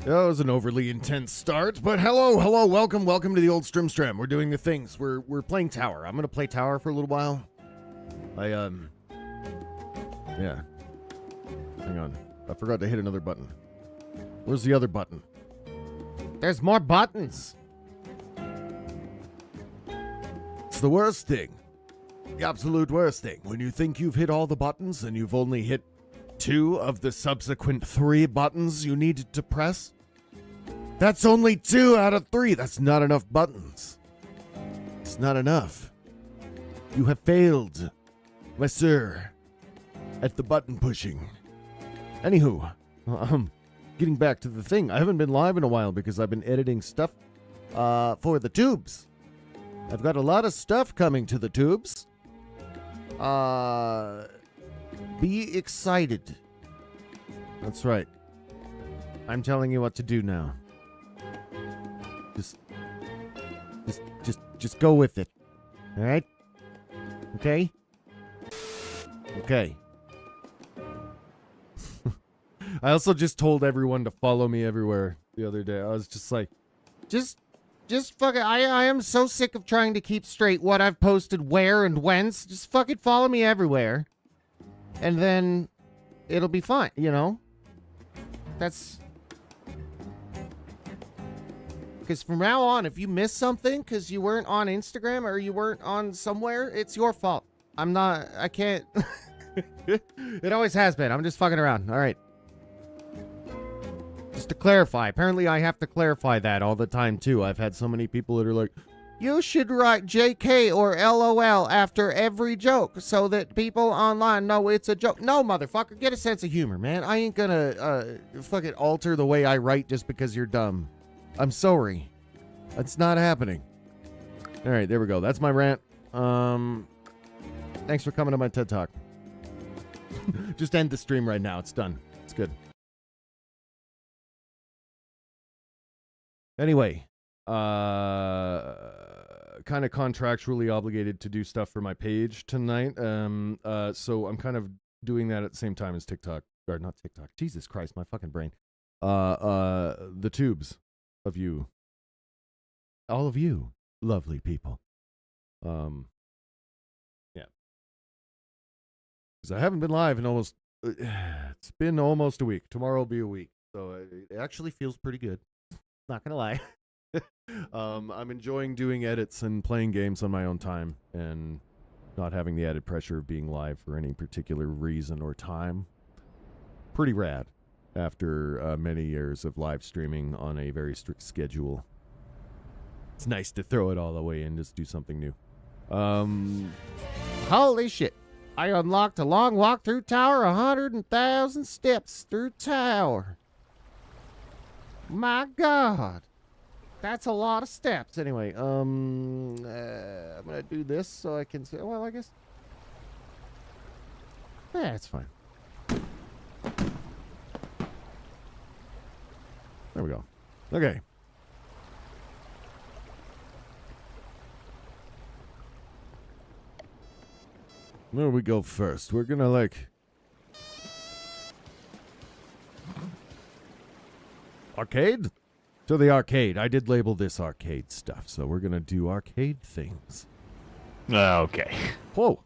That was an overly intense start, but hello, welcome to the old Strim. We're doing the things. We're playing Tower. I'm gonna play Tower for a little while. Yeah. Hang on. I forgot to hit another button. Where's the other button? There's more buttons. It's the worst thing. The absolute worst thing. When you think you've hit all the buttons and you've only hit 2 of the subsequent 3 buttons you needed to press. That's only 2 out of 3. That's not enough buttons. It's not enough. You have failed, my sir, at the button pushing. Anywho, getting back to the thing. I haven't been live in a while because I've been editing stuff for the tubes. I've got a lot of stuff coming to the tubes. Be excited. That's right. I'm telling you what to do now. Just go with it. All right? Okay? Okay. I also just told everyone to follow me everywhere the other day. I was just like, just fucking, I am so sick of trying to keep straight what I've posted where and whence. Just fucking follow me everywhere. And then it'll be fine, you know? That's... Because from now on, if you miss something because you weren't on Instagram or you weren't on somewhere, it's your fault. I can't... It always has been. I'm just fucking around. All right. Just to clarify. Apparently, I have to clarify that all the time, too. I've had so many people that are like, you should write JK or LOL after every joke so that people online know it's a joke. No, motherfucker, get a sense of humor, man. I ain't gonna fucking alter the way I write just because you're dumb. I'm sorry. That's not happening. All right, there we go. That's my rant. Thanks for coming to my TED Talk. Just end the stream right now. It's done. It's good. Anyway, kind of contractually obligated to do stuff for my page tonight. So I'm kind of doing that at the same time as TikTok. Or not TikTok. Jesus Christ, my fucking brain. The tubes of you. All of you lovely people. Yeah. Because I haven't been live in almost... it's been almost a week. Tomorrow will be a week. So it actually feels pretty good. Not gonna lie. I'm enjoying doing edits and playing games on my own time and not having the added pressure of being live for any particular reason or time. Pretty rad after many years of live streaming on a very strict schedule. It's nice to throw it all away and just do something new. Holy shit. I unlocked a long walk through Tower, 100,000 steps through Tower. My God. That's a lot of steps. Anyway, I'm gonna do this so I can say, well, I guess. Yeah, it's fine. There we go. Okay. Where do we go first? We're gonna like... Arcade? To the arcade. I did label this arcade stuff, so we're gonna do arcade things. Okay. Whoa.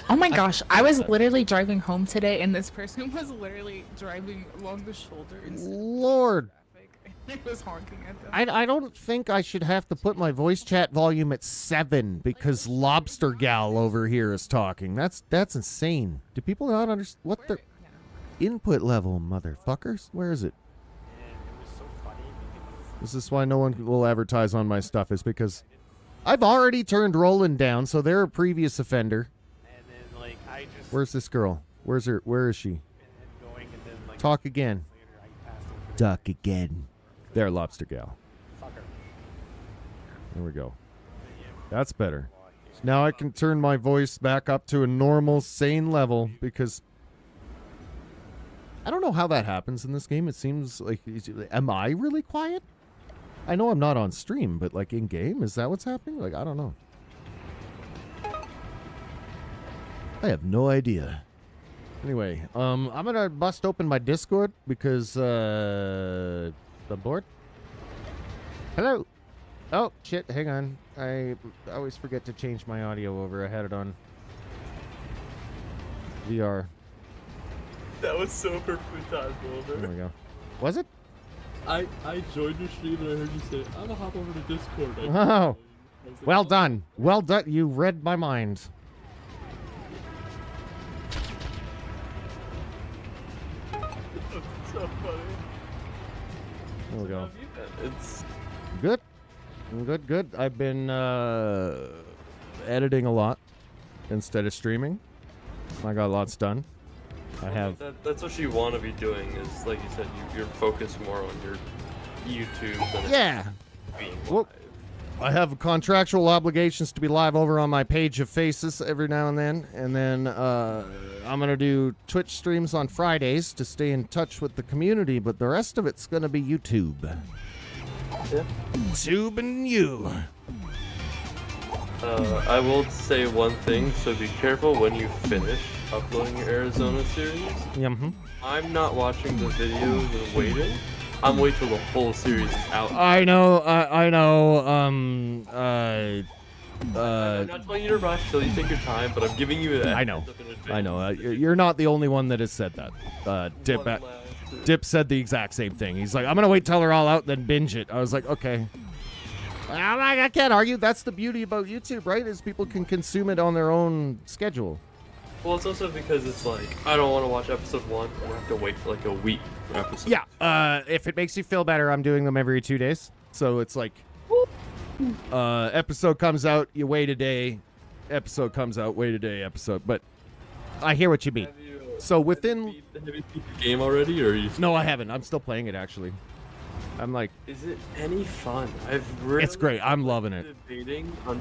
Oh my gosh, I was literally driving home today and this person was literally driving along the shoulder. Lord. It was honking at them. I don't think I should have to put my voice chat volume at 7 because Lobster Gal over here is talking. That's insane. Do people not understand what the input level, motherfuckers? Where is it? This is why no one will advertise on my stuff, is because I've already turned Roland down, so they're a previous offender. And then, like, I just... Where's this girl? Where's her? Where is she? Talk again. Talk again. There, Lobster Gal. There we go. That's better. Now I can turn my voice back up to a normal, sane level, because... I don't know how that happens in this game. It seems like... Am I really quiet? I know I'm not on stream, but like in game, is that what's happening? Like, I don't know. I have no idea. Anyway, I'm gonna bust open my Discord because the board. Hello. Oh shit! Hang on. I always forget to change my audio over. I had it on VR. That was so perfectly timed, Wilbur. There we go. Was it? I joined your stream and I heard you say, I'm gonna hop over to Discord. Oh. Well done. Well done. You read my mind. That's so funny. There we go. It's Good. Good, good. I've been editing a lot instead of streaming. I got lots done. I have. That's what you want to be doing. Is like you said, you're focused more on your YouTube than Yeah. being Well, live. I have contractual obligations to be live over on my page of faces every now and then. And then I'm going to do Twitch streams on Fridays to stay in touch with the community. But the rest of it's going to be YouTube. Yeah. YouTube and you. I will say one thing, so be careful when you finish uploading your Arizona series. I'm not watching the videos and waiting. I'm waiting till the whole series is out. I know. I know. I'm not telling you to rush till you take your time, but I'm giving you that. I know. I know. You're not the only one that has said that. Dip said the exact same thing. He's like, I'm gonna wait till they're all out, then binge it. I was like, okay. I can't argue. That's the beauty about YouTube, right? Is people can consume it on their own schedule. Well, it's also because it's like, I don't want to watch episode 1, and I have to wait like a week for episode 2. Yeah, if it makes you feel better, I'm doing them every 2 days. So it's like, episode comes out, you wait a day. Episode comes out, wait a day, episode. But I hear what you mean. So within... Have you beat the game already, or are you... No, I haven't. I'm still playing it, actually. I'm like... Is it any fun? I've really... It's great. I'm loving it. Debating on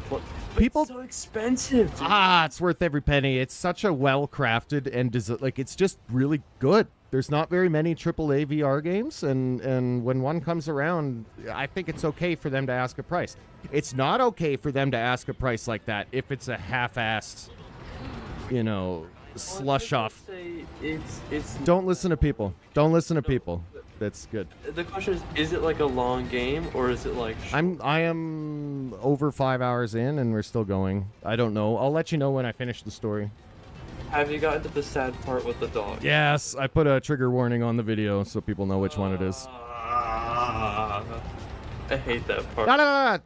People... It's so expensive, dude. It's worth every penny. It's such a well-crafted and... like, it's just really good. There's not very many AAA VR games, and when one comes around, I think it's okay for them to ask a price. It's not okay for them to ask a price like that if it's a half-assed, you know... slush off. Don't listen to people. Don't listen to people. That's good. The question is it like a long game or is it like I am over 5 hours in and we're still going. I don't know. I'll let you know when I finish the story. Have you gotten to the sad part with the dog? Yes, I put a trigger warning on the video so people know which one it is. I hate that part. No.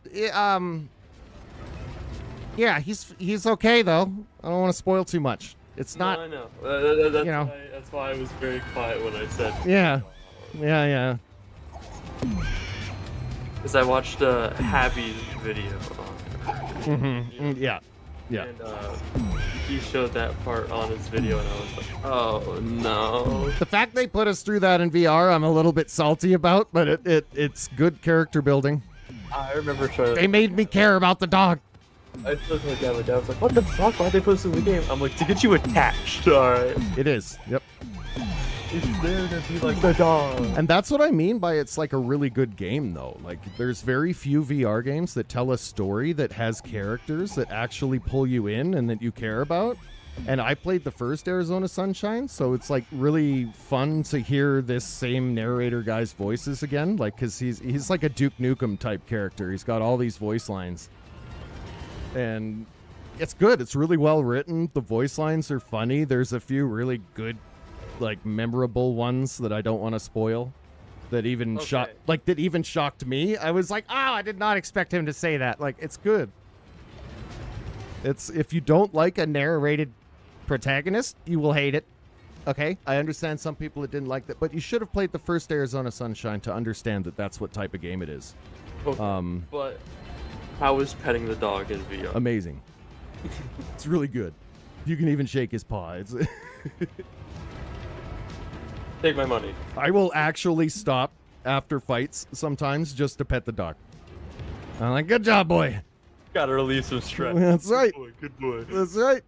Yeah, he's okay though. I don't want to spoil too much. It's not. No, I know. That's, you know. That's why I was very quiet when I said. Yeah. Because I watched Happy's video on. Yeah. And he showed that part on his video, and I was like, oh no. The fact they put us through that in VR, I'm a little bit salty about, but it's good character building. I remember trying. They made me care about the dog. I told my dad, I was like, what the fuck? Why'd they put this in the game? I'm like, to get you attached, alright? It is, yep. It's there to be like the dog. And that's what I mean by it's like a really good game, though. Like, there's very few VR games that tell a story that has characters that actually pull you in and that you care about. And I played the first Arizona Sunshine, so it's like really fun to hear this same narrator guy's voices again. Like, because he's like a Duke Nukem type character. He's got all these voice lines. And it's good. It's really well written. The voice lines are funny. There's a few really good, like, memorable ones that I don't want to spoil. That even shocked me. I was like, oh, I did not expect him to say that. Like, it's good. It's if you don't like a narrated protagonist, you will hate it. Okay, I understand some people that didn't like that, but you should have played the first Arizona Sunshine to understand that that's what type of game it is. Okay, but how is petting the dog in VR? Amazing. It's really good. You can even shake his paw. It's Take my money. I will actually stop after fights sometimes just to pet the dog. I'm like, good job, boy. Gotta relieve some stress. That's right. Good boy. That's right.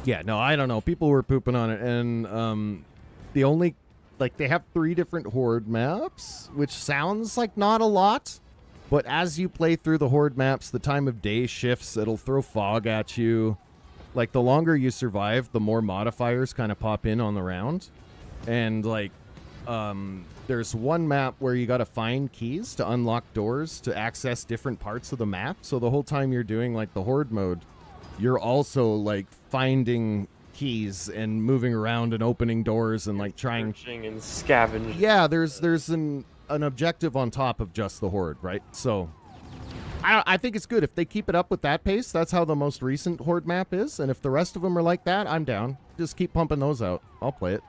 Yeah, no, I don't know. People were pooping on it, and the only, like, they have 3 different horde maps, which sounds like not a lot, but as you play through the horde maps, the time of day shifts. It'll throw fog at you. Like, the longer you survive, the more modifiers kind of pop in on the round. And, like, there's one map where you got to find keys to unlock doors to access different parts of the map. So the whole time you're doing, like, the horde mode, you're also, like, finding keys and moving around and opening doors and, like, trying... Searching and scavenging. Yeah, there's an objective on top of just the horde, right? So... I think it's good. If they keep it up with that pace, that's how the most recent horde map is. And if the rest of them are like that, I'm down. Just keep pumping those out. I'll play it.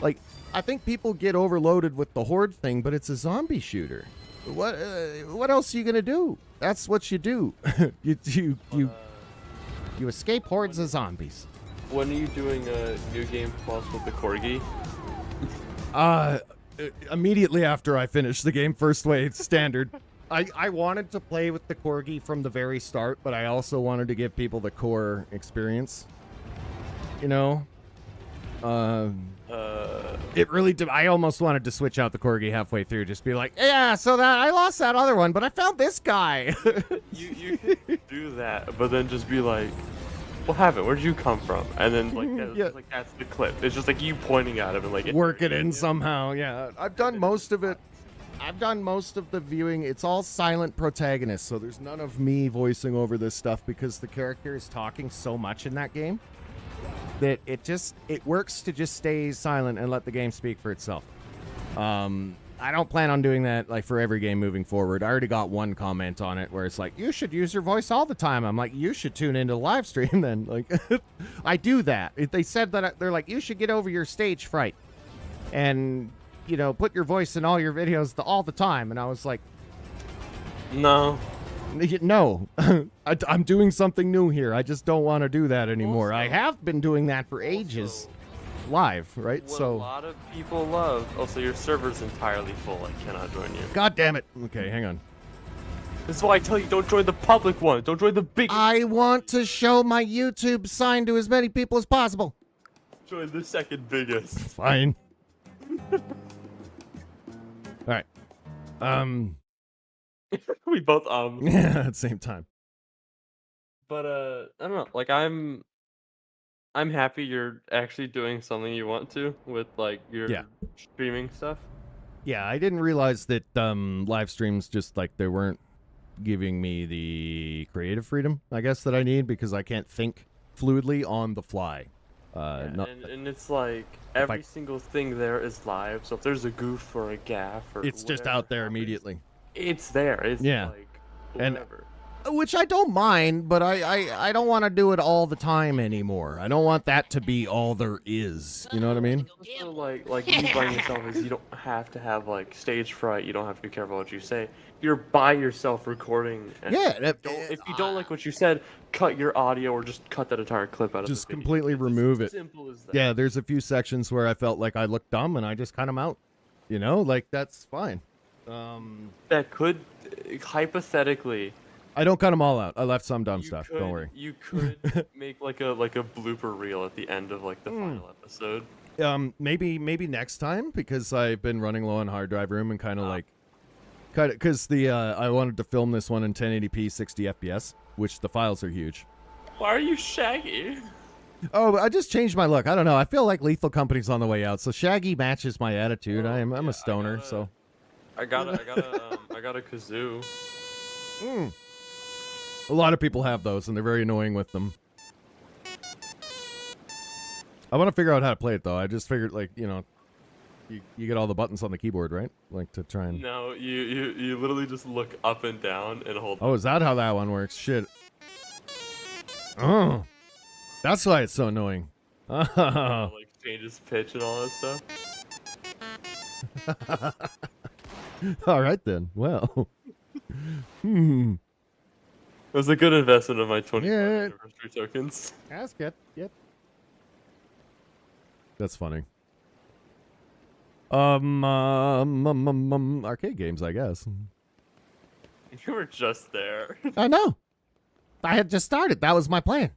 Like, I think people get overloaded with the horde thing, but it's a zombie shooter. What else are you gonna do? That's what you do. you escape hordes of zombies. When are you doing a New Game Plus with the Corgi? Immediately after I finish the game, first wave, standard. I wanted to play with the Corgi from the very start, but I also wanted to give people the core experience. You know? It really did. I almost wanted to switch out the Corgi halfway through, just be like, yeah, so that I lost that other one, but I found this guy. you can do that, but then just be like, what happened? Where'd you come from? And then like that's the clip. It's just like you pointing at him and like work it in somehow. Yeah, I've done most of it. I've done most of the viewing. It's all silent protagonists, so there's none of me voicing over this stuff because the character is talking so much in that game that it works to just stay silent and let the game speak for itself. I don't plan on doing that like for every game moving forward. I already got one comment on it where it's like, you should use your voice all the time. I'm like, you should tune into the live stream then. Like, I do that. They said that they're like, you should get over your stage fright and, you know, put your voice in all your videos all the time. And I was like, no. No, I'm doing something new here. I just don't want to do that anymore. I have been doing that for ages. Live, right? What So a lot of people love. Also, your server's entirely full. I cannot join you. God damn it. Okay, hang on. This is why I tell you, don't join the public one. Don't join the big. I want to show my YouTube sign to as many people as possible. Join the second biggest. Fine. All right. We both Yeah, at the same time. But I don't know. Like I'm happy you're actually doing something you want to with like your streaming stuff. Yeah, I didn't realize that live streams just like they weren't giving me the creative freedom, I guess, that I need because I can't think fluidly on the fly. And it's like every single thing there is live. So if there's a goof or a gaff or it's just out there immediately. It's there. It's like whatever. Which I don't mind, but I don't want to do it all the time anymore. I don't want that to be all there is. You know what I mean? Also, like you by yourself is you don't have to have like stage fright. You don't have to be careful what you say. You're by yourself recording. And if you don't like what you said, cut your audio or just cut that entire clip out of the video. Just completely remove it. Simple as that. Yeah, there's a few sections where I felt like I looked dumb and I just cut them out. You know, like that's fine. That could hypothetically. I don't cut them all out. I left some dumb stuff. Don't worry. You could make like a blooper reel at the end of like the final episode. Maybe next time because I've been running low on hard drive room and kind of because I wanted to film this one in 1080p 60 FPS, which the files are huge. Why are you Shaggy? Oh, I just changed my look. I don't know. I feel like Lethal Company's on the way out, so Shaggy matches my attitude. I'm a stoner, so. I got a kazoo. A lot of people have those, and they're very annoying with them. I want to figure out how to play it, though. I just figured, like, you know, you get all the buttons on the keyboard, right? Like, to try and... No, you literally just look up and down and hold... Oh, is that how that one works? Shit. Oh. That's why it's so annoying. Like, changes pitch and all that stuff. All right, then. Well. It was a good investment of my 25th anniversary tokens. That's good. Yep. That's funny. Arcade games, I guess. You were just there. I know. I had just started. That was my plan.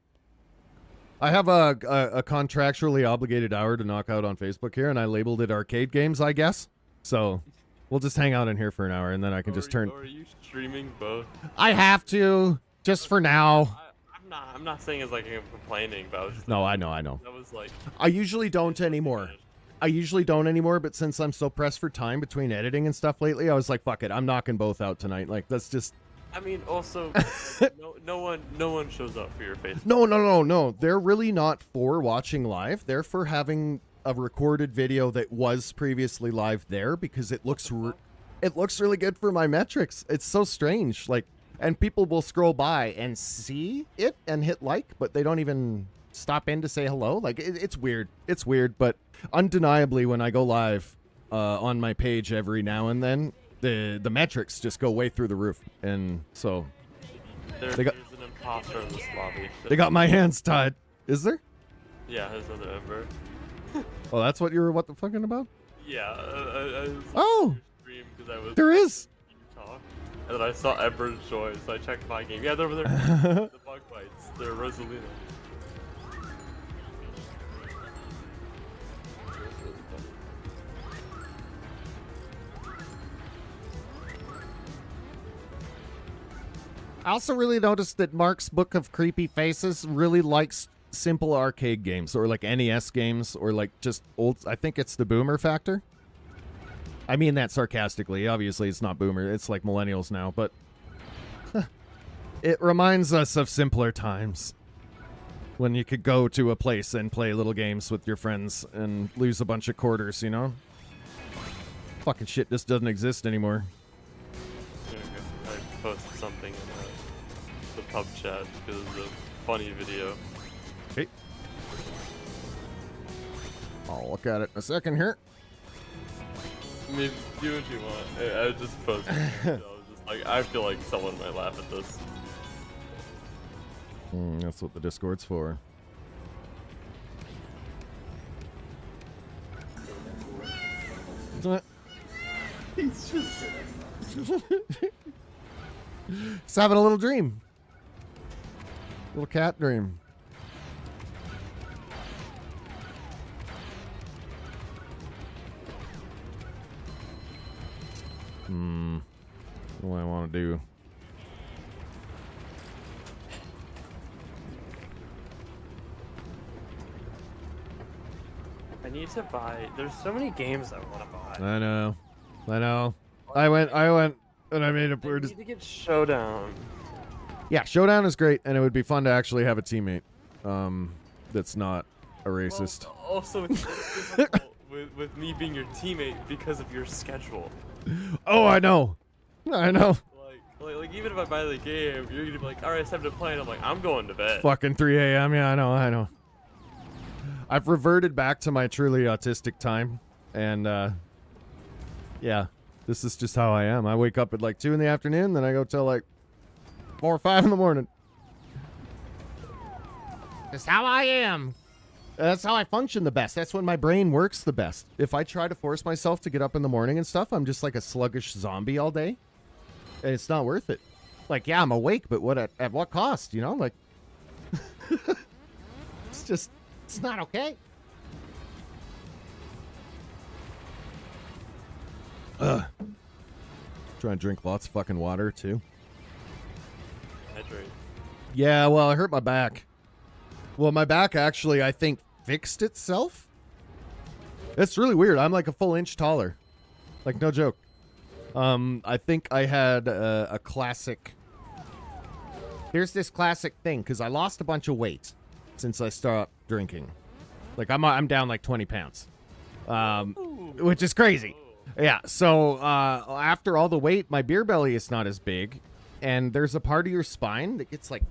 I have a contractually obligated hour to knock out on Facebook here, and I labeled it arcade games, I guess. So we'll just hang out in here for an hour, and then I can just turn... Are you streaming both? I have to, just for now. I'm I'm not saying it's like I'm complaining, but I was just No, like, I know. That was like. I usually don't anymore. But since I'm so pressed for time between editing and stuff lately, I was like, fuck it, I'm knocking both out tonight. Like, that's just... I mean, also, like, no one shows up for your face. No. They're really not for watching live. They're for having a recorded video that was previously live there because it looks really good for my metrics. It's so strange. Like, and people will scroll by and see it and hit like, but they don't even stop in to say hello. Like, it's weird. It's weird, but undeniably when I go live on my page every now and then, the metrics just go way through the roof. And so there's an imposter in this lobby. They got my hands tied. Is there? Yeah, there's another Ember. Oh, that's what you were what the fucking about? Yeah, I was oh, because I was there is. Talk, and then I saw Ember join, so I checked my game. Yeah, they're over there. The bug bites. They're Rosalina. I also really noticed that Mark's Book of Creepy Faces really likes simple arcade games or like NES games or like just old. I think it's the boomer factor. I mean that sarcastically. Obviously, it's not boomer. It's like millennials now, but it reminds us of simpler times when you could go to a place and play little games with your friends and lose a bunch of quarters, you know? Fucking shit just doesn't exist anymore. I posted something in the pub chat because of the funny video. Okay. I'll look at it in a second here. I mean, do what you want. I just posted it. I was just like, I feel like someone might laugh at this. That's what the Discord's for. He's just... He's having a little dream. Little cat dream. What do I want to do? I need to buy... There's so many games I want to buy. I know. I went, and I made a... I need to get Showdown. Yeah, Showdown is great, and it would be fun to actually have a teammate that's not a racist. Well, also, it's difficult with me being your teammate because of your schedule. Oh, I know. Like even if I buy the game, you're gonna be like, all right, it's time to play, and I'm like, I'm going to bed. Fucking 3 a.m. Yeah, I know. I've reverted back to my truly autistic time, and yeah, this is just how I am. I wake up at like 2 in the afternoon, then I go till like 4 or 5 in the morning. That's how I am. That's how I function the best. That's when my brain works the best. If I try to force myself to get up in the morning and stuff, I'm just like a sluggish zombie all day. And it's not worth it. Like, yeah, I'm awake, but what at what cost, you know? Like, it's not okay. Trying to drink lots of fucking water, too. Hydrate. Yeah, well, I hurt my back. Well, my back actually, I think, fixed itself. It's really weird. I'm like a full inch taller. Like, no joke. I think I had a classic... Here's this classic thing, because I lost a bunch of weight since I stopped drinking. Like, I'm down like 20 pounds. Which is crazy. Yeah, so after all the weight, my beer belly is not as big. And there's a part of your spine that gets like...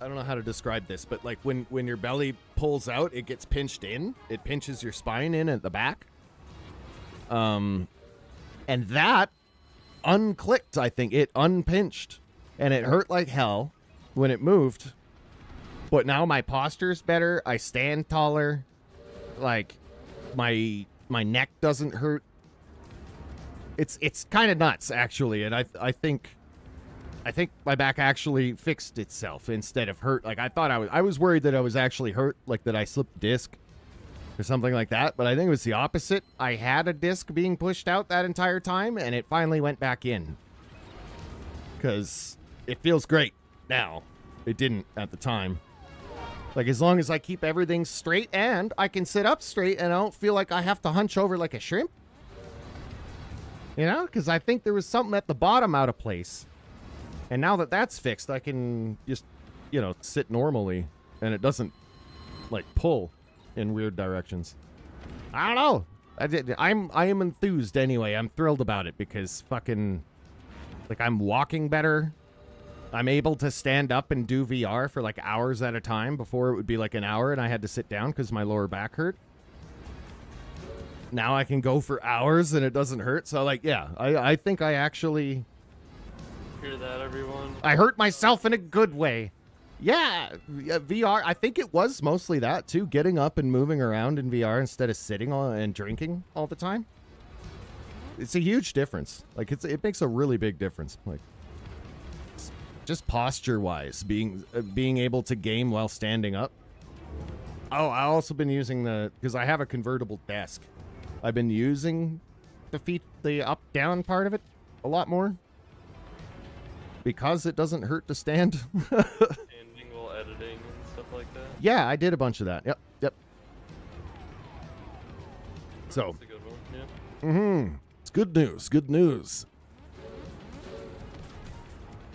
I don't know how to describe this, but like when your belly pulls out, it gets pinched in. It pinches your spine in at the back. And that unclicked, I think. It unpinched. And it hurt like hell when it moved. But now my posture's better. I stand taller. Like, my neck doesn't hurt. It's kind of nuts, actually. And I think my back actually fixed itself instead of hurt. Like, I was worried that I was actually hurt, like that I slipped a disc or something like that. But I think it was the opposite. I had a disc being pushed out that entire time, and it finally went back in. Because it feels great now. It didn't at the time. Like, as long as I keep everything straight and I can sit up straight and I don't feel like I have to hunch over like a shrimp. You know? Because I think there was something at the bottom out of place. And now that that's fixed, I can just, you know, sit normally. And it doesn't, like, pull in weird directions. I don't know. I am enthused anyway. I'm thrilled about it because fucking, like, I'm walking better. I'm able to stand up and do VR for like hours at a time. Before it would be like an hour and I had to sit down because my lower back hurt. Now I can go for hours and it doesn't hurt. So like, yeah, I think I actually... Hear that, everyone? I hurt myself in a good way. Yeah, VR, I think it was mostly that too. Getting up and moving around in VR instead of sitting and drinking all the time. It's a huge difference. Like, it makes a really big difference. Like, just posture-wise, being able to game while standing up. Oh, I've also been using because I have a convertible desk. I've been using the up-down part of it a lot more. Because it doesn't hurt to stand. Standing while editing and stuff like that? Yeah, I did a bunch of that. Yep. So. That's a good one, yeah. It's good news.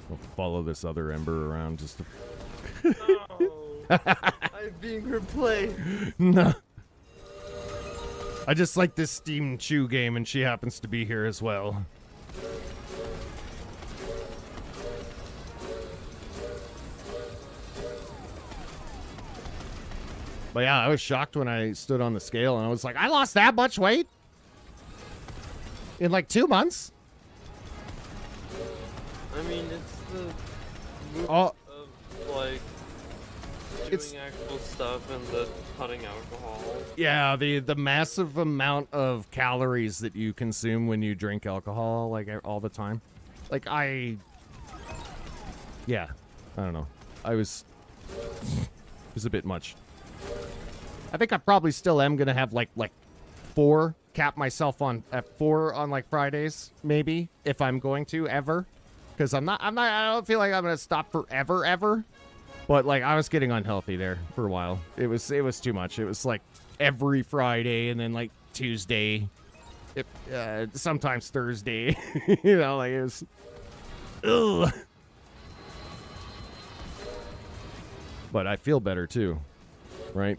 We'll follow this other Ember around just to... No. I'm being replaced. No. I just like this Steam Chew game, and she happens to be here as well. But yeah, I was shocked when I stood on the scale, and I was like, I lost that much weight? In like 2 months? I mean, it's the movement Oh. of, like, doing actual stuff and the cutting alcohol. Yeah, the massive amount of calories that you consume when you drink alcohol, like, all the time. Like, yeah, I don't know. It was a bit much. I think I probably still am gonna have, like 4, cap myself on at 4 on, like, Fridays, maybe, if I'm going to, ever. Because I don't feel like I'm gonna stop forever, ever. But like, I was getting unhealthy there for a while. It was too much. It was like every Friday and then like Tuesday, sometimes Thursday. You know, like it was. Ugh. But I feel better too, right?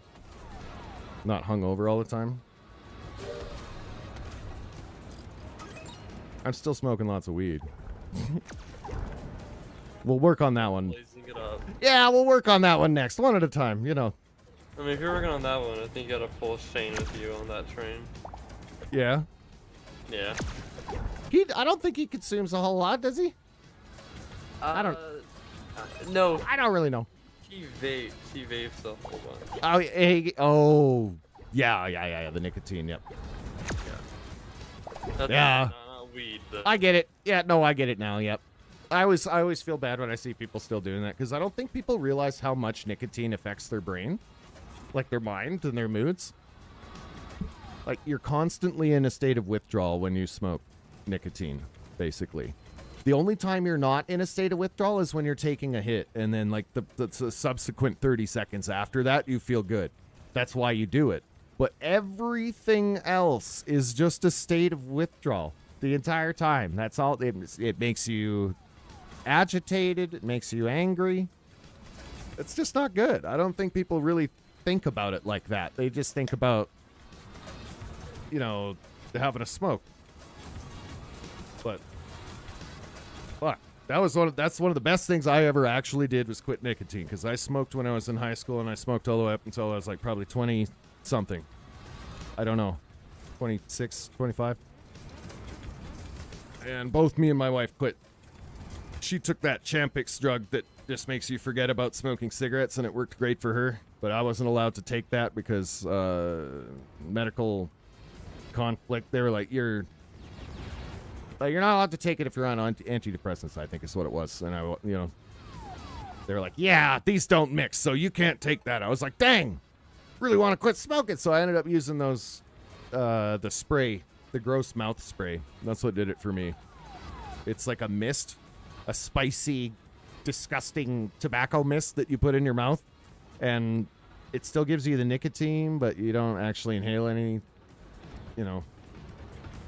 Not hungover all the time. I'm still smoking lots of weed. We'll work on that one. Blazing it up. Yeah, we'll work on that one next. One at a time, you know. I mean, if you're working on that one, I think you gotta pull Shane with you on that train. Yeah. Yeah. I don't think he consumes a whole lot, does he? I don't. No. I don't really know. He vapes. He vapes a whole bunch. Oh, yeah. The nicotine, yep. That's Yeah. Not weed. But... I get it. Yeah, no, I get it now. Yep. I always feel bad when I see people still doing that because I don't think people realize how much nicotine affects their brain, like their mind and their moods. Like, you're constantly in a state of withdrawal when you smoke nicotine, basically. The only time you're not in a state of withdrawal is when you're taking a hit, and then like the subsequent 30 seconds after that, you feel good. That's why you do it. But everything else is just a state of withdrawal the entire time. That's all. It makes you agitated. It makes you angry. It's just not good. I don't think people really think about it like that. They just think about, you know, having a smoke. But fuck, that's one of the best things I ever actually did was quit nicotine, because I smoked when I was in high school, and I smoked all the way up until I was like probably 20 something. I don't know, 26, 25. And both me and my wife quit. She took that Champix drug that just makes you forget about smoking cigarettes, and it worked great for her. But I wasn't allowed to take that because medical conflict. They were like, you're not allowed to take it if you're on antidepressants, I think is what it was. And they were like, yeah, these don't mix, so you can't take that. I was like, dang, really want to quit smoking. So I ended up using those, the spray, the gross mouth spray. That's what did it for me. It's like a mist, a spicy disgusting tobacco mist that you put in your mouth, and it still gives you the nicotine, but you don't actually inhale any, you know.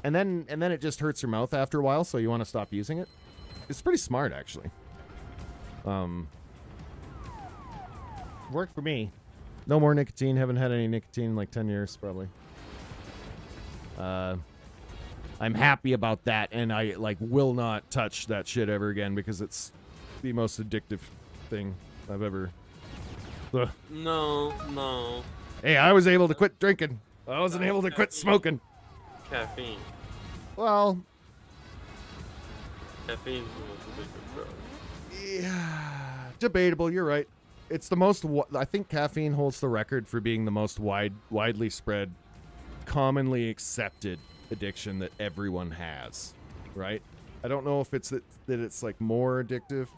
And then it just hurts your mouth after a while, so you want to stop using it. It's pretty smart, actually. Worked for me. No more nicotine. Haven't had any nicotine in like 10 years, probably. I'm happy about that, and I like will not touch that shit ever again because it's the most addictive thing I've ever. Ugh. No. Hey, I was able to quit drinking. I wasn't able to quit smoking. Caffeine. Well, Caffeine's the most addictive drug. yeah, debatable. You're right. It's the most. I think caffeine holds the record for being the most widely spread, commonly accepted addiction that everyone has. Right? I don't know if it's that it's like more addictive.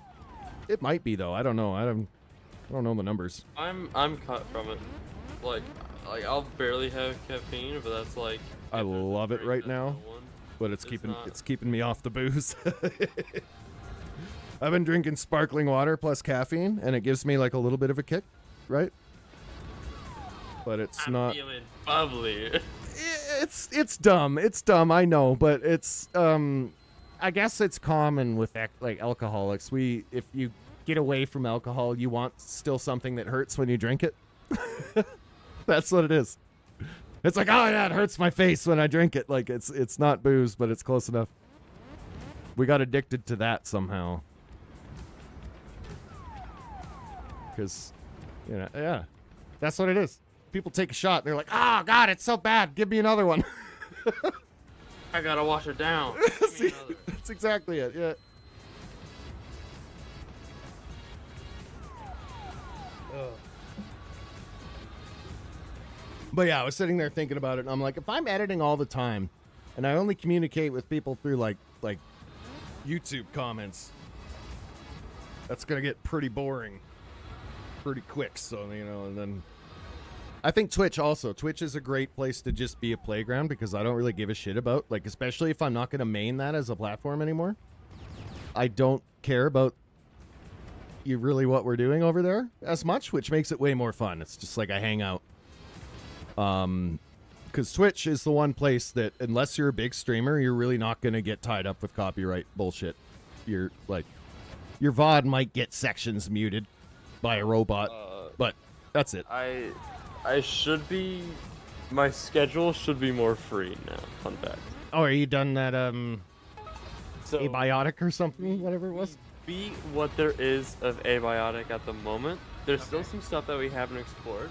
It might be though. I don't know. I don't know the numbers. I'm cut from it. Like I'll barely have caffeine, but that's like. I love it right now, but it's keeping me off the booze. I've been drinking sparkling water plus caffeine, and it gives me like a little bit of a kick, right? But it's not. Feeling bubbly. It's dumb. It's dumb. I know, but it's I guess it's common with like alcoholics. If you get away from alcohol, you want still something that hurts when you drink it. That's what it is. It's like, oh yeah, it hurts my face when I drink it. Like it's not booze, but it's close enough. We got addicted to that somehow. Because, you know, yeah, that's what it is. People take a shot and they're like, oh God, it's so bad. Give me another one. I gotta wash it down. See, that's exactly it. Yeah. But yeah, I was sitting there thinking about it, and I'm like, if I'm editing all the time, and I only communicate with people through like YouTube comments, that's gonna get pretty boring, pretty quick. So you know, and then I think Twitch also. Twitch is a great place to just be a playground because I don't really give a shit about, like, especially if I'm not gonna main that as a platform anymore. I don't care about what we're doing over there as much, which makes it way more fun. It's just like I hang out. Because Twitch is the one place that, unless you're a big streamer, you're really not going to get tied up with copyright bullshit. You're like, your VOD might get sections muted by a robot, but that's it. I should be, my schedule should be more free now. Fun fact. Oh, are you done that, so abiotic or something, whatever it was? Be what there is of abiotic at the moment. There's still some stuff that we haven't explored,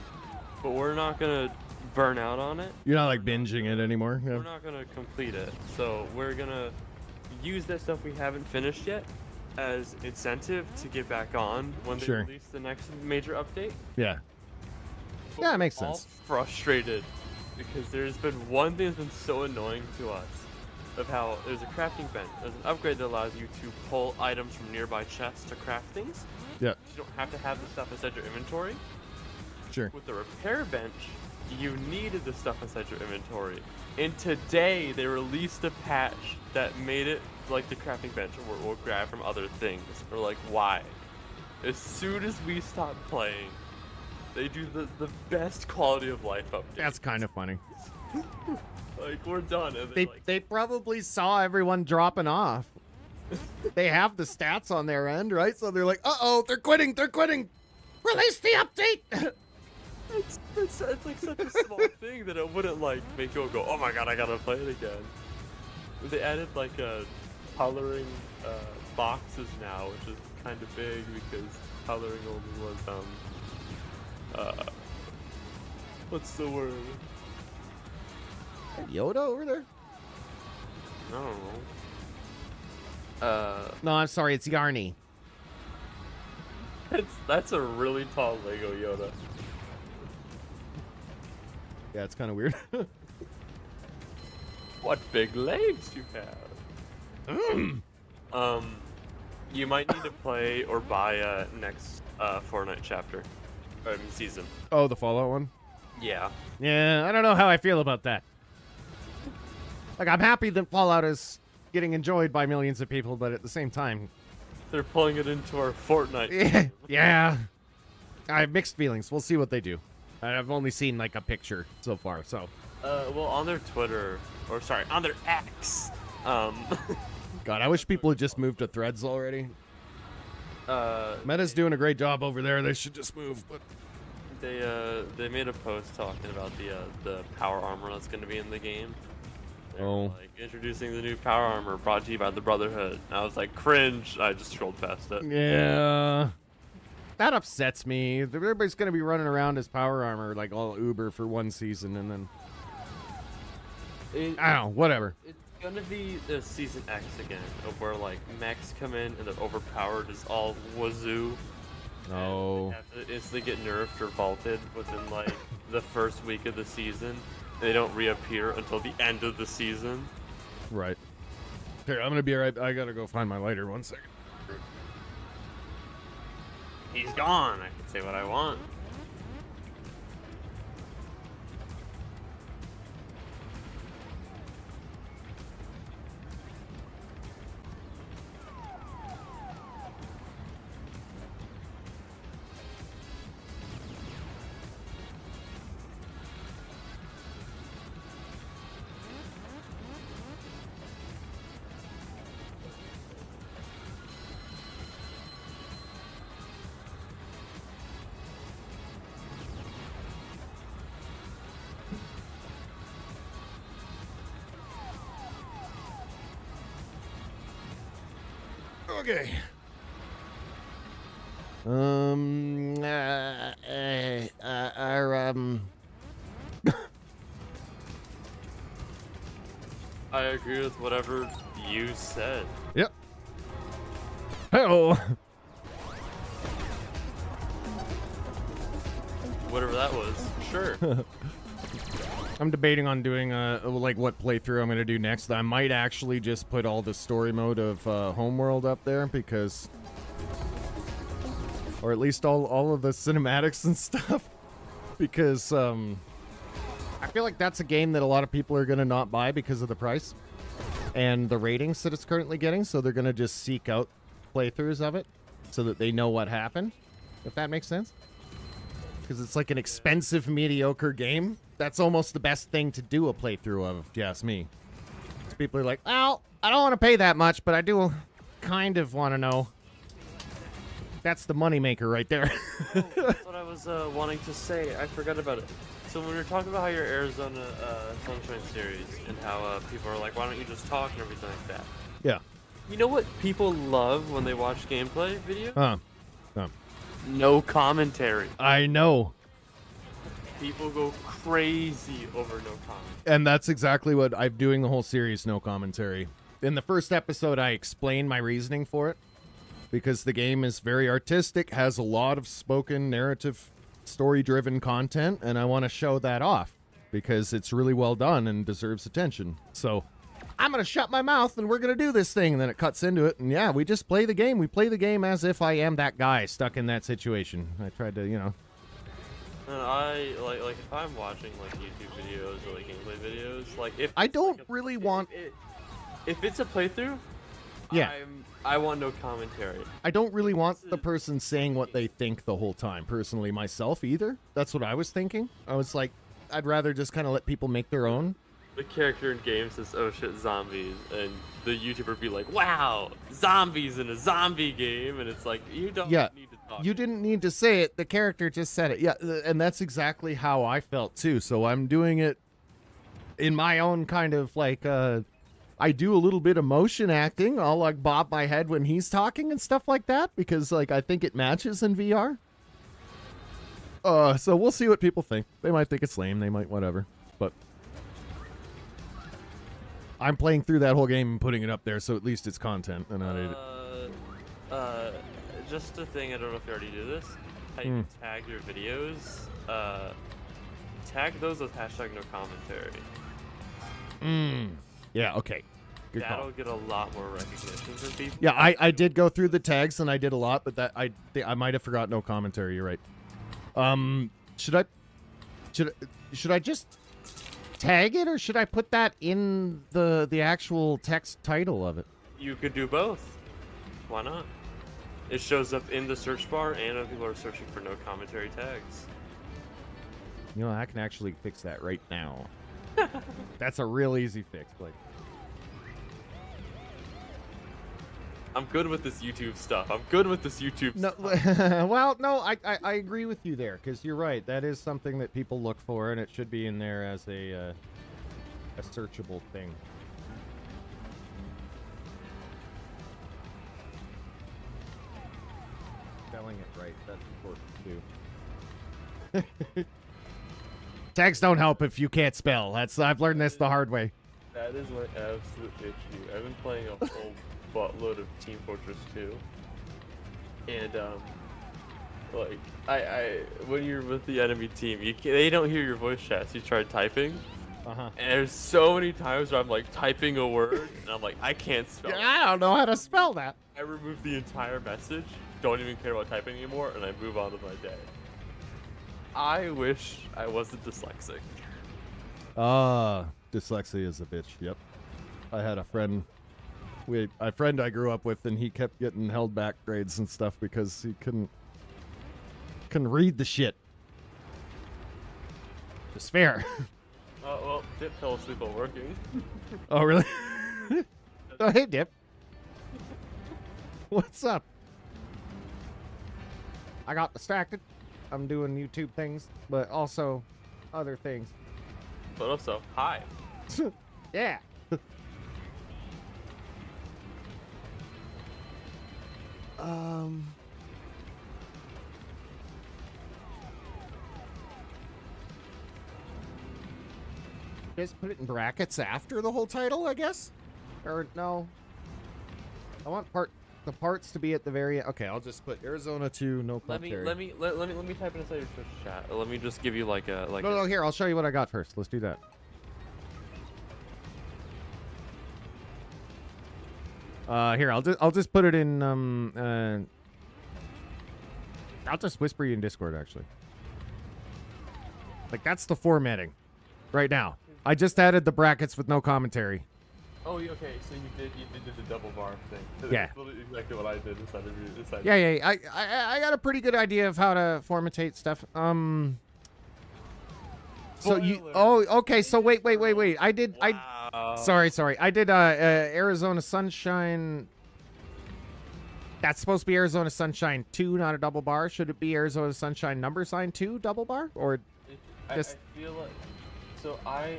but we're not going to burn out on it. You're not like binging it anymore. Yeah. We're not gonna complete it, so we're gonna use that stuff we haven't finished yet as incentive to get back on when they release the next major update. Yeah. But yeah, it makes we're all sense. Frustrated because there's been one thing that's been so annoying to us of how there's a crafting bench. There's an upgrade that allows you to pull items from nearby chests to craft things. Yeah. You don't have to have the stuff inside your inventory. Sure. With the repair bench, you needed the stuff inside your inventory. And today, they released a patch that made it like the crafting bench where we'll grab from other things. Or like, why? As soon as we stop playing, they do the best quality of life update. That's kind of funny. Like, we're done. And they probably saw everyone dropping off. They have the stats on their end, right? So they're like, uh-oh, they're quitting. Release the update. It's like such a small thing that it wouldn't like make you go, oh my god, I gotta play it again. They added like a coloring boxes now, which is kind of big because coloring only was what's the word? Yoda over there? I don't know. No, I'm sorry, it's Yarny. That's a really tall Lego Yoda. Yeah, it's kind of weird. What big legs you have. You might need to play or buy next Fortnite chapter. Season. Oh, the Fallout one? Yeah. Yeah, I don't know how I feel about that. Like, I'm happy that Fallout is getting enjoyed by millions of people, but at the same time, They're pulling it into our Fortnite. Yeah, yeah. I have mixed feelings. We'll see what they do. I've only seen like a picture so far, so. Well, on their Twitter, or sorry, on their X. God, I wish people had just moved to Threads already. Meta's doing a great job over there. They should just move, but. They made a post talking about the power armor that's going to be in the game. They were, like, introducing the new power armor brought to you by the Brotherhood. And I was like, cringe. I just scrolled past it. Yeah. That upsets me. Everybody's going to be running around as power armor like all Uber for one season and then... I don't know, whatever. It's going to be the Season X again, of where, like, mechs come in and they're overpowered as all wazoo. Oh. They have to instantly get nerfed or vaulted within, like, the first week of the season. They don't reappear until the end of the season. Right. Here, I'm gonna be right. I gotta go find my lighter. 1 second. He's gone. I can say what I want. Okay. I agree with whatever you said. Yep. Hello. Whatever that was. Sure. I'm debating on doing like what playthrough I'm gonna do next. I might actually just put all the story mode of Homeworld up there because, or at least all of the cinematics and stuff, because I feel like that's a game that a lot of people are gonna not buy because of the price and the ratings that it's currently getting. So they're gonna just seek out playthroughs of it so that they know what happened. If that makes sense. Because it's like an expensive, mediocre game. That's almost the best thing to do a playthrough of, if you ask me. People are like, well, I don't want to pay that much, but I do kind of want to know. That's the moneymaker right there. Oh, that's what I was wanting to say. I forgot about it. So when we were talking about how your Arizona Sunshine series and how people are like, why don't you just talk and everything like that? Yeah. You know what people love when they watch gameplay videos? Huh. No commentary. I know. People go crazy over no commentary. And that's exactly what I'm doing the whole series, no commentary. In the first episode, I explained my reasoning for it. Because the game is very artistic, has a lot of spoken narrative, story-driven content, and I want to show that off. Because it's really well done and deserves attention. So, I'm going to shut my mouth and we're going to do this thing. And then it cuts into it. And yeah, we just play the game. We play the game as if I am that guy stuck in that situation. I tried to, you know. I like if I'm watching like YouTube videos or like gameplay videos, like if I don't like really want. If it's a playthrough, yeah, I want no commentary. I don't really want the person saying what they think the whole time. Personally, myself either. That's what I was thinking. I was like, I'd rather just kind of let people make their own. The character in game says, "Oh shit, zombies," and the YouTuber be like, "Wow, zombies in a zombie game," and it's like you don't need to talk. You didn't need to say it. The character just said it. Yeah, and that's exactly how I felt too. So I'm doing it in my own kind of like. I do a little bit of motion acting. I'll like bob my head when he's talking and stuff like that because like I think it matches in VR. So we'll see what people think. They might think it's lame. They might whatever, but. I'm playing through that whole game and putting it up there, so at least it's content, and I need it. Just a thing, I don't know if you already do this. How you can tag your videos. Tag those with hashtag no commentary. Yeah, okay. Good That'll call. get a lot more recognition from people. Yeah, I did go through the tags, and I did a lot, but that I might have forgot no commentary, you're right. Should I just tag it, or should I put that in the actual text title of it? You could do both. Why not? It shows up in the search bar, and when people are searching for no commentary tags. You know, I can actually fix that right now. That's a real easy fix, like. I'm good with this YouTube stuff. I'm good with this YouTube No, stuff. well, no, I agree with you there, because you're right. That is something that people look for, and it should be in there as a searchable thing. Spelling it right, that's important too. Tags don't help if you can't spell. I've learned this the hard way. That is my absolute issue. I've been playing a whole buttload of Team Fortress 2, and like I when you're with the enemy team, they don't hear your voice chat. So you try typing, and there's so many times where I'm like typing a word, and I'm like, I can't spell it. I don't know how to spell that. I remove the entire message, don't even care about typing anymore, and I move on with my day. I wish I wasn't dyslexic. Dyslexia is a bitch. Yep. I had a friend. A friend I grew up with, and he kept getting held back grades and stuff because he couldn't read the shit. It's fair. Oh, well, Dip fell asleep while working. Oh, really? Oh, hey, Dip. What's up? I got distracted. I'm doing YouTube things, but also other things. But also, hi. Yeah. Just put it in brackets after the whole title, I guess? Or no? I want the parts to be at the very. Okay, I'll just put Arizona 2, no commentary. Let me type it inside your Twitch chat. Let me just give you like a No, here, I'll show you what I got first. Let's do that. Here, I'll just put it in I'll just whisper you in Discord, actually. Like, that's the formatting right now. I just added the brackets with no commentary. Oh, okay. So you did the double bar thing. Yeah. That's literally exactly what I did inside of you. Yeah. I got a pretty good idea of how to formatate stuff. So you. Oh, okay. So wait. I did. Wow. Sorry. I did Arizona Sunshine. That's supposed to be Arizona Sunshine 2, not a double bar. Should it be Arizona Sunshine number sign 2 double bar, or just? I feel like. So I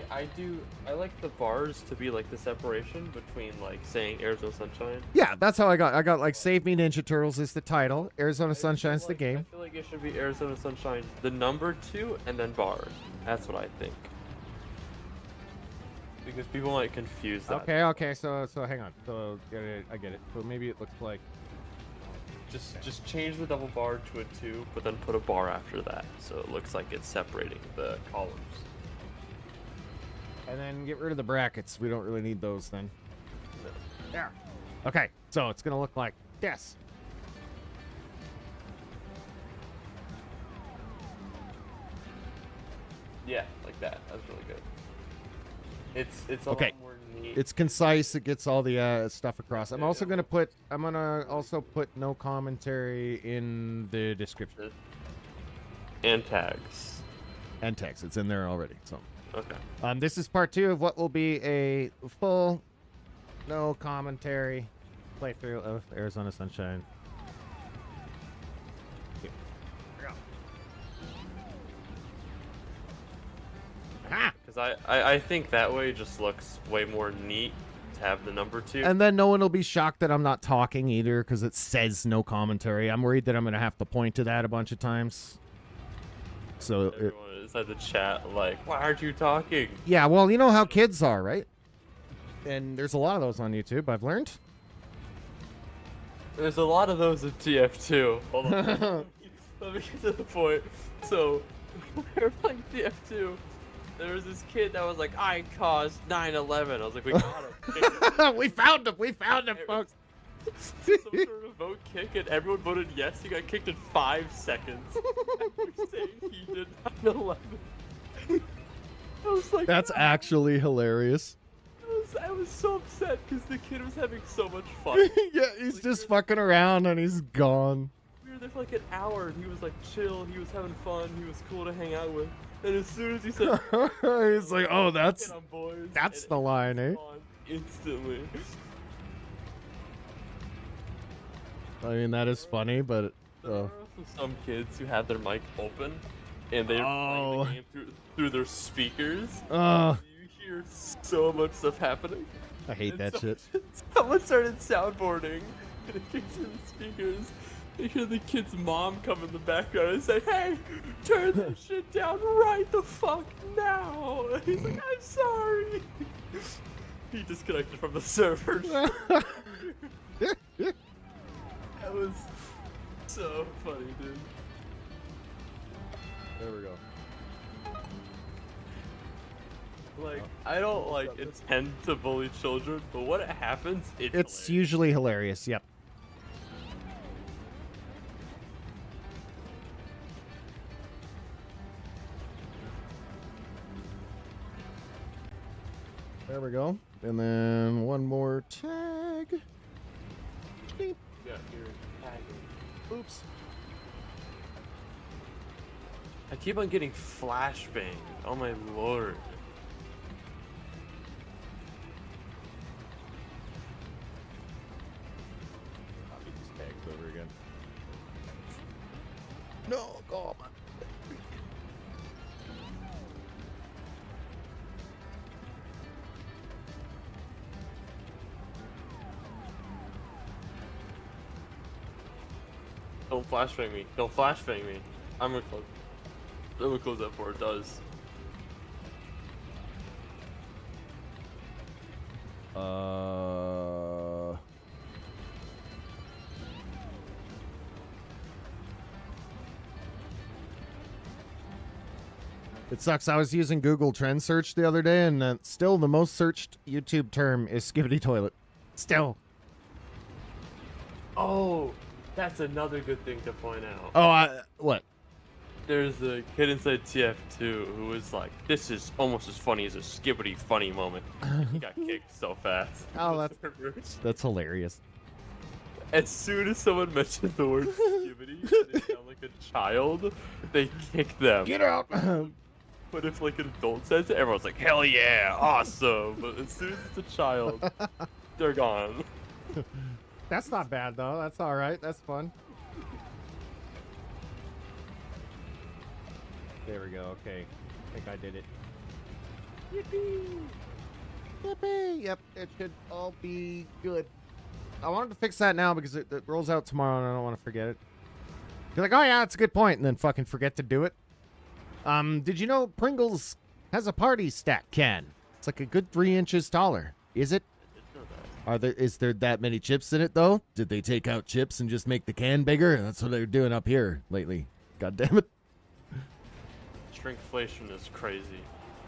like the bars to be like the separation between like saying Arizona Sunshine. Yeah, that's how I got like Save Me Ninja Turtles is the title. Arizona Sunshine's the game. I feel like it should be Arizona Sunshine, the number 2, and then bar. That's what I think. Because people might confuse that. Okay. So hang on. So I get it. So maybe it looks like. Just change the double bar to a 2, but then put a bar after that, so it looks like it's separating the columns. And then get rid of the brackets. We don't really need those then. No. There. Okay, so it's gonna look like this. Yeah, like that. That's really good. It's a Okay. lot more neat. It's concise. It gets all the stuff across. I'm also gonna put. I'm gonna also put no commentary in the description. And tags. And text. It's in there already. So. Okay. This is part 2 of what will be a full, no commentary playthrough of Arizona Sunshine. Here we go. Because I think that way just looks way more neat to have the number 2. And then no one will be shocked that I'm not talking either, because it says no commentary. I'm worried that I'm going to have to point to that a bunch of times. So everyone inside the chat like, why aren't you talking? Yeah, well, you know how kids are, right? And there's a lot of those on YouTube, I've learned. There's a lot of those in TF2. Hold on. Let me get to the point. So, when we were playing TF2, there was this kid that was like, I caused 9/11. I was like, we got him. We found him, folks. Some sort of vote kick, and everyone voted yes. He got kicked in 5 seconds. After saying he did 9/11. I was like, that's actually hilarious. I I was so upset because the kid was having so much fun. Yeah, he's just fucking around and he's gone. We were there for like an hour and he was like chill, he was having fun, he was cool to hang out with. And as soon as he said, he's like, oh, that's boys, the line, eh? Instantly. I mean, that is funny, but There are also some kids who have their mic open and they're playing the game through their speakers. You hear so much stuff happening. I hate that shit. Someone started soundboarding and it kicks in the speakers. You hear the kid's mom come in the background and say, "Hey, turn that shit down right the fuck now." And he's like, "I'm sorry." He disconnected from the server. That was so funny, dude. There we go. Like, I don't like intend to bully children, but when it happens, it's hilarious. Usually hilarious. Yep. There we go. And then one more tag. Beep. Yeah, you're tagging. Oops. I keep on getting flashbanged. Oh my lord. Copy these tags over again. No, go on. Don't flashbang me. Don't flashbang me. I'm gonna close that before it does. It sucks. I was using Google Trend Search the other day, and still the most searched YouTube term is skibbity toilet. Still. Oh, that's another good thing to point out. Oh, what? There's a kid inside TF2 who was like, "This is almost as funny as a skibbity funny moment." He got kicked so fast. Oh, that's hilarious. As soon as someone mentions the word skibbity, and they sound like a child, they kick them. Get out! But if like an adult says it, everyone's like, "Hell yeah, awesome!" But as soon as it's a child, they're gone. That's not bad though. That's all right. That's fun. There we go. Okay, I think I did it. Yippee! Yippee! Yep, it should all be good. I wanted to fix that now because it rolls out tomorrow and I don't want to forget it. You're like, oh yeah, that's a good point, and then fucking forget to do it. Did you know Pringles has a party stack can? It's like a good 3 inches taller. Is it? Is there that many chips in it though? Did they take out chips and just make the can bigger? That's what they're doing up here lately. God damn it. Shrinkflation is crazy.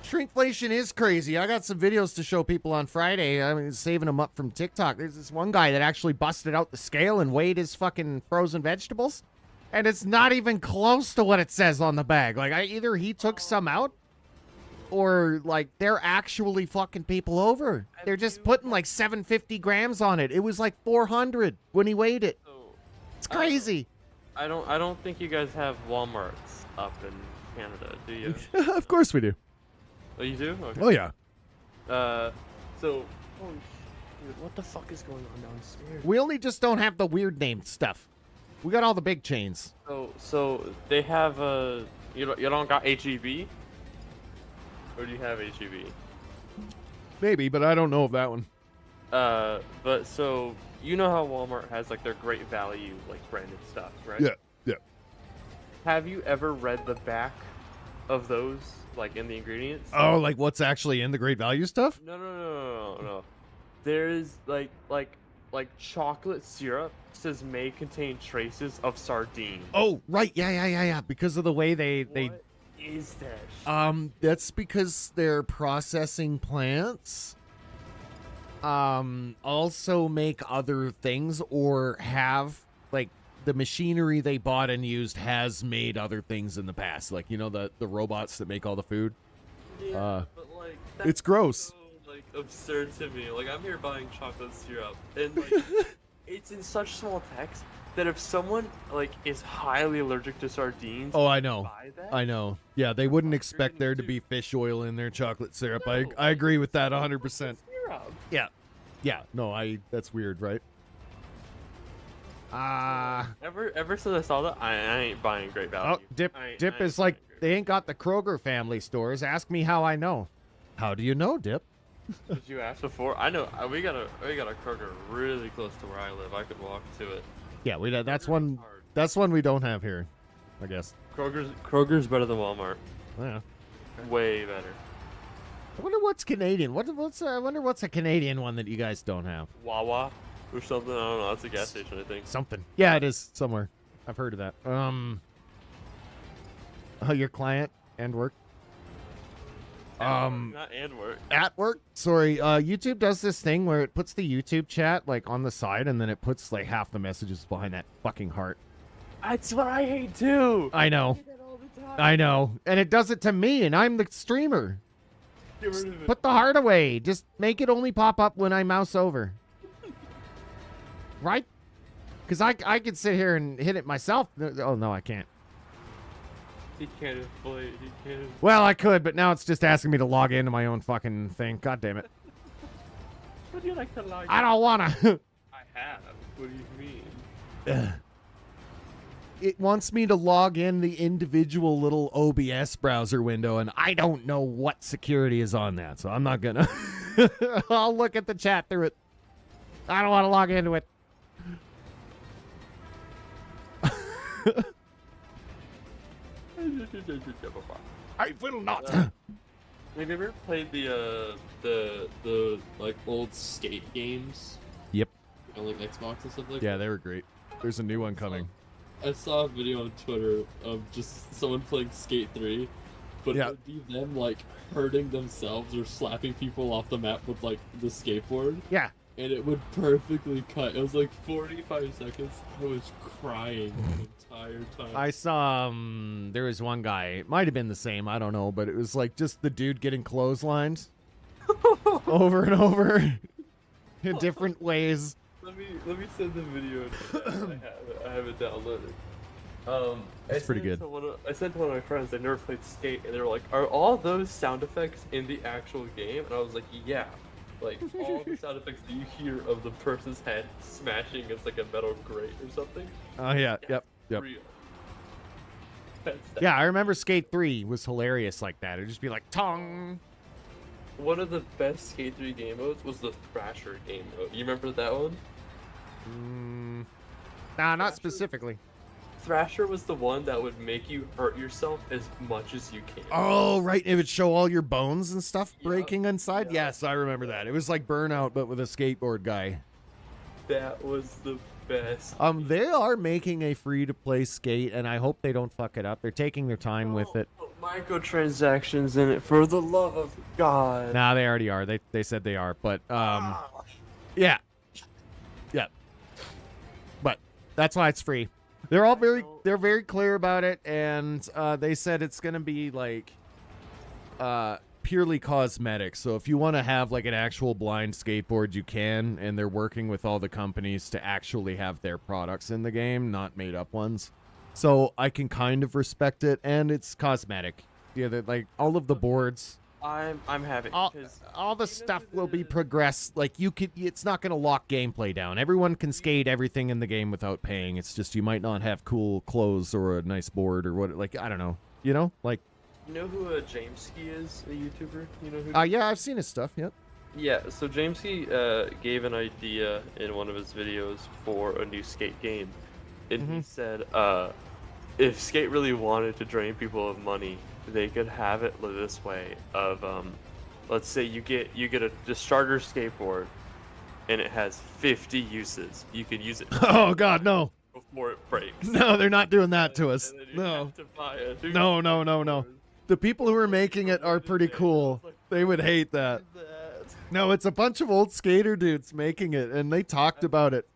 Shrinkflation is crazy. I got some videos to show people on Friday. I mean, saving them up from TikTok. There's this one guy that actually busted out the scale and weighed his fucking frozen vegetables. And it's not even close to what it says on the bag. Like, either he took some out, or, like, they're actually fucking people over. They're just putting, like, 750 grams on it. It was, like, 400 when he weighed it. It's crazy. I don't think you guys have Walmarts up in Canada, do you? Of course we do. Oh, you do? Okay. Oh, yeah. So... Holy shit, what the fuck is going on downstairs? We only just don't have the weird named stuff. We got all the big chains. So they have you don't got HEB? Or do you have HEB? Maybe, but I don't know of that one. But so you know how Walmart has like their great value like branded stuff, right? Yeah, yeah. Have you ever read the back of those, like in the ingredients? Oh, like what's actually in the great value stuff? No. There's like chocolate syrup says may contain traces of sardine. Oh, right. Yeah. Because of the way they What is that? that's because they're processing plants. Also make other things, or have like the machinery they bought and used has made other things in the past. Like, you know, the robots that make all the food. Yeah, but like it's gross. So, absurd to me. Like, I'm here buying chocolate syrup, and like, it's in such small text that if someone like is highly allergic to sardines, Oh, I know. buy that, I know. Yeah, they wouldn't fuck expect you're there gonna to be do? fish oil in their chocolate syrup. No, I agree with that chocolate 100%. syrup. Yeah. Yeah. No, that's weird, right? Ever since I saw that, I ain't buying Great Value. Oh, Dip I Dip ain't is like, buying Great they ain't got the Kroger family stores. Ask me how I know. How do you know, Dip? Value. Did you ask before? I know. We got a Kroger really close to where I live. I could walk to it. Yeah, that's Kroger one. is hard. That's one we don't have here, I guess. Kroger's better than Walmart. Yeah. Way better. I wonder what's Canadian. I wonder what's a Canadian one that you guys don't have. Wawa or something. I don't know. That's a gas station, I think. Something. Yeah, it is somewhere. I've heard of that. Your client and work. Not and work. At work. Sorry. YouTube does this thing where it puts the YouTube chat like on the side, and then it puts like half the messages behind that fucking heart. That's what I hate too. I know. I know. And it does it to me, and I'm the streamer. Get rid of it. Put the heart away. Just make it only pop up when I mouse over. Right? Because I could sit here and hit it myself. Oh, no, I can't. He can't play. He can't. Well, I could, but now it's just asking me to log into my own fucking thing. God damn it. Would you like to log I don't want to. I have. What do you mean? It wants me to log in the individual little OBS browser window, and I don't know what security is on that, so I'm not gonna. I'll look at the chat through it. I don't want to log into it. I will not. Have you ever played the like old skate games? Yep. On like Xbox and stuff like Yeah, that? they were great. There's a new one coming. I saw a video on Twitter of just someone playing Skate 3, but Yeah. it would be them like hurting themselves or slapping people off the map with like the skateboard, Yeah. and it would perfectly cut. It was like 45 seconds. I was crying the entire time. I saw there was one guy, it might have been the same, I don't know, but it was like just the dude getting clotheslined over and over in different ways. Let me send the video. I have it downloaded. That's pretty good. I sent to one of my friends. They never played Skate, and they were like, "Are all those sound effects in the actual game?" And I was like, "Yeah." Like all the sound effects that you hear of the person's head smashing against like a metal grate or something. Oh yeah, yep. Real. Yeah, I remember Skate 3 was hilarious like that. It'd just be like, tong. One of the best Skate 3 game modes was the Thrasher game mode. You remember that one? Nah, not Thrasher? specifically. Thrasher was the one that would make you hurt yourself as much as you can. Oh, right. It would show all your bones and stuff Yep, breaking inside. yep. Yes, I remember that. It was like Burnout, but with a skateboard guy. That was the best. They are making a free-to-play Skate, and I hope they don't fuck it up. They're taking their time with it. Put microtransactions in it, for the love of God. Nah, they already are. They said they are, but yeah. But that's why it's free. They're very clear about it, and they said it's gonna be like purely cosmetic. So if you want to have like an actual blind skateboard, you can, and they're working with all the companies to actually have their products in the game, not made up ones. So I can kind of respect it, and it's cosmetic. Yeah, like all of the boards. I'm having All the stuff will be progressed. Like it's not going to lock gameplay down. Everyone can skate everything in the game without paying. It's just you might not have cool clothes or a nice board or what. Like I don't know. You know, like. You know who Jameski is, a YouTuber? You know who? Yeah, I've seen his stuff. Yep. Yeah. So Jameski gave an idea in one of his videos for a new skate game, and he said, if Skate really wanted to drain people of money, they could have it this way of let's say you get a starter skateboard and it has 50 uses. You can use it Oh God, no. before it breaks. No, they're not doing that to us. And then you No. have to buy a new No. skateboard. The people who are making it are pretty cool. They would hate that. No, it's a bunch of old skater dudes making it, and they talked about it.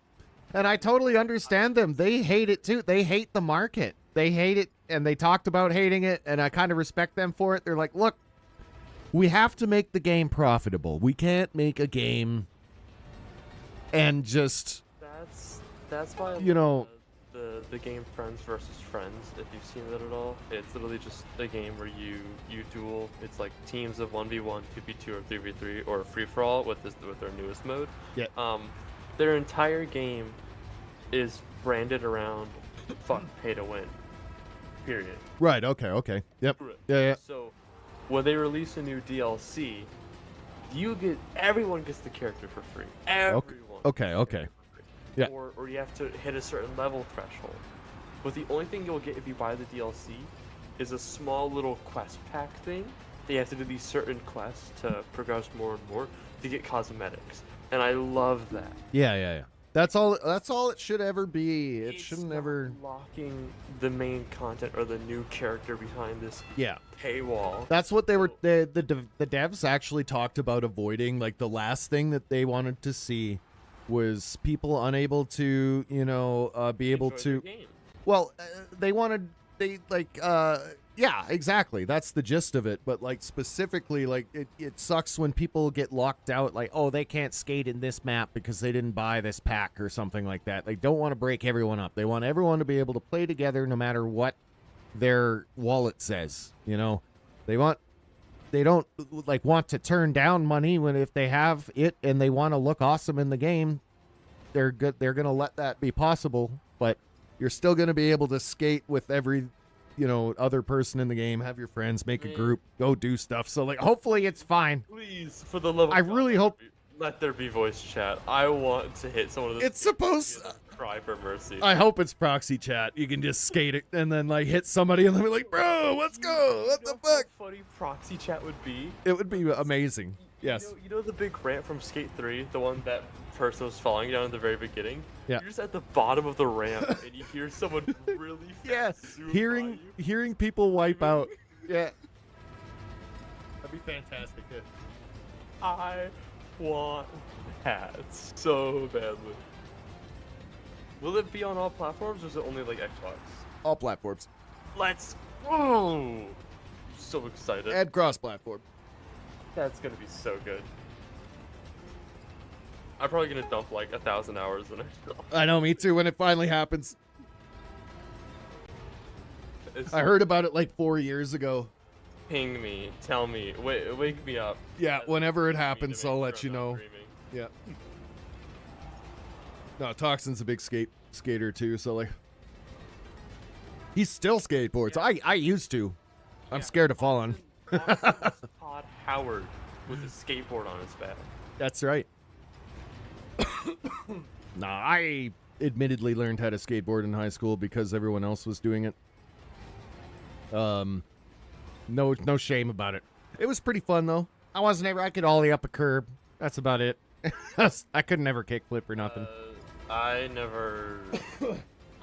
And I totally understand them. They hate it too. They hate the market. They hate it, and they talked about hating it, and I kind of respect them for it. They're like, look, We have to make the game profitable. We can't make a game and just That's why you know the game Friends versus Friends, if you've seen that at all, it's literally just a game where you duel. It's like teams of 1v1, 2v2, or 3v3, or free for all with their newest mode. Yeah. Their entire game is branded around fuck pay to win. Period. Right. Okay. Yep. Correct. Yeah. So when they release a new DLC, everyone gets the character for free. Everyone. Okay. Yeah. Or you have to hit a certain level threshold. But the only thing you'll get if you buy the DLC is a small little quest pack thing. That you have to do these certain quests to progress more and more to get cosmetics. And I love that. Yeah. That's all it should ever be. It shouldn't ever locking the main content or the new character behind this paywall. That's what they were the devs actually talked about avoiding. Like the last thing that they wanted to see was people unable to, be able to well, yeah, exactly. That's the gist of it. But like specifically, like it sucks when people get locked out. Like, oh, they can't skate in this map because they didn't buy this pack or something like that. They don't want to break everyone up. They want everyone to be able to play together no matter what their wallet says. They don't like want to turn down money if they have it and they want to look awesome in the game. They're gonna let that be possible, but you're still gonna be able to skate with every other person in the game, have your friends, make a group, go do stuff. So like, hopefully it's fine. Please, for the love of I God, really hope. Let there be voice chat. I want to hit someone of this. It's supposed. Cry for mercy. I hope it's proxy chat. You can just skate it and then like hit somebody and then be like, bro, let's go. What the fuck? How funny proxy chat would be. It would be amazing. Yes. You know the big rant from Skate 3, the one that person was falling down in the very beginning? Yeah. You're just at the bottom of the ramp and you hear someone really fast hearing people wipe out. Yeah. That'd be fantastic. Yeah. I want that so badly. Will it be on all platforms or is it only like Xbox? All platforms. Let's go! So excited. And cross-platform. That's gonna be so good. I'm probably gonna dump like 1,000 hours in it. I know, me too, when it finally happens. I heard about it like 4 years ago. Ping me, tell me, wake me up. Yeah, whenever it happens, I'll let you know. Yeah. No, Toxin's a big skater too, so like, he still skateboards. Yeah. I used to. I'm scared to fall on. Todd Howard with a skateboard on his back. That's right. Nah, I admittedly learned how to skateboard in high school because everyone else was doing it. No shame about it. It was pretty fun though. I could ollie up a curb. That's about it. I could never kickflip or nothing. I never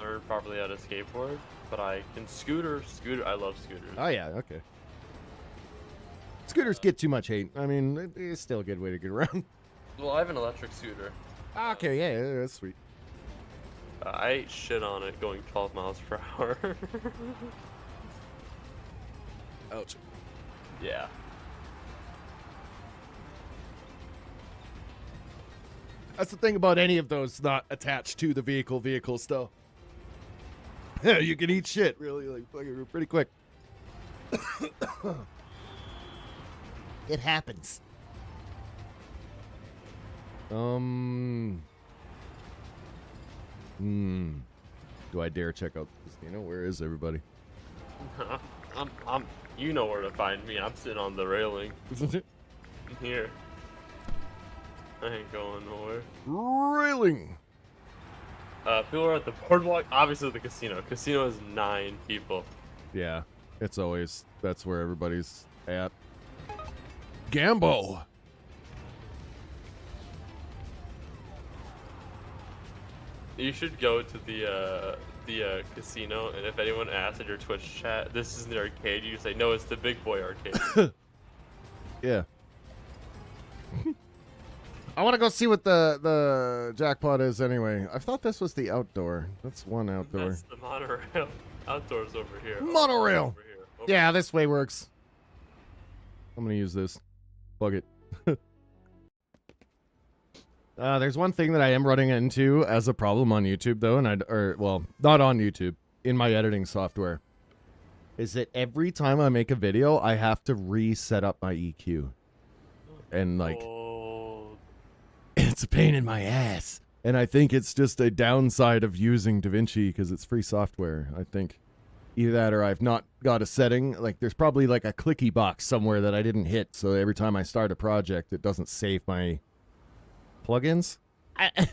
learned properly how to skateboard, but I can scooter. I love scooters. Oh yeah, okay. Scooters get too much hate. I mean, it's still a good way to get around. Well, I have an electric scooter. Okay, yeah, that's sweet. I ate shit on it going 12 miles per hour. Ouch. Yeah. That's the thing about any of those not attached to the vehicles, though. Yeah, you can eat shit really, like, pretty quick. It happens. Do I dare check out the casino? Where is everybody? You know where to find me. I'm sitting on the railing. Here. I ain't going nowhere. Railing. People are at the boardwalk. Obviously, the casino. Casino has 9 people. Yeah, it's always that's where everybody's at. Gambo. You should go to the casino, and if anyone asks in your Twitch chat, "This is the arcade," you say, "No, it's the big boy arcade." Yeah. I want to go see what the jackpot is anyway. I thought this was the outdoor. That's one outdoor. That's the monorail. Outdoors over here. Monorail. Over here. Yeah, this way works. I'm gonna use this. Plug it. There's one thing that I am running into as a problem on YouTube, though, well, not on YouTube, in my editing software, is that every time I make a video, I have to reset up my EQ. And, like, it's a pain in my ass. And I think it's just a downside of using DaVinci because it's free software, I think. Either that or I've not got a setting. Like, there's probably, like, a clicky box somewhere that I didn't hit, so every time I start a project, it doesn't save my plugins. I don't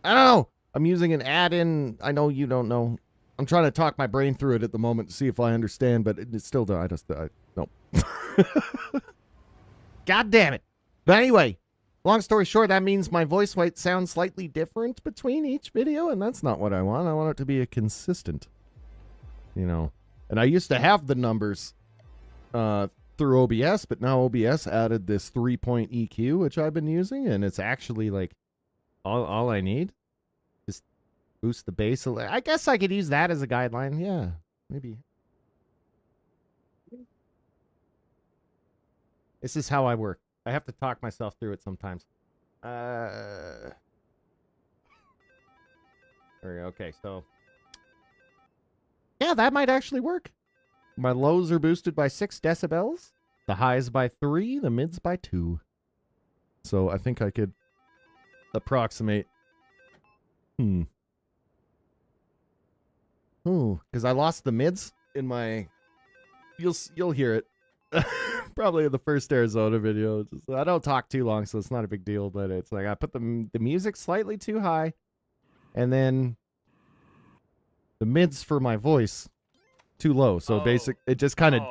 know. I'm using an add-in. I know you don't know. I'm trying to talk my brain through it at the moment to see if I understand, but it's still done. No. God damn it. But anyway, long story short, that means my voice might sound slightly different between each video, and that's not what I want. I want it to be a consistent, you know. And I used to have the numbers through OBS, but now OBS added this 3-point EQ, which I've been using, and it's actually like all I need. Just boost the bass a little. I guess I could use that as a guideline. Yeah, maybe. This is how I work. I have to talk myself through it sometimes. There we go. Okay, so yeah, that might actually work. My lows are boosted by 6 decibels, the highs by 3, the mids by 2. So I think I could approximate. Because I lost the mids in my. You'll hear it. Probably in the first Arizona video. I don't talk too long, so it's not a big deal. But it's like I put the music slightly too high, and then the mids for my voice too low. So it just kind of.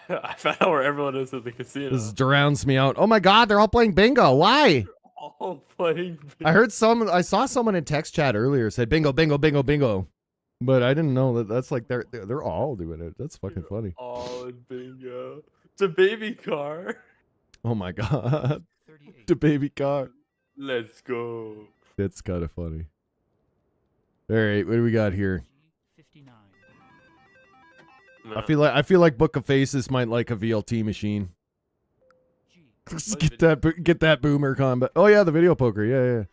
I found out where everyone is at the casino. This drowns me out. Oh my god, they're all playing bingo. Why? All playing bingo. I saw someone in text chat earlier said bingo, bingo, bingo, bingo. But I didn't know that's like they're all doing it. That's fucking funny. All in bingo. It's a baby car. Oh my god. The baby car. Let's go. That's kind of funny. All right, what do we got here? 59. I feel like Book of Faces might like a VLT machine. Get that boomer combat. Oh yeah, the video poker. Yeah.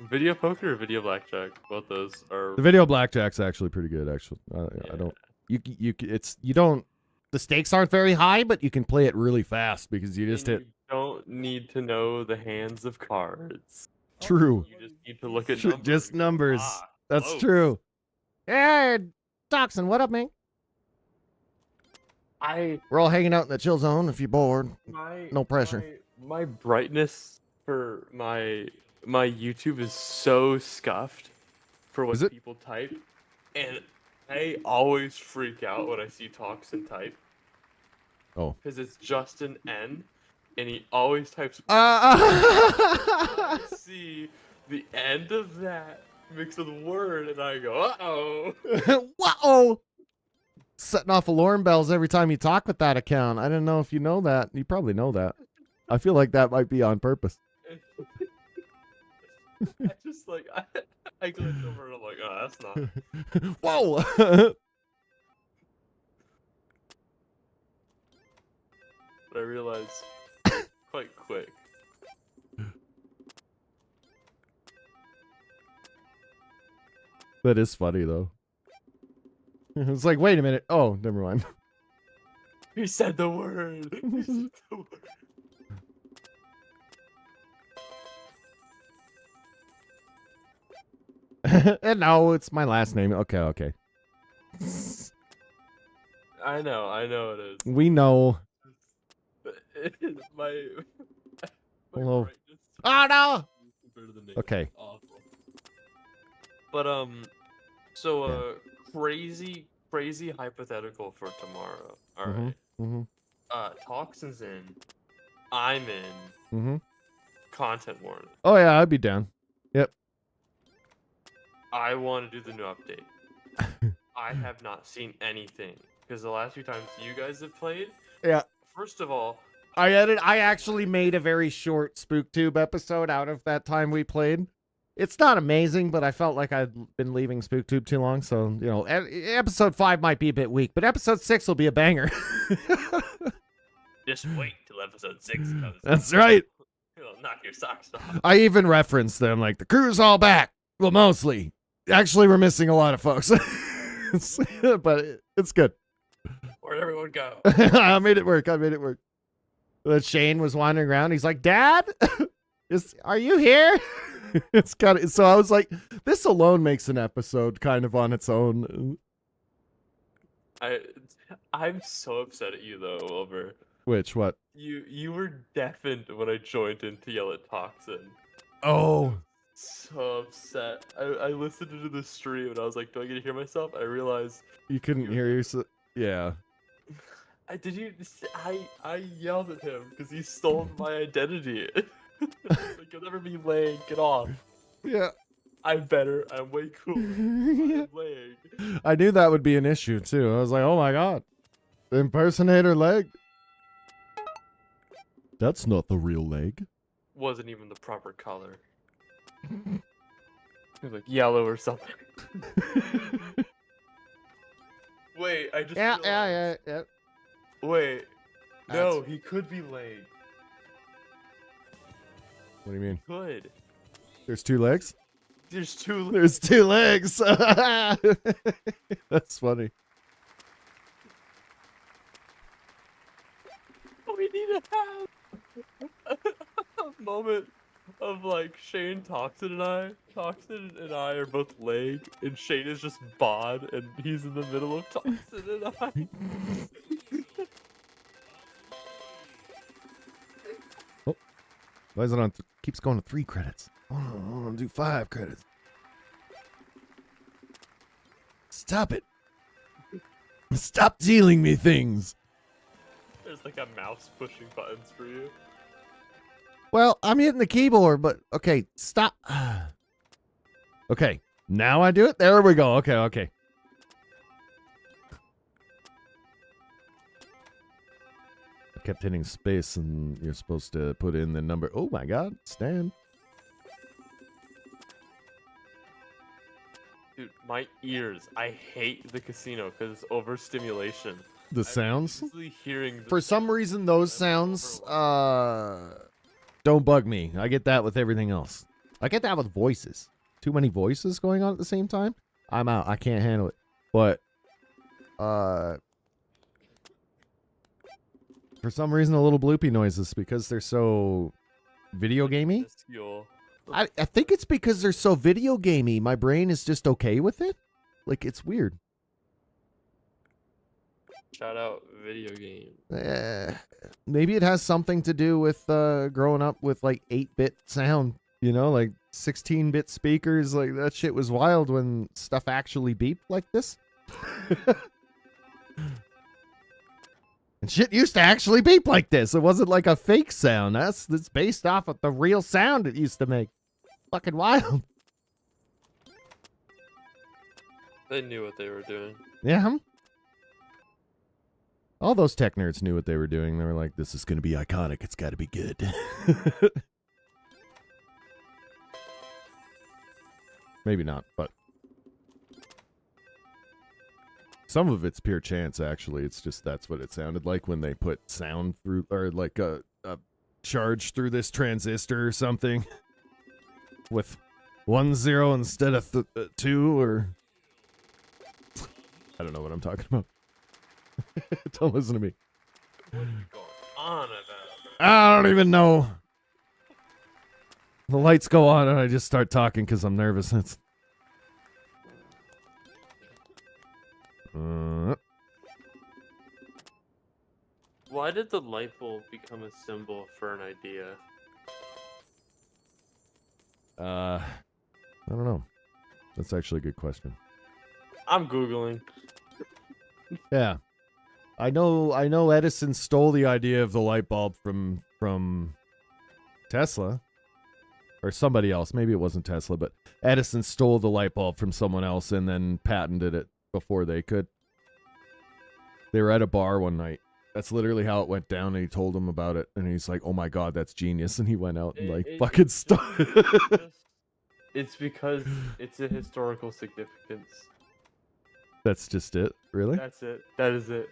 Video poker or video blackjack? Both those are. The video blackjack's actually pretty good. Actually, Yeah. I don't. You don't. The stakes aren't very high, but you can play it really fast because you just hit. You don't need to know the hands of cards. True. You just need to look at numbers. Just numbers. That's true. Hey, Doxson, what up, man? We're all hanging out in the chill zone. If you're bored, no pressure. My brightness for my YouTube is so scuffed for what people type, and I always freak out when I see Toxin type. Oh. Because it's just an N, and he always types. I see the end of that mixed with a word, and I go, uh-oh. Uh-oh. Setting off alarm bells every time you talk with that account. I didn't know if you know that. You probably know that. I feel like that might be on purpose. I just like I glance over and I'm like, oh, that's not. Whoa. But I realized quite quick. That is funny though. It's like, wait a minute. Oh, never mind. He said the word. He said the word. And no, it's my last name. Okay. I know it is. We know. my Hello. brightness Oh no. compared to the name Okay. is awful. But so crazy hypothetical for tomorrow. All right. Toxin's in. I'm in. Content warning. Oh yeah, I'd be down. Yep. I want to do the new update. I have not seen anything because the last few times you guys have played. Yeah. First of all, I actually made a very short SpookTube episode out of that time we played. It's not amazing, but I felt like I'd been leaving SpookTube too long, so you know, episode 5 might be a bit weak, but episode 6 will be a banger. Just wait till episode 6 comes. That's right. It'll knock your socks off. I even referenced them like the crew's all back. Well, mostly. Actually, we're missing a lot of folks. But it's good. Where'd everyone go? I made it work. But Shane was wandering around. He's like, Dad, are you here? It's kind of, so I was like, this alone makes an episode kind of on its own. I'm so upset at you though, Wilbur. Which, what? You were deafened when I joined in to yell at Toxin. Oh. So upset. I listened to the stream and I was like, do I get to hear myself? I realized You couldn't hear yourself. Yeah. I yelled at him because he stole my identity. Like, you'll never be laying. Get off. Yeah. I'm better. I'm way cooler. I'm laying. I knew that would be an issue too. I was like, oh my god. Impersonator leg. That's not the real leg. Wasn't even the proper color. It was like yellow or something. Wait, I just Yeah. Wait. No, he could be laying. What do you mean? Could. There's 2 legs? There's 2 legs. There's 2 legs. That's funny. We need to have a moment of like Shane, Toxin, and I. Toxin and I are both laying, and Shane is just bod, and he's in the middle of Toxin and I. Oh, why is it on? Keeps going to 3 credits. Hold on, do 5 credits. Stop it! Stop dealing me things. There's like a mouse pushing buttons for you. Well, I'm hitting the keyboard, but okay, stop. Okay, now I do it. There we go. Okay. I kept hitting space, and you're supposed to put in the number. Oh my god, Stan. Dude, my ears. I hate the casino because it's overstimulation. The sounds? Hearing For some reason, those sounds don't bug me. I get that with everything else. I get that with voices. Too many voices going on at the same time. I'm out. I can't handle it. But for some reason, a little bloopy noises because they're so video gamey. I think it's because they're so video gamey. My brain is just okay with it. Like, it's weird. Shout out video game. Maybe it has something to do with growing up with like 8-bit sound, you know, like 16-bit speakers. Like, that shit was wild when stuff actually beeped like this. And shit used to actually beep like this. It wasn't like a fake sound. That's based off of the real sound it used to make. Fucking wild. They knew what they were doing. Yeah. All those tech nerds knew what they were doing. They were like, this is going to be iconic. It's got to be good. Maybe not, but some of it's pure chance, actually. It's just that's what it sounded like when they put sound through, or like a charge through this transistor or something with 1 0 instead of 2, or I don't know what I'm talking about. Don't listen to me. What is going on about? I don't even know. The lights go on and I just start talking because I'm nervous. It's... Why did the light bulb become a symbol for an idea? I don't know. That's actually a good question. I'm Googling. Yeah. I know Edison stole the idea of the light bulb from Tesla. Or somebody else. Maybe it wasn't Tesla, but Edison stole the light bulb from someone else and then patented it before they could. They were at a bar one night. That's literally how it went down, and he told them about it, and he's like, oh my god, that's genius, and he went out and fucking It's because it's a historical significance. That's just it? Really? That's it. That is it.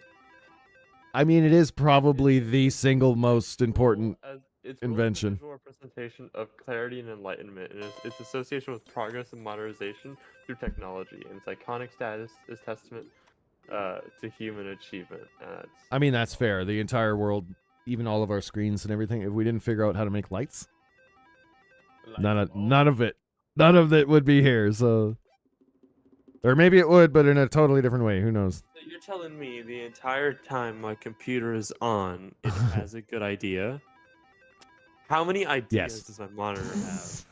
I mean, it is probably the single most important It's invention. A visual representation of clarity and enlightenment, and its association with progress and modernization through technology, and its iconic status is testament to human achievement. I mean, that's fair. The entire world, even all of our screens and everything, if we didn't figure out how to make lights, none of it would be here. So, or maybe it would, but in a totally different way. Who knows? So you're telling me the entire time my computer is on, it has a good idea? How many ideas does my monitor have?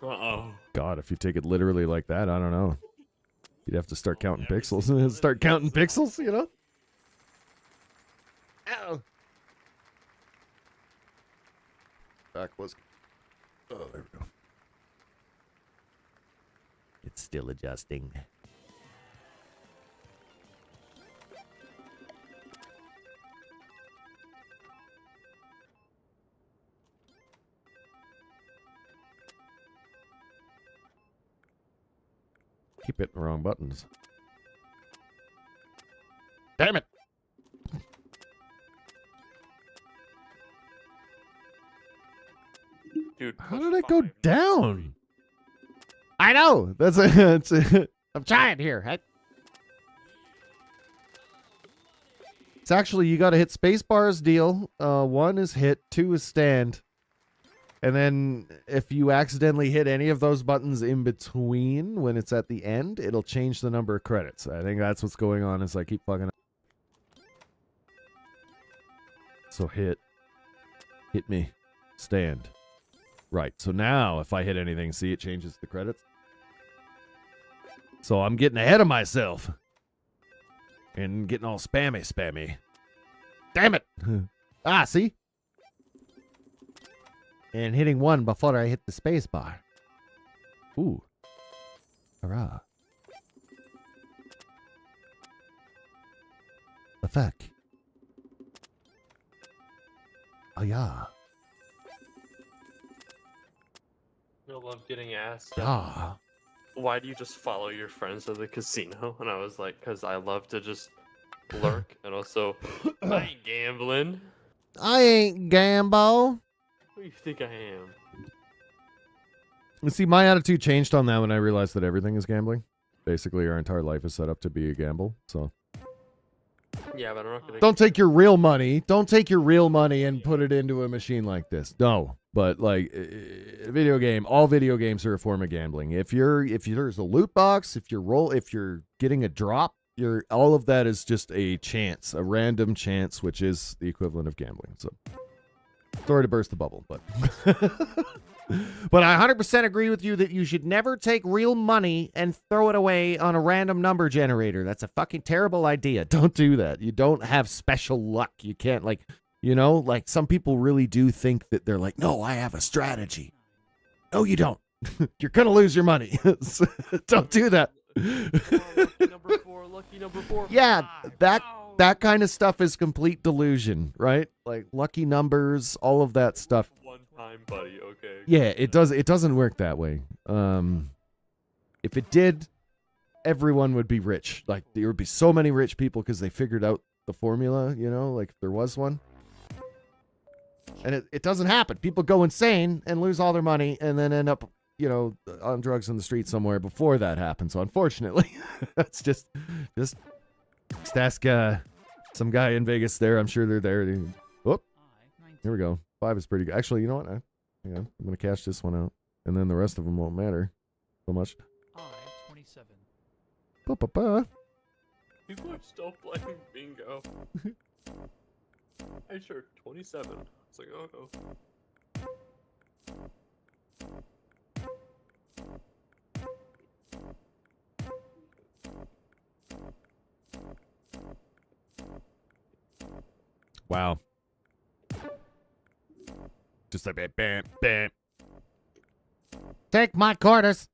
Uh-oh. God, if you take it literally like that, I don't know. You'd have to start counting pixels. Start counting pixels, you know? Ow. Back was... Oh, there we go. It's still adjusting. Keep hitting the wrong buttons. Damn it! Dude, how did it go down? I know. That's I'm trying here. It's actually, you got to hit space bars deal. 1 is hit, 2 is stand. And then if you accidentally hit any of those buttons in between when it's at the end, it'll change the number of credits. I think that's what's going on as I keep fucking up. So hit me, stand. Right, so now if I hit anything, see it changes the credits. So I'm getting ahead of myself. And getting all spammy. Damn it! See? And hitting 1 before I hit the space bar. Ooh. Hurrah. The fuck? Oh, yeah. I love getting asked. Yeah. Why do you just follow your friends to the casino? And I was like, because I love to just lurk. And also, I ain't gambling. I ain't Gambo. Who do you think I am? You see, my attitude changed on that when I realized that everything is gambling. Basically, our entire life is set up to be a gamble. So, yeah, but I'm not gonna. Don't take your real money. Don't take your real money and put it into a machine like this. No, but like video game, all video games are a form of gambling. If there's a loot box, if you're getting a drop, all of that is just a chance, a random chance, which is the equivalent of gambling. So. Sorry to burst the bubble, but but I 100% agree with you that you should never take real money and throw it away on a random number generator. That's a fucking terrible idea. Don't do that. You don't have special luck. You can't like some people really do think that they're like, no, I have a strategy. No, you don't. You're going to lose your money. Don't do that. Lucky number four. Yeah, that kind of stuff is complete delusion, right? Like lucky numbers, all of that stuff. One time, buddy. Okay. Yeah, it doesn't work that way. If it did, everyone would be rich. Like there would be so many rich people because they figured out the formula, like if there was one. And it doesn't happen. People go insane and lose all their money and then end up on drugs in the street somewhere before that happens. So unfortunately, that's just ask some guy in Vegas there. I'm sure they're there. Whoop. Here we go. 5 is pretty good. Actually, you know what? Hang on. I'm going to cash this one out. And then the rest of them won't matter so much. 27. Ba-ba-ba. People are still playing bingo. Hey, sure. 27. It's like, oh. Wow. Just like bam, bam. Take my quarters.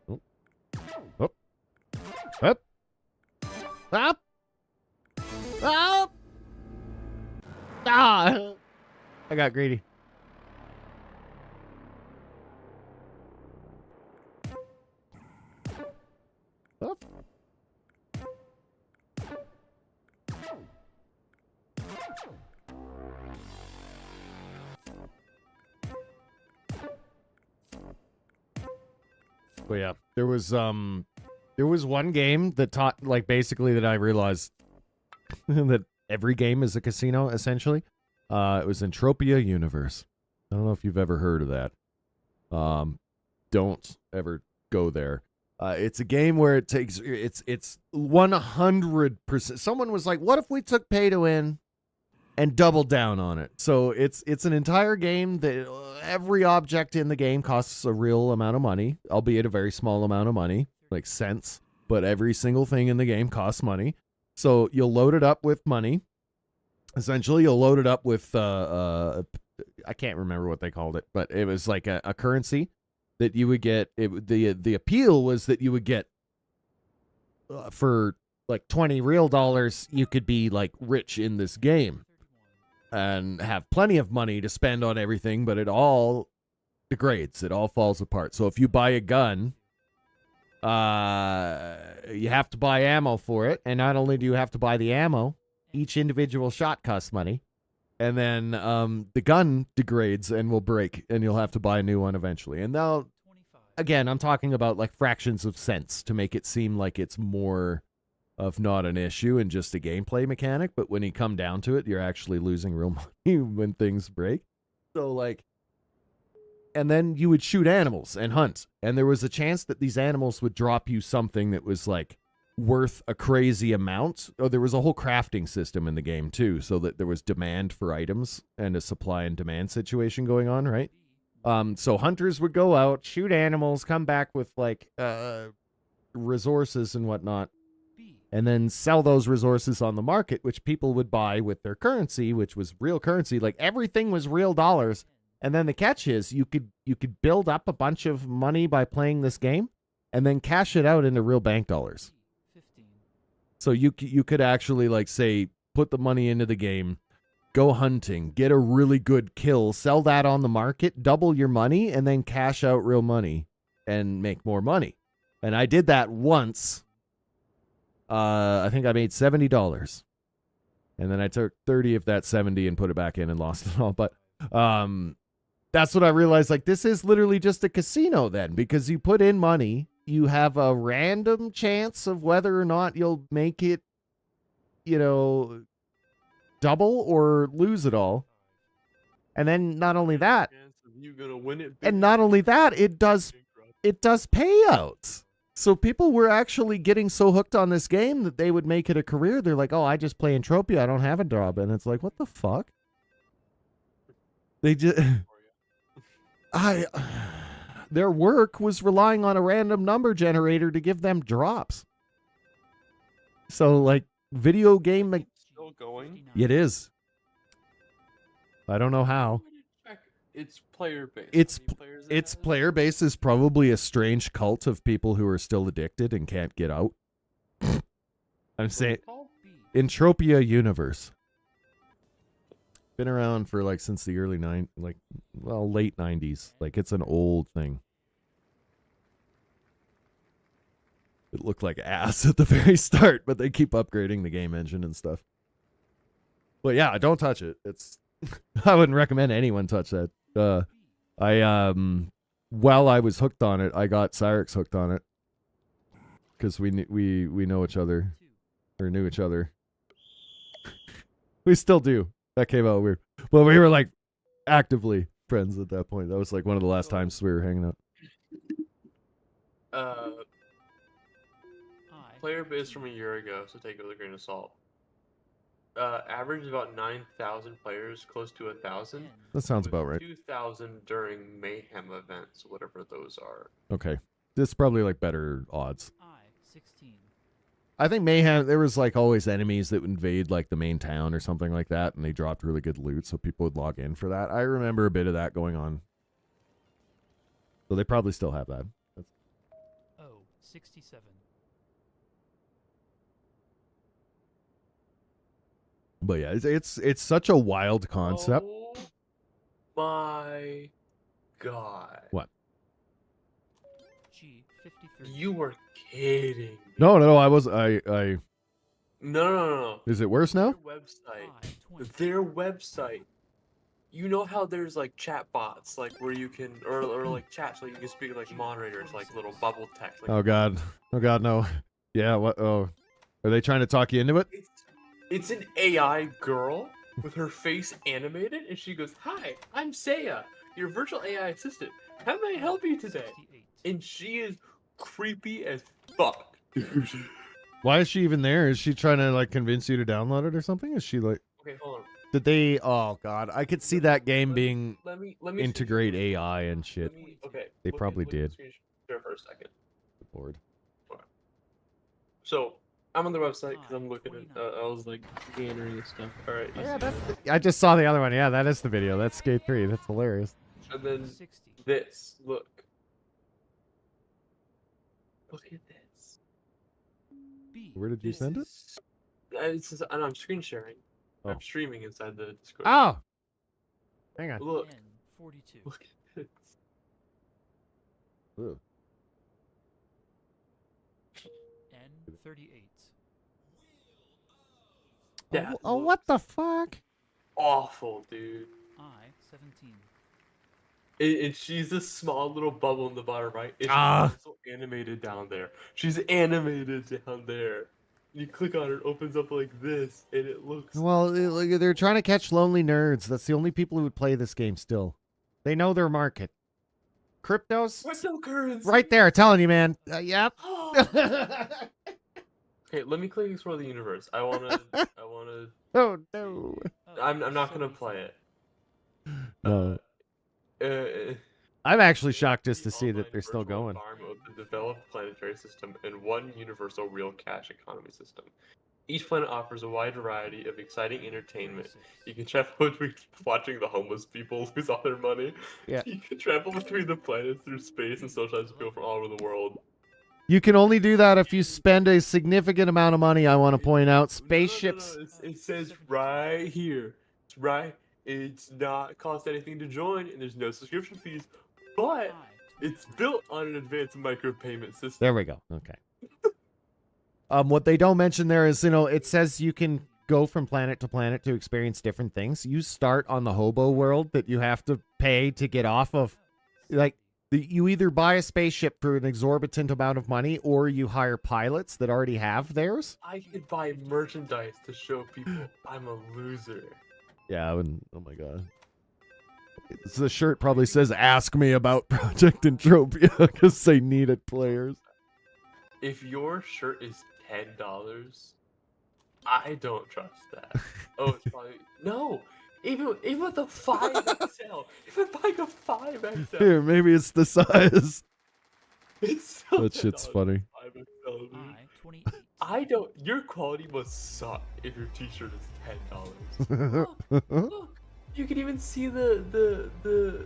Oh. Up. Up. Up. Up. Ah. I got greedy. Up. But yeah, there was one game that taught, like, basically that I realized that every game is a casino, essentially. It was Entropia Universe. I don't know if you've ever heard of that. Don't ever go there. It's a game where it's 100%. Someone was like, what if we took pay to win and doubled down on it? So it's an entire game that every object in the game costs a real amount of money, albeit a very small amount of money, like cents, but every single thing in the game costs money. So you'll load it up with money. Essentially, you'll load it up with, I can't remember what they called it, but it was like a currency that you would get. The appeal was that you would get, for like 20 real dollars, you could be like rich in this game and have plenty of money to spend on everything, but it all degrades. It all falls apart. So if you buy a gun, you have to buy ammo for it. And not only do you have to buy the ammo, each individual shot costs money. And then the gun degrades and will break, and you'll have to buy a new one eventually. And now, again, I'm talking about like fractions of cents to make it seem like it's more of not an issue and just a gameplay mechanic. But when you come down to it, you're actually losing real money when things break. So like, and then you would shoot animals and hunt. And there was a chance that these animals would drop you something that was like worth a crazy amount. Oh, there was a whole crafting system in the game too, so that there was demand for items and a supply and demand situation going on, right? So hunters would go out, shoot animals, come back with like resources and whatnot, and then sell those resources on the market, which people would buy with their currency, which was real currency. Like everything was real dollars. And then the catch is you could build up a bunch of money by playing this game and then cash it out into real bank dollars. So you could actually, like, say, put the money into the game, go hunting, get a really good kill, sell that on the market, double your money, and then cash out real money and make more money. And I did that once. I think I made $70. And then I took 30 of that 70 and put it back in and lost it all. But that's what I realized. Like, this is literally just a casino then, because you put in money. You have a random chance of whether or not you'll make it, double or lose it all. And then not only that, it does payouts. So people were actually getting so hooked on this game that they would make it a career. They're like, oh, I just play Entropia. I don't have a job. And it's like, what the fuck? They just... Their work was relying on a random number generator to give them drops. So, like, video game... Still going? It is. I don't know how. It's player-based. Its player base is probably a strange cult of people who are still addicted and can't get out. I'm saying... Entropia Universe. Been around for like since the early late 90s. Like, it's an old thing. It looked like ass at the very start, but they keep upgrading the game engine and stuff. But yeah, don't touch it. It's I wouldn't recommend anyone touch that. While I was hooked on it, I got Cyrix hooked on it because we know each other or knew each other. We still do. That came out weird. But we were like actively friends at that point. That was like one of the last times we were hanging out. Player base from a year ago, so take it with a grain of salt. Average about 9,000 players, close to 1,000. That sounds about right. 2,000 during Mayhem events, whatever those are. Okay. This is probably like better odds. I think Mayhem, there was like always enemies that would invade like the main town or something like that, and they dropped really good loot, so people would log in for that. I remember a bit of that going on. So they probably still have that. That's... 67. But yeah, it's such a wild concept. Oh my god. What? You were kidding. No, I was I No. Is it worse now? Their website you know how there's like chat bots, like where you can, or like chat, so you can speak like moderators, like little bubble text. Like, Oh god. Oh god, no. Yeah, what? Oh. Are they trying to talk you into it? it's an AI girl with her face animated, and she goes, "Hi, I'm Saya, your virtual AI assistant. How may I help you today?" 68. And she is creepy as fuck. Why is she even there? Is she trying to like convince you to download it or something? Is she like Okay, hold on. did they oh god, I could see that game being Let me integrate AI and shit. Okay. They look probably look at did. the screen share for a second. Bored. So I'm on the website because I'm looking at. I was like gathering and stuff. All right. Oh, yeah, I just saw the other one. Yeah, that is the video. That's Skate 3. That's hilarious. And then 60. this. Look. Look at this. B. Where did you send it? And I'm screen sharing. Oh. I'm streaming inside the Discord. Oh. Hang on. Look. N 42. Look at this. Ooh. N 38. That Oh, what the fuck? awful, dude. I 17. And she's a small little bubble in the bottom right. And she's Ah. also animated down there. She's animated down there. You click on it, it opens up like this, and it looks. Well, they're trying to catch lonely nerds. That's the only people who would play this game still. They know their market. Cryptos? Cryptocurrency. Right there, telling you, man. Yep. Okay, let me click explore the universe. I wanna. Oh, no. I'm not gonna play it. No. Uh, I'm actually shocked just to see online that they're still virtual going. environment of the developed planetary system and one universal real cash economy system. Each planet offers a wide variety of exciting entertainment. You can travel between watching the homeless people lose all their money. Yeah. You can travel between the planets through space and socialize with people from all over the world. You can only do that if you spend a significant amount of money, I want to point out. No, Spaceships. It says right here. It's right. It's not cost anything to join, and there's no subscription fees, but it's built on an advanced micropayment system. There we go. Okay. What they don't mention there is, it says you can go from planet to planet to experience different things. You start on the hobo world that you have to pay to get off of. Like, you either buy a spaceship for an exorbitant amount of money, or you hire pilots that already have theirs. I could buy merchandise to show people I'm a loser. Yeah, oh my god. The shirt probably says, ask me about Project Entropia, because they needed players. If your shirt is $10, I don't trust that. Oh, it's probably... No! Even with a 5XL! Even buying a 5XL! Here, maybe it's the size. It's still That shit's $10 funny. 5XL, dude. I 28. I don't... Your quality must suck if your t-shirt is $10. Look! You can even see the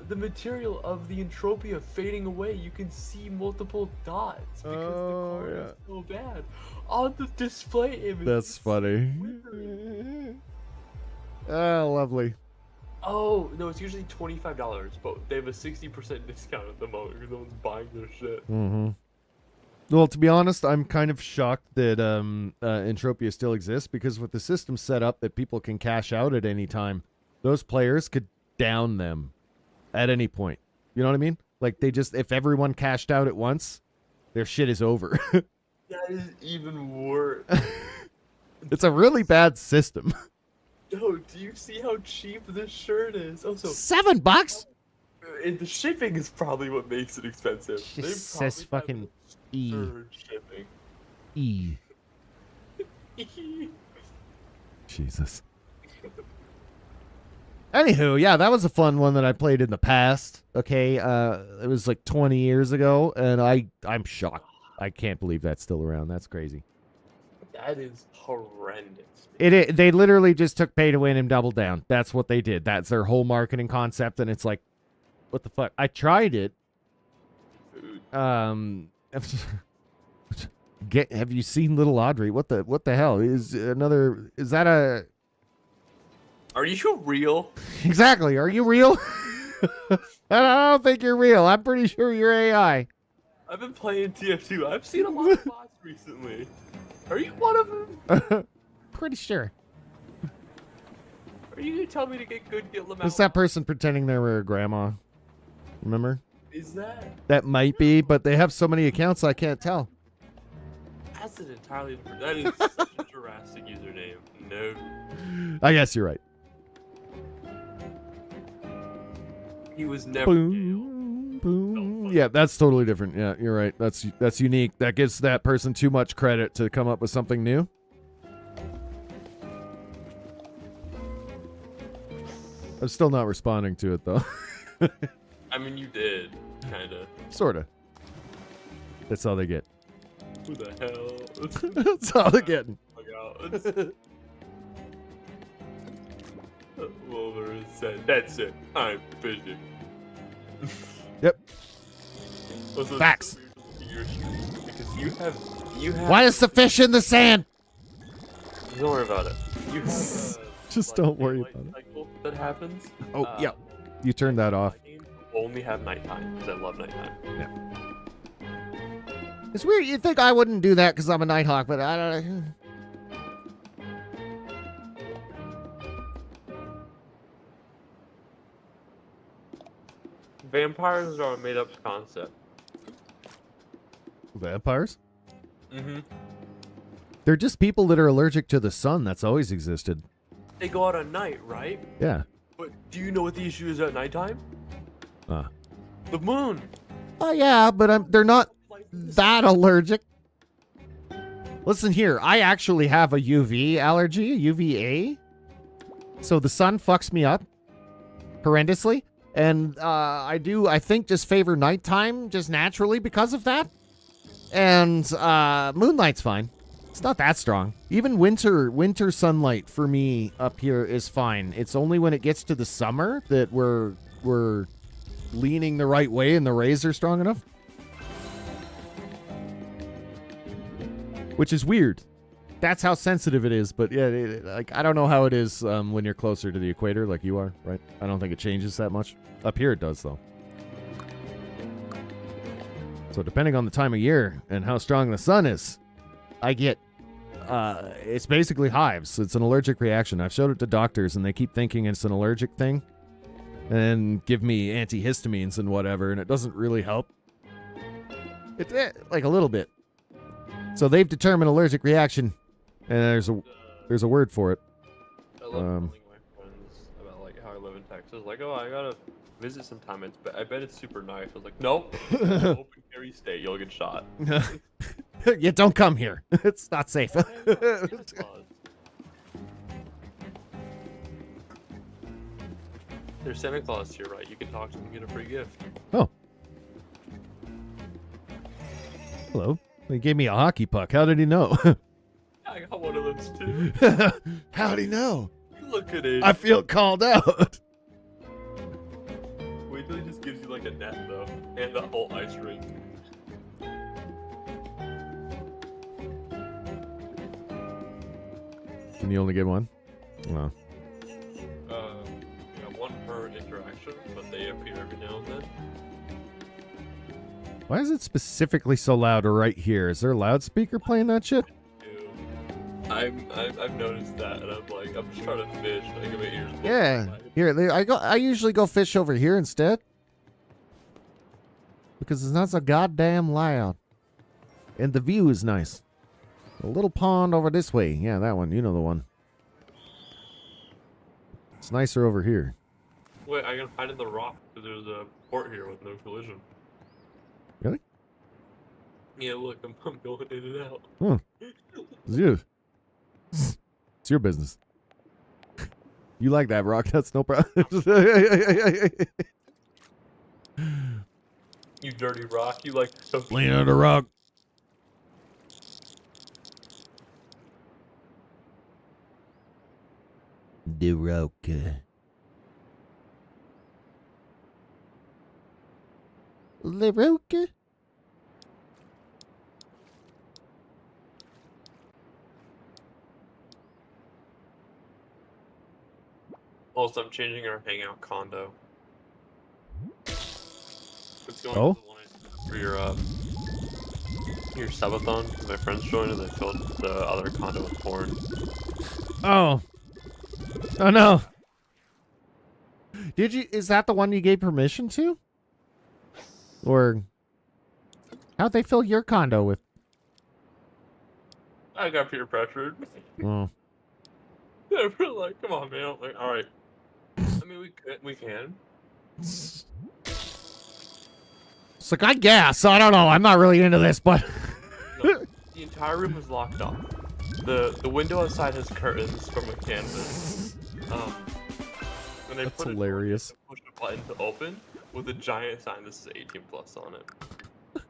material of the entropia fading away. You can see multiple dots because the card is so bad. On the display image. That's funny. Oh, lovely. Oh, no, it's usually $25, but they have a 60% discount at the moment because no one's buying their shit. Mm-hmm. Well, to be honest, I'm kind of shocked that Entropia still exists, because with the system set up that people can cash out at any time, those players could down them at any point. You know what I mean? Like, if everyone cashed out at once, their shit is over. That is even worse. It's a really bad system. No, do you see how cheap this shirt is? Also, $7? and the shipping is probably what makes it expensive. It just says fucking E. Shipping. E. Jesus. Anywho, yeah, that was a fun one that I played in the past. Okay, it was like 20 years ago, and I'm shocked. I can't believe that's still around. That's crazy. That is horrendous. They literally just took pay to win and doubled down. That's what they did. That's their whole marketing concept, and it's like, what the fuck? I tried it. Have you seen Little Audrey? What the hell is that a? Are you real? Exactly. Are you real? I don't think you're real. I'm pretty sure you're AI. I've been playing TF2. I've seen a lot of bots recently. Are you one of them? Pretty sure. Are you gonna tell me to get good, get them out? It's that person pretending they were a grandma. Remember? Is that? That might be, but they have so many accounts I can't tell. That's an entirely different. That is such a Jurassic username. No. I guess you're right. He was never Gale. Boom, boom. Yeah, that's totally different. Yeah, you're right. That's unique. That gives that person too much credit to come up with something new. I'm still not responding to it though. I mean, you did, kinda. Sorta. That's all they get. Who the hell? That's all they're getting. Wolverine said, "That's it. I'm fishing." Yep. Also, Facts. Because you have. Why is the fish in the sand? Don't worry about it. You have. Just don't worry about it. Cycle that happens. Oh, yeah. You turned that off. Only have nighttime because I love nighttime. Yeah. It's weird. You'd think I wouldn't do that because I'm a Nighthawk, but I don't know. Vampires are a made-up concept. Vampires? Mm-hmm. They're just people that are allergic to the sun. That's always existed. They go out at night, right? Yeah. But do you know what the issue is at nighttime? The moon. Oh, yeah, but they're not that allergic. Listen here. I actually have a UV allergy, UVA. So the sun fucks me up horrendously. And I think, just favor nighttime just naturally because of that. And moonlight's fine. It's not that strong. Even winter sunlight for me up here is fine. It's only when it gets to the summer that we're leaning the right way and the rays are strong enough. Which is weird. That's how sensitive it is, but yeah, like I don't know how it is when you're closer to the equator like you are, right? I don't think it changes that much. Up here it does though. So depending on the time of year and how strong the sun is, I get it's basically hives. It's an allergic reaction. I've showed it to doctors and they keep thinking it's an allergic thing and give me antihistamines and whatever, and it doesn't really help. It's like a little bit. So they've determined allergic reaction, and there's a word for it. I love telling my friends about like how I live in Texas. Like, oh, I gotta visit sometime. I bet it's super nice. I was like, nope. Open carry state. You'll get shot. Yeah, don't come here. It's not safe. There's Santa Claus here, right? You can talk to him and get a free gift. Oh. Hello. He gave me a hockey puck. How did he know? I got one of those too. How'd he know? Look at it. I feel called out. Wait till he just gives you like a net though, and the whole ice rink. Can you only get one? No. Yeah, one per interaction, but they appear every now and then. Why is it specifically so loud right here? Is there a loudspeaker playing that shit? I've noticed that, and I'm like, I'm just trying to fish. I get my ears blown. Yeah. Here, I usually go fish over here instead. Because it's not so goddamn loud. And the view is nice. A little pond over this way. Yeah, that one. You know the one. It's nicer over here. Wait, I can hide in the rock because there's a port here with no collision. Really? Yeah, look, I'm going in and out. Huh. It's you. It's your business. You like that rock? That's no problem. You dirty rock. You like Lean on the rock. The rock. The rock. Also, I'm changing our hangout condo. It's going Oh? to the one for your subathon. My friends joined and they filled the other condo with porn. Oh. Oh no. Did you? Is that the one you gave permission to? Or how'd they fill your condo with? I got peer pressured. Oh. They're like, come on, man. I'm like, all right. I mean, we can. It's like, I guess. I don't know. I'm not really into this, but No, the entire room is locked off. The window outside has curtains from a canvas. When they That's put hilarious. It, push a button to open with a giant sign that says 18 plus on it.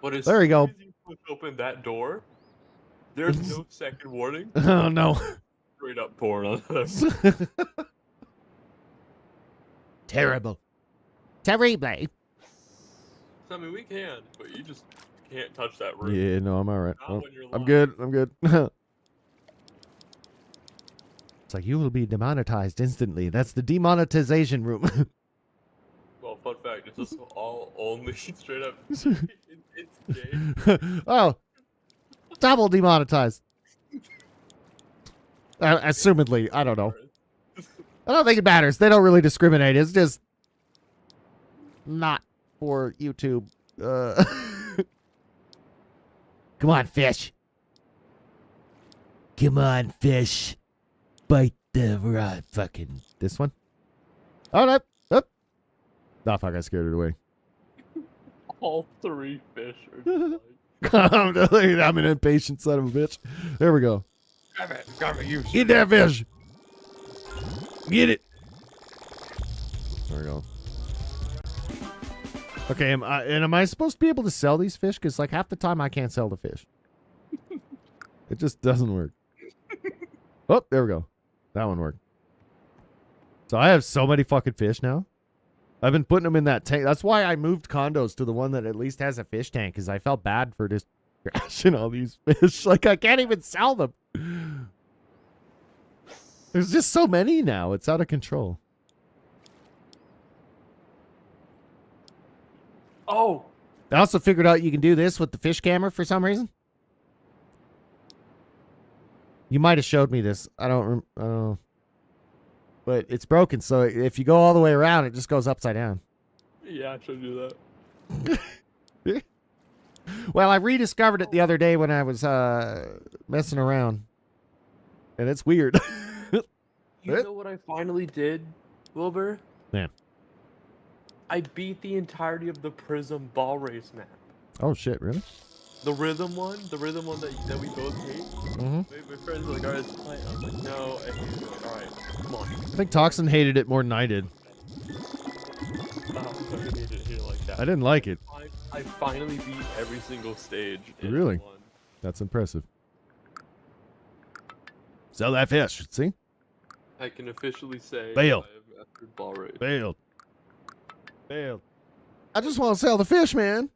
But as there you go. soon as you push open that door, there's no second warning. Oh no. Straight up porn on this. Terrible. Terrible. So, I mean, we can, but you just can't touch that room. Yeah, no, I'm all right. Not Well, when you're I'm live. good. I'm good. It's like, you will be demonetized instantly. That's the demonetization room. Well, fun fact, this is all only straight up. It's gay. Oh, double demonetized. Assumedly, I don't know. I don't think it matters. They don't really discriminate. It's just not for YouTube. Come on, fish. Come on, fish. Bite the rod. Fucking this one. Oh no! Oh, oh fuck! I scared it away. All three fish are just like, I'm an impatient son of a bitch. There we go. grab it, you. Get that fish. Get it. There we go. Okay, am I supposed to be able to sell these fish? Because like half the time I can't sell the fish. It just doesn't work. Oh, there we go. That one worked. So I have so many fucking fish now. I've been putting them in that tank. That's why I moved condos to the one that at least has a fish tank, because I felt bad for just crashing all these fish. Like, I can't even sell them. There's just so many now. It's out of control. Oh, I also figured out you can do this with the fish camera for some reason. You might have showed me this. I don't know. But it's broken, so if you go all the way around, it just goes upside down. yeah, I should do that. Well, I rediscovered it the other day when I was messing around. And it's weird. You know what I finally did, Wilbur? Yeah. I beat the entirety of the Prism ball race map. Oh shit, really? The rhythm one that we both hate. Mm-hmm. My friends were like, alright, let's play. I was like, no, I hate it. Like, alright, come on. I think Toxin hated it more than I did. Oh, I hated it like that. I didn't like it. I finally beat every single stage. in Really? one. That's impressive. Sell that fish, see? I can officially say Fail. I have mastered ball race. Failed. Failed. I just want to sell the fish, man.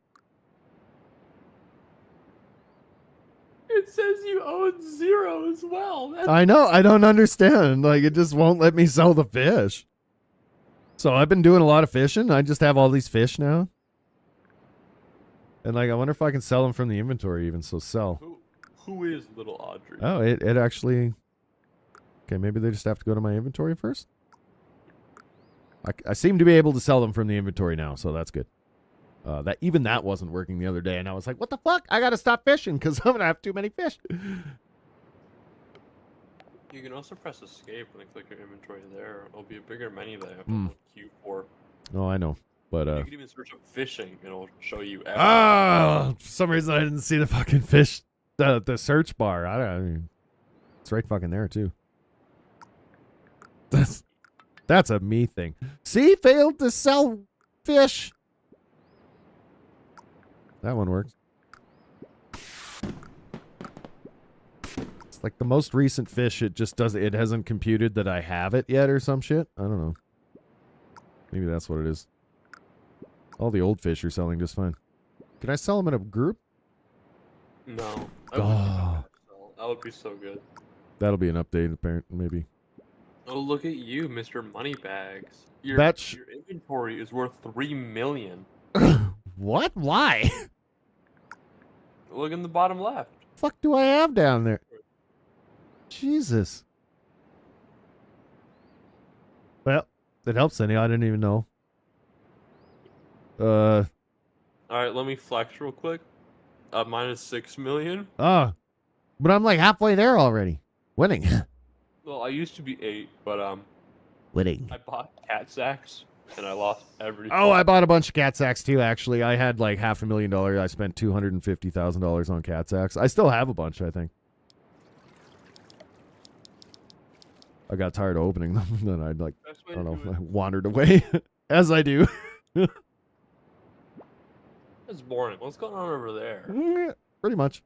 It says you own 0 as well. That's I know. I don't understand. Like, it just won't let me sell the fish. So I've been doing a lot of fishing. I just have all these fish now. And, like, I wonder if I can sell them from the inventory even. So sell. who is little Audrey? Oh, it actually... Okay, maybe they just have to go to my inventory first? I seem to be able to sell them from the inventory now, so that's good. Even that wasn't working the other day, and I was like, what the fuck? I gotta stop fishing, because I'm gonna have too many fish. You can also press escape and then click your inventory there. It'll be a bigger menu that I have to Hmm. look Q for. Oh, I know. But, You can even search up fishing, and it'll show you everything. oh, for some reason I didn't see the fucking fish, the search bar. I mean, it's right fucking there, too. That's a me thing. See, failed to sell fish. That one worked. It's like the most recent fish. It just doesn't. It hasn't computed that I have it yet or some shit. I don't know. Maybe that's what it is. All the old fish are selling just fine. Can I sell them in a group? No. Oh. That would be so good. That'll be an update, apparently. Maybe. Oh, look at you, Mr. Moneybags. Your inventory is worth 3 million. What? Why? Look in the bottom left. Fuck do I have down there? Jesus. Well, It helps, Cindy. I didn't even know. All right, let me flex real quick. Minus 6 million. But I'm like halfway there already. Winning. Well, I used to be 8, but Winning. I bought cat sacks and I lost everything. Oh, I bought a bunch of cat sacks too. Actually, I had like $500,000. I spent $250,000 on cat sacks. I still have a bunch, I think. I got tired of opening them, and then I'd like, I don't know, I wandered away, as I do. It's boring. What's going on over there? Pretty much.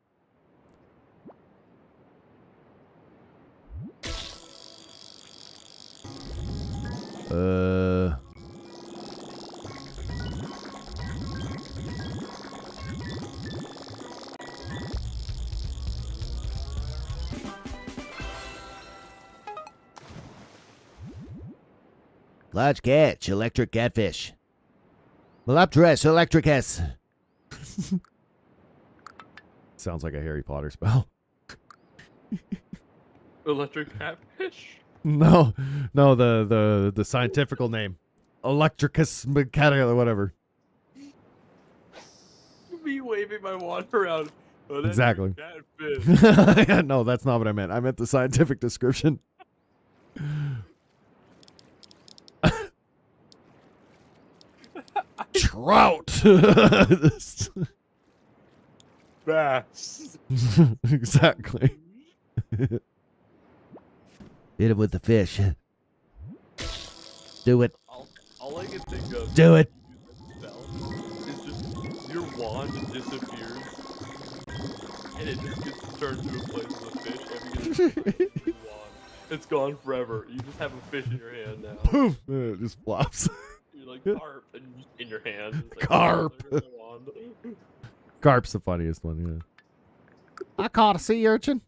Large catch, electric catfish. Melopterus electricus. Sounds like a Harry Potter spell. Electric catfish? No, the scientific name. Electricus mechanical, whatever. Me waving my wand around. Exactly. Catfish. Yeah, no, that's not what I meant. I meant the scientific description. Trout. Bass. Exactly. Hit him with the fish. Do it. All I can think of. Do it. Is just your wand disappears, and it just gets turned to a place with a fish. Every wand, it's gone forever. You just have a fish in your hand now. Poof. It just flops. You're like carp in your hand. It's like, Carp. Oh, there's my wand. Carp's the funniest one, yeah. I caught a sea urchin.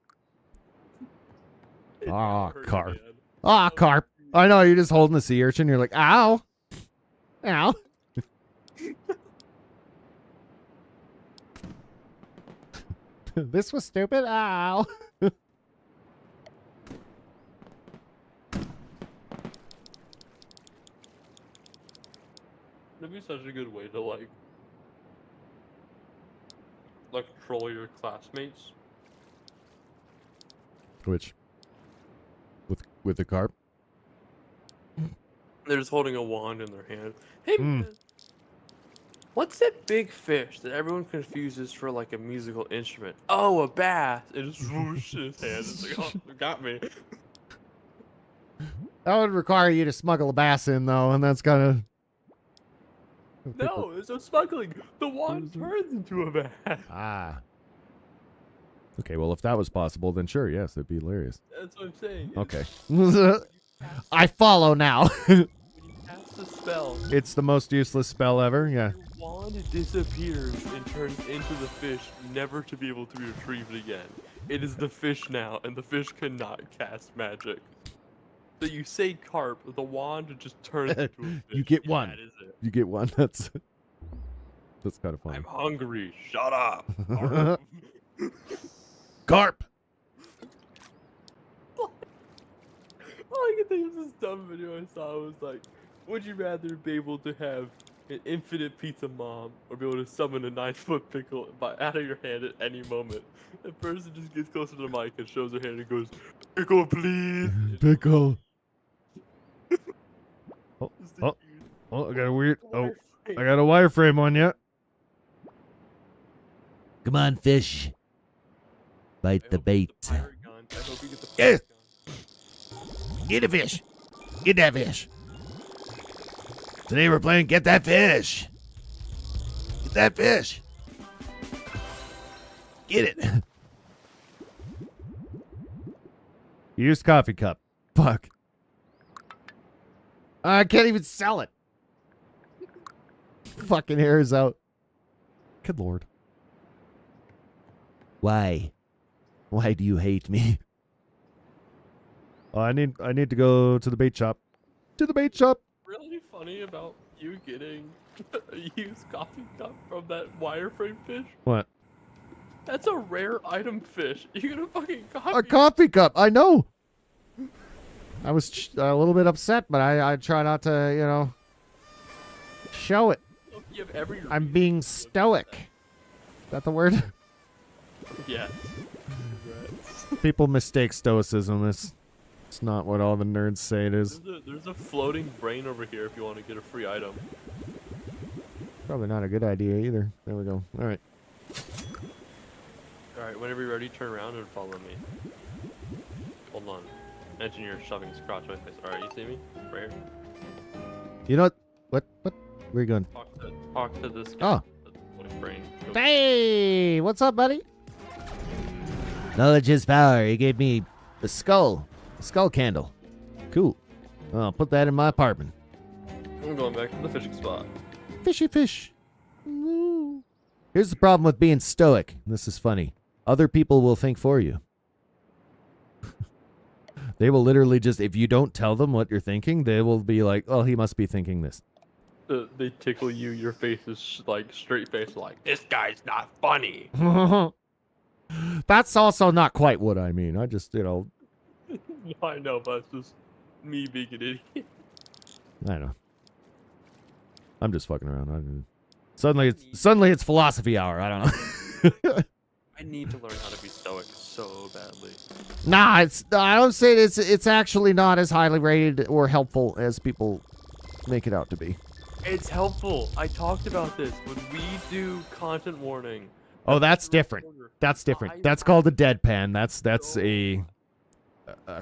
Ah, Hurt your carp. hand. Ah, carp. I know, you're just holding the sea urchin. You're like, ow. Ow. This was stupid. Ow. That'd be such a good way to like troll your classmates. Which? With the carp? They're just holding a wand in their hand. Hey, man, what's that big fish that everyone confuses for like a musical instrument? Oh, a bass. It just whoosh in his hand. It's like, oh, you got me. That would require you to smuggle a bass in, though, and that's kind of... No, there's no smuggling. The wand turns into a bass. Ah. Okay, well, if that was possible, then sure, yes, it'd be hilarious. That's what I'm saying. Okay. I follow now. When you cast the spell, It's the most useless spell ever, yeah. your wand disappears and turns into the fish, never to be able to be retrieved again. It is the fish now, and the fish cannot cast magic. So you say carp, the wand just turns into a fish. You get Yeah, one. that is it. You get one. That's kind of funny. I'm hungry. Shut up. Carp. Carp. All I can think of this dumb video I saw was like, would you rather be able to have an infinite pizza mom or be able to summon a 9-foot pickle out of your hand at any moment? The person just gets closer to the mic and shows their hand and goes, pickle please. Pickle. It's the Oh, dude. oh, I got a weird... Oh, Wireframe. I got a wireframe on you. Come on, fish. Bite I the hope bait. you get the pirate gun. I hope you get the Yes. pirate gun. Get a fish. Get that fish. Today we're playing Get That Fish. Get that fish. Get it. Used coffee cup. Fuck. I can't even sell it. Fucking hair is out. Good lord. Why? Why do you hate me? I need to go to the bait shop. To the bait shop. Really funny about you getting a used coffee cup from that wireframe fish? What? That's a rare item fish. You get a fucking coffee A coffee cup. I know. I was a little bit upset, but I try not to, you know, show it. You have every I'm being stoic. Is that the word? Yeah. People mistake stoicism. It's not what all the nerds say it is. There's a floating brain over here if you want to get a free item. Probably not a good idea either. There we go. All right. Alright, whenever you're ready, turn around and follow me. Hold on. Engineer shoving his crotch in my face. Alright, you see me? Right here. You know what? What? Where you going? Talk to this guy. Oh. The floating brain. Hey, what's up, buddy? Knowledge is power. He gave me a skull candle. Cool. I'll put that in my apartment. I'm going back to the fishing spot. Fishy fish. Ooh. Here's the problem with being stoic. This is funny. Other people will think for you. They will literally just, if you don't tell them what you're thinking, they will be like, oh, he must be thinking this. They tickle you, your face is like straight face, like, this guy's not funny. That's also not quite what I mean. I just, you know. I know, but it's just me being an idiot. I know. I'm just fucking around. Suddenly it's philosophy hour. I don't know. I need to learn how to be stoic so badly. Nah, I don't say it's actually not as highly rated or helpful as people make it out to be. It's helpful. I talked about this when we do content warning. Oh, that's different. That's different. That's called a deadpan. That's a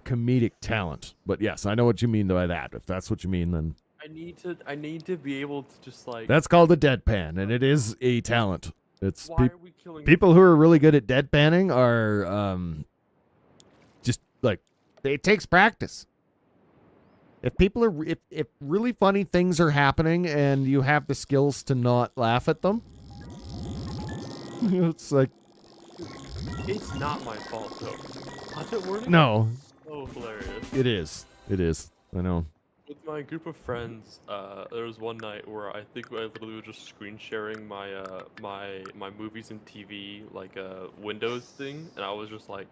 comedic talent. But yes, I know what you mean by that. If that's what you mean, then I need to be able to just like. that's called a deadpan, and it is a talent. It's Why are we killing people who are really good at deadpanning are just like it takes practice. If people are if really funny things are happening and you have the skills to not laugh at them, it's like It's not my fault though. Content warning? no, So hilarious. it is. It is. I know. With my group of friends, there was one night where I think I literally was just screen sharing my my movies and TV like Windows thing, and I was just like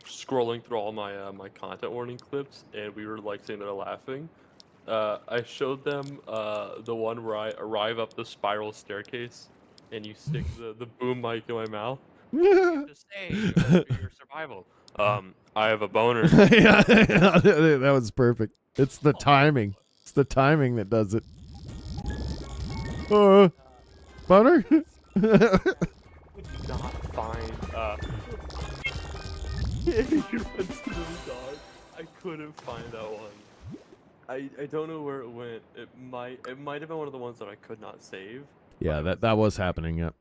scrolling through all my my content warning clips, and we were like sitting there laughing. I showed them the one where I arrive up the spiral staircase, and you stick the boom mic in my mouth. To stay for your survival. I have a boner. Yeah, that was perfect. It's the timing. It's the timing that does it. Boner? Could not find you went to the dog. I couldn't find that one. I don't know where it went. It might have been one of the ones that I could not save. Yeah, that was happening. Yeah.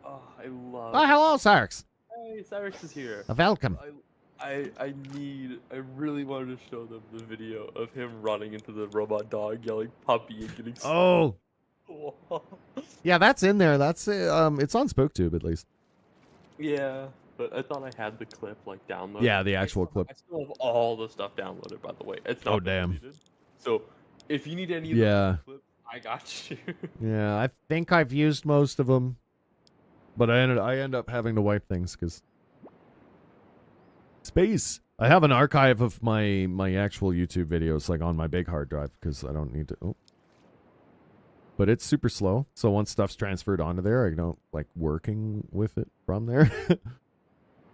Oh, I love. Oh, hello, Cyrix. Hey, Cyrix is here. Welcome. I really wanted to show them the video of him running into the robot dog, yelling puppy and getting. Oh. Yeah, that's in there. That's it's on SpookTube at least. Yeah, but I thought I had the clip like downloaded. Yeah, the actual clip. I still have all the stuff downloaded, by the way. It's not damn. deleted. So, if you need any of Yeah. the clips, I got you. Yeah, I think I've used most of them, but I end up having to wipe things because space. I have an archive of my actual YouTube videos like on my big hard drive because I don't need to. Oh. But it's super slow, so once stuff's transferred onto there, I don't like working with it from there.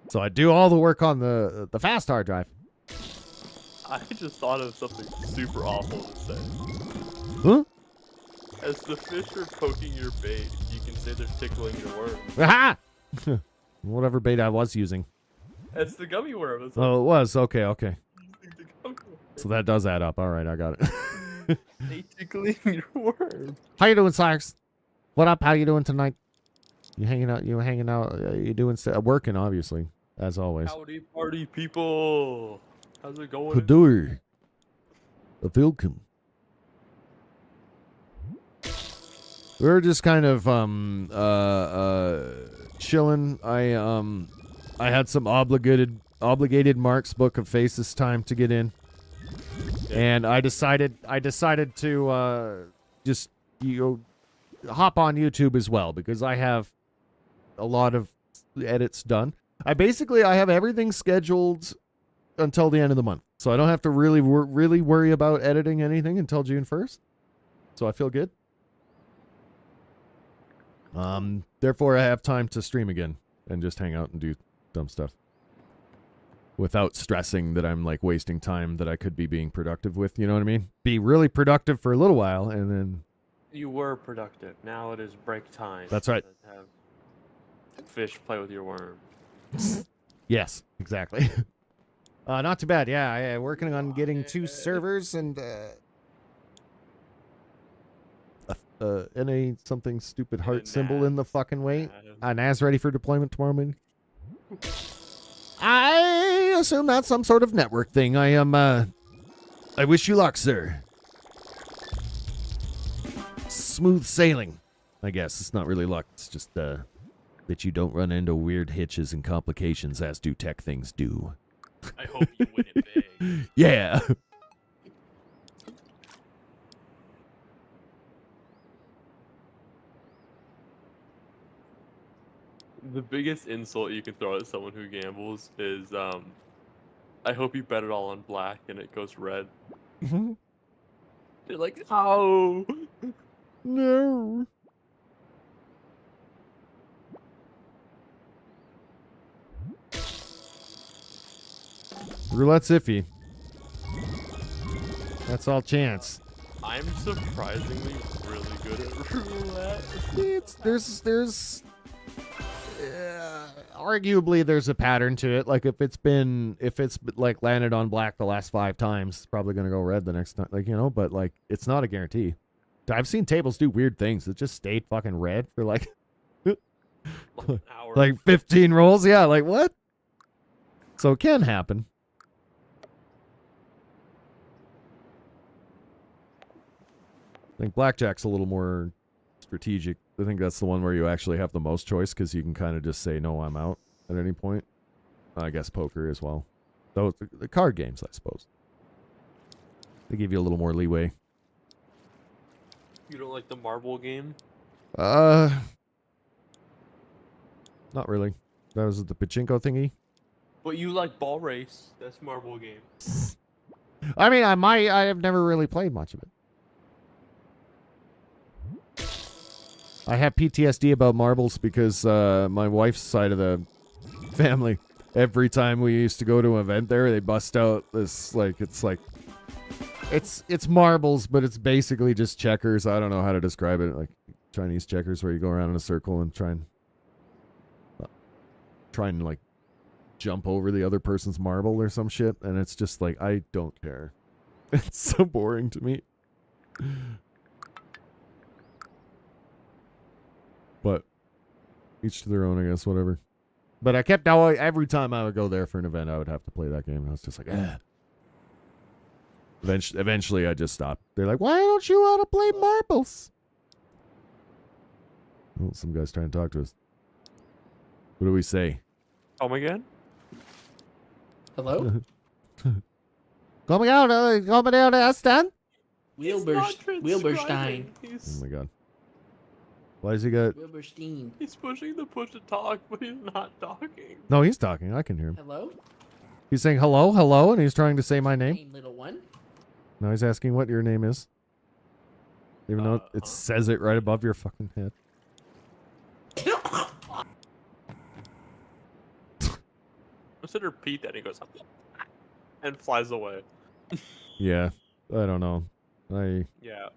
So I do all the work on the fast hard drive. I just thought of something super awful to say. Huh? As the fish are poking your bait, you can say they're tickling your worm. Aha! Whatever bait I was using. It's the gummy worm. It's Oh, it was. Okay, okay. like the gummy worm. So that does add up. All right, I got it. They tickling your worm. How you doing, Cyrus? What up? How you doing tonight? You hanging out? You hanging out? You doing working, obviously, as always. Howdy, party people. How's it going? Hadur. Welcome. We're just kind of chilling. I had some obligated Mark's Book of Faces time to get in. And I decided to just hop on YouTube as well because I have a lot of edits done. I have everything scheduled until the end of the month. So I don't have to really worry about editing anything until June 1st. So I feel good. Therefore I have time to stream again and just hang out and do dumb stuff without stressing that I'm like wasting time that I could be being productive with, you know what I mean? Be really productive for a little while and then You were productive. Now it is break time. That's right. Have fish play with your worm. yes, exactly. Not too bad. Yeah, working on getting 2 servers and NA something stupid heart symbol in the fucking way. NAS ready for deployment tomorrow morning. I assume that's some sort of network thing. I wish you luck, sir. Smooth sailing. I guess it's not really luck. It's just that you don't run into weird hitches and complications as do tech things do. I hope you win it big. Yeah. The biggest insult you can throw at someone who gambles is, I hope you bet it all on black and it goes red. They're like, oh! No. Roulette's iffy. That's all chance. I'm surprisingly really good at roulette. There's arguably there's a pattern to it. Like if it's like landed on black the last 5 times, it's probably gonna go red the next time. Like, you know, but like it's not a guarantee. I've seen tables do weird things. It just stayed fucking red for like like 15 rolls. Yeah, like what? So it can happen. I think blackjack's a little more strategic. I think that's the one where you actually have the most choice because you can kind of just say, no, I'm out at any point. I guess poker as well. Those the card games, I suppose. They give you a little more leeway. You don't like the marble game? Not really. That was the pachinko thingy. But you like ball race. That's marble game. I mean, I have never really played much of it. I have PTSD about marbles because my wife's side of the family, every time we used to go to an event there, they bust out this, like, it's marbles, but it's basically just checkers. I don't know how to describe it. Like Chinese checkers where you go around in a circle and try and like jump over the other person's marble or some shit. And it's just like, I don't care. It's so boring to me. But each to their own, I guess, whatever. But I kept every time I would go there for an event, I would have to play that game. And I was just like, eh. Eventually, I just stopped. They're like, why don't you want to play marbles? Oh, some guy's trying to talk to us. What do we say? Come again? Hello? Coming out, Stan? Wilberstein. Oh my god. Why has he got... Wilberstein. He's pushing the push to talk, but he's not talking. No, he's talking. I can hear him. Hello? He's saying hello, hello, and he's trying to say my name. Little one. Now he's asking what your name is. Even though it says it right above your fucking head. Consider Pete that he goes and flies away. Yeah, I don't know. Yeah.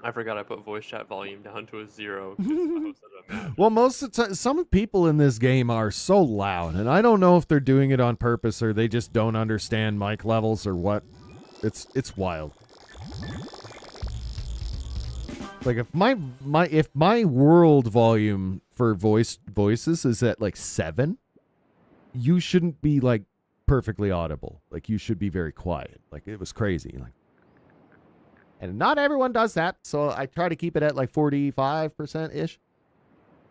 I forgot I put voice chat volume down to a 0. 'Cause my host said I'm mad. Well, most of the time, some people in this game are so loud, and I don't know if they're doing it on purpose or they just don't understand mic levels or what. It's wild. Like if my world volume for voices is at like 7, you shouldn't be like perfectly audible. Like you should be very quiet. Like it was crazy. Like, and not everyone does that, so I try to keep it at like 45% ish.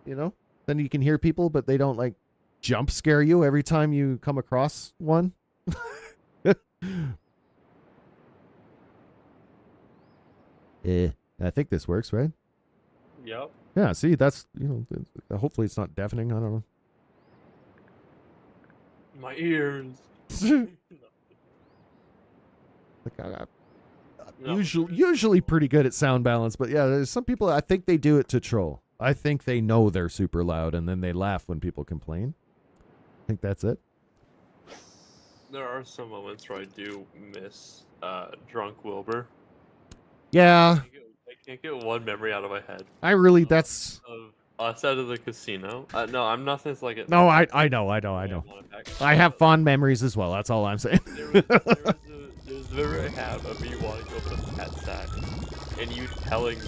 You know, then you can hear people, but they don't like jump scare you every time you come across one. I think this works, right? Yep. Yeah, see, that's, you know, hopefully it's not deafening. I don't know. My ears. Like, No. usually pretty good at sound balance, but yeah, there's some people, I think they do it to troll. I think they know they're super loud and then they laugh when people complain. I think that's it. There are some moments where I do miss drunk Wilbur. Yeah, I can't get one memory out of my head. I really, that's... Of us out of the casino. No, I'm not saying it's like it. No, I know. I have fond memories as well, that's all I'm saying. There's a memory I have of me wanting to open a pet sack, and you telling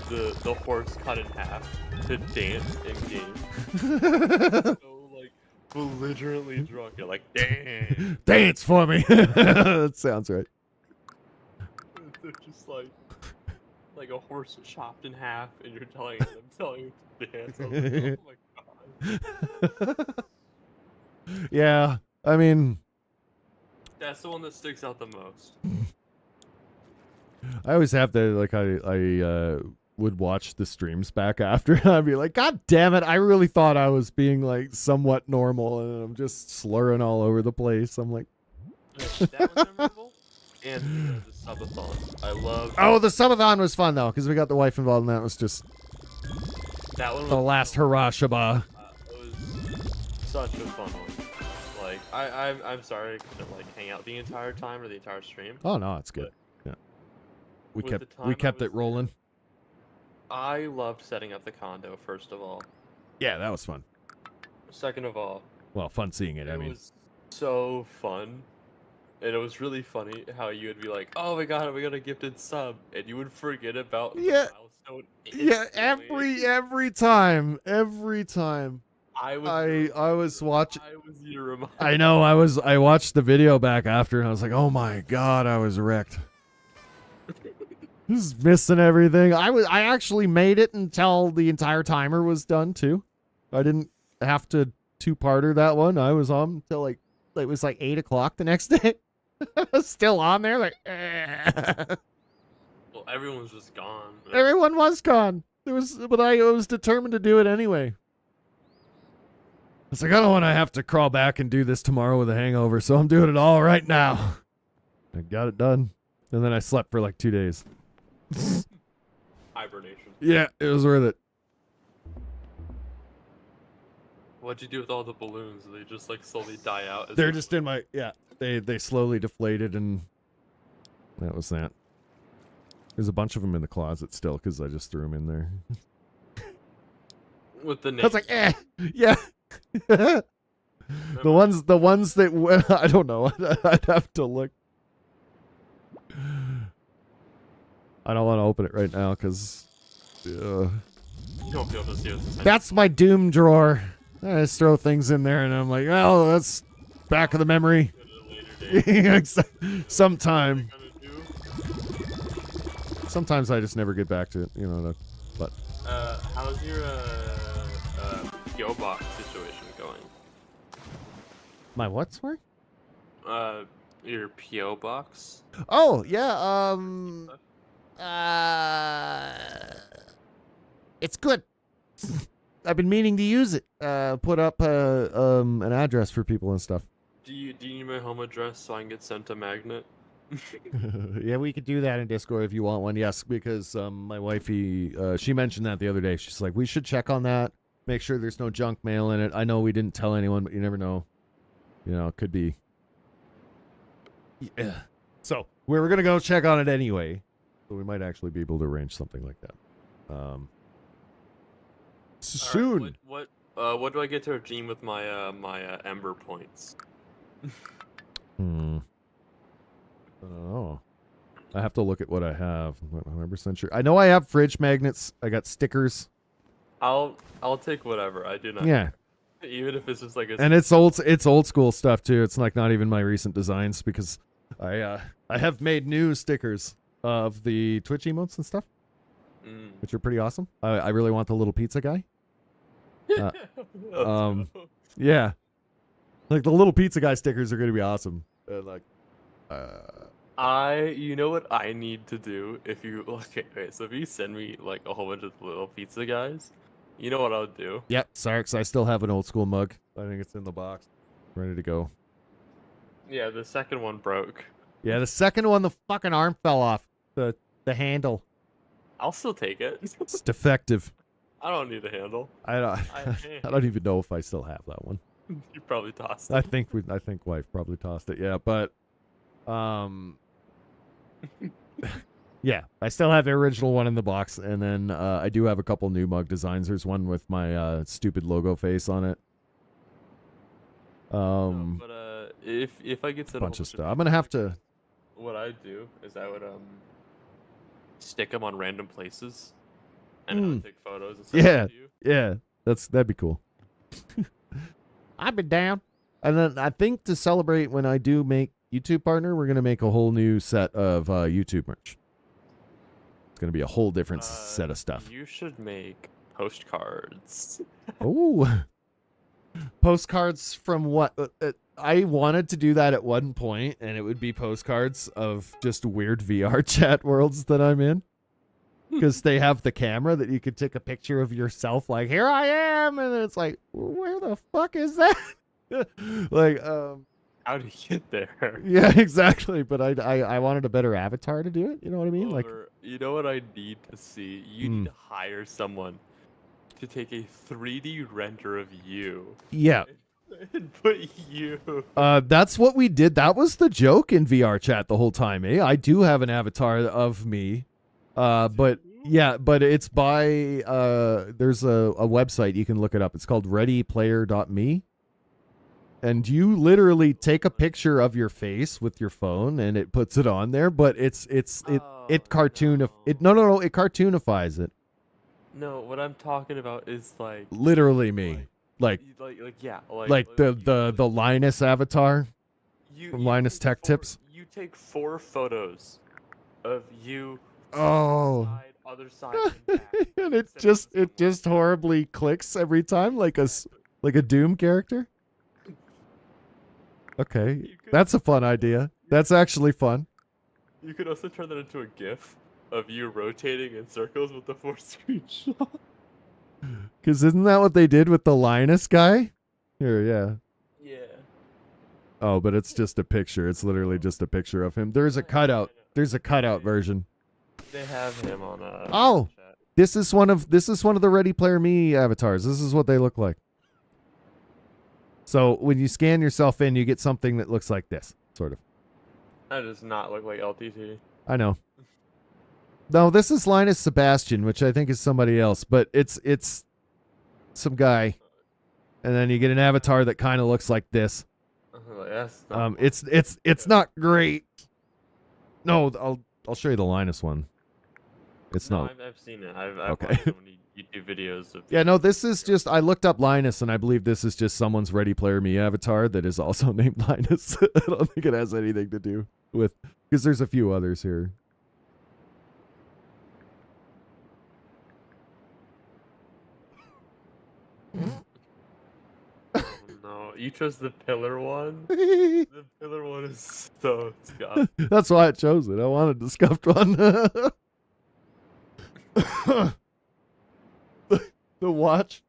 the horse cut in half to dance in game. So like belligerently drunk, you're like, damn. Dance for me. That sounds right. They're just like a horse chopped in half, and you're telling them, telling you to dance. I was like, oh my god. Yeah, I mean, That's the one that sticks out the most. I always have to, like, I would watch the streams back after, and I'd be like, God damn it, I really thought I was being, like, somewhat normal, and I'm just slurring all over the place. I'm like... That was memorable. And the subathon. I love... Oh, the subathon was fun, though, because we got the wife involved, and that was just that one was the last hurrah shabah. It was such a fun one. Like, I'm sorry I couldn't, like, hang out the entire time or the entire stream. Oh, no, it's good. Yeah. We With the kept time I it was rolling. I loved setting up the condo, first of all. Yeah, that was fun. Second of all, Well, fun seeing it, I mean. was so fun. And it was really funny how you would be like, oh my god, we got a gifted sub. And you would forget about Yeah. the milestone. Yeah, instantly. every time. I was watching. I was your reminder. I know, I watched the video back after, and I was like, oh my god, I was wrecked. Just missing everything. I actually made it until the entire timer was done too. I didn't have to two-parter that one. I was on until like it was like 8 o'clock the next day. I was still on there, like. Well, everyone was just gone. Everyone was gone. But I was determined to do it anyway. I was like, I don't want to have to crawl back and do this tomorrow with a hangover, so I'm doing it all right now. I got it done, and then I slept for like 2 days. Hibernation. Yeah, it was worth it. What'd you do with all the balloons? They just like slowly die out? They're just in my They slowly deflated, and that was that. There's a bunch of them in the closet still because I just threw them in there. With the I name. was like, yeah. the ones that I don't know. I'd have to look. I don't want to open it right now because You won't be able to see it. that's my doom drawer. I just throw things in there, and I'm like, well, that's back of the memory. Sometime. Sometimes I just never get back to it, you know. But how's your PO box situation going? my what, sorry? Your PO box. Oh yeah, it's good. I've been meaning to use it. Put up an address for people and stuff. Do you need my home address so I can get sent a magnet? Yeah, we could do that in Discord if you want one. Yes, because my wifey, she mentioned that the other day. She's like, we should check on that. Make sure there's no junk mail in it. I know we didn't tell anyone, but you never know. You know, it could be. Yeah. So we were gonna go check on it anyway. So we might actually be able to arrange something like that. Soon. Right, what do I get to redeem with my my Ember points? I don't know. I have to look at what I have. I'm not 100% sure. I know I have fridge magnets. I got stickers. I'll take whatever. I do not. Yeah. Even if it's just like a. And it's old school stuff too. It's like not even my recent designs because I have made new stickers of the Twitch emotes and stuff, which are pretty awesome. I really want the little pizza guy. Yeah, like the little pizza guy stickers are gonna be awesome. And like, you know what I need to do if you okay, so if you send me like a whole bunch of little pizza guys, you know what I'll do? Yep, Sarks. I still have an old school mug. I think it's in the box, ready to go. Yeah, the second one broke. Yeah, the second one, the fucking arm fell off the handle. I'll still take it. It's defective. I don't need a handle. I don't. I don't even know if I still have that one. You probably tossed it. I think wife probably tossed it. Yeah, but yeah, I still have the original one in the box, and then I do have a couple new mug designs. There's one with my stupid logo face on it. No, but if I get to bunch of stuff, I'm gonna have to. What I do is I would stick them on random places, and I would take photos. And send them to you. Yeah, that'd be cool. I've been down. And then I think to celebrate when I do make YouTube partner, we're gonna make a whole new set of YouTube merch. It's gonna be a whole different set of stuff. You should make postcards. Oh, postcards from what? I wanted to do that at one point, and it would be postcards of just weird VRChat worlds that I'm in. Because they have the camera that you could take a picture of yourself, like, here I am, and then it's like, where the fuck is that? Like, how do you get there? yeah, exactly. But I wanted a better avatar to do it. You know what I mean? Like, you know what I need to see? You need to hire someone to take a 3D render of you. Yeah. And put you. That's what we did. That was the joke in VRChat the whole time. I do have an avatar of me. But yeah, but it's by there's a website you can look it up. It's called readyplayer.me. And you literally take a picture of your face with your phone and it puts it on there, but it cartoonifies it. No, what I'm talking about is like literally me. Like the Linus avatar from Linus Tech Tips. You take 4 photos of you. Oh. Other side, and back. And it just horribly clicks every time, like a Doom character. Okay, that's a fun idea. That's actually fun. You could also turn that into a GIF of you rotating in circles with the 4 screenshot. Because isn't that what they did with the Linus guy? Here, yeah. Yeah. Oh, but it's just a picture. It's literally just a picture of him. There's a cutout. There's a cutout version. They have him on oh, chat. this is one of the Ready Player Me avatars. This is what they look like. So when you scan yourself in, you get something that looks like this, sort of. That does not look like LTT. I know. No, this is Linus Sebastian, which I think is somebody else, but it's some guy. And then you get an avatar that kind of looks like this. That's not it's not great. No, I'll show you the Linus one. It's not. I've seen it. I've okay. watched so many YouTube videos of. Yeah, no, this is just. I looked up Linus, and I believe this is just someone's Ready Player Me avatar that is also named Linus. I don't think it has anything to do with because there's a few others here. No, you chose the pillar one. The pillar one is so scuffed. That's why I chose it. I wanted the scuffed one. The watch.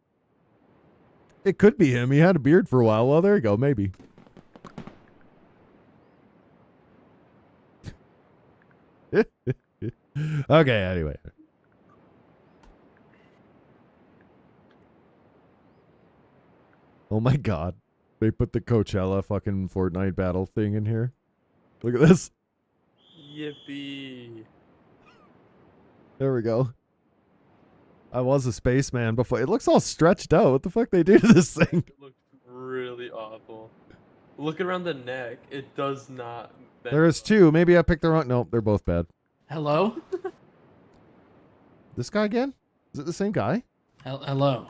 It could be him. He had a beard for a while. Well, there you go. Maybe. Okay, anyway. Oh my god. They put the Coachella fucking Fortnite battle thing in here. Look at this. Yippee. There we go. I was a spaceman before. It looks all stretched out. What the fuck they do to this thing? It looks really awful. Look around the neck. It does not. There is 2. Maybe I picked the wrong. Nope, they're both bad. Hello? This guy again? Is it the same guy? Hello.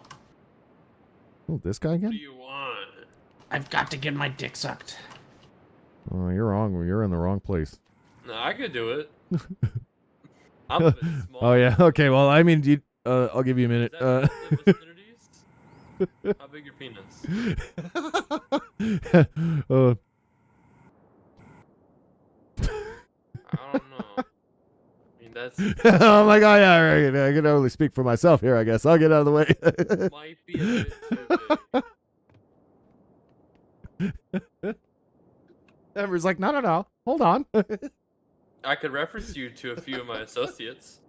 Oh, this guy again? What do you want? I've got to get my dick sucked. Oh, you're wrong. You're in the wrong place. No, I could do it. I'm a bit small. Oh yeah. Okay. Well, I mean, I'll give you a minute. Is that the vicinities? How big your penis? I don't know. I mean, that's Oh my god! Yeah, I can only speak for myself here. I guess I'll get out of the way. might be a bit too big. Everyone's like, no, hold on. I could reference you to a few of my associates.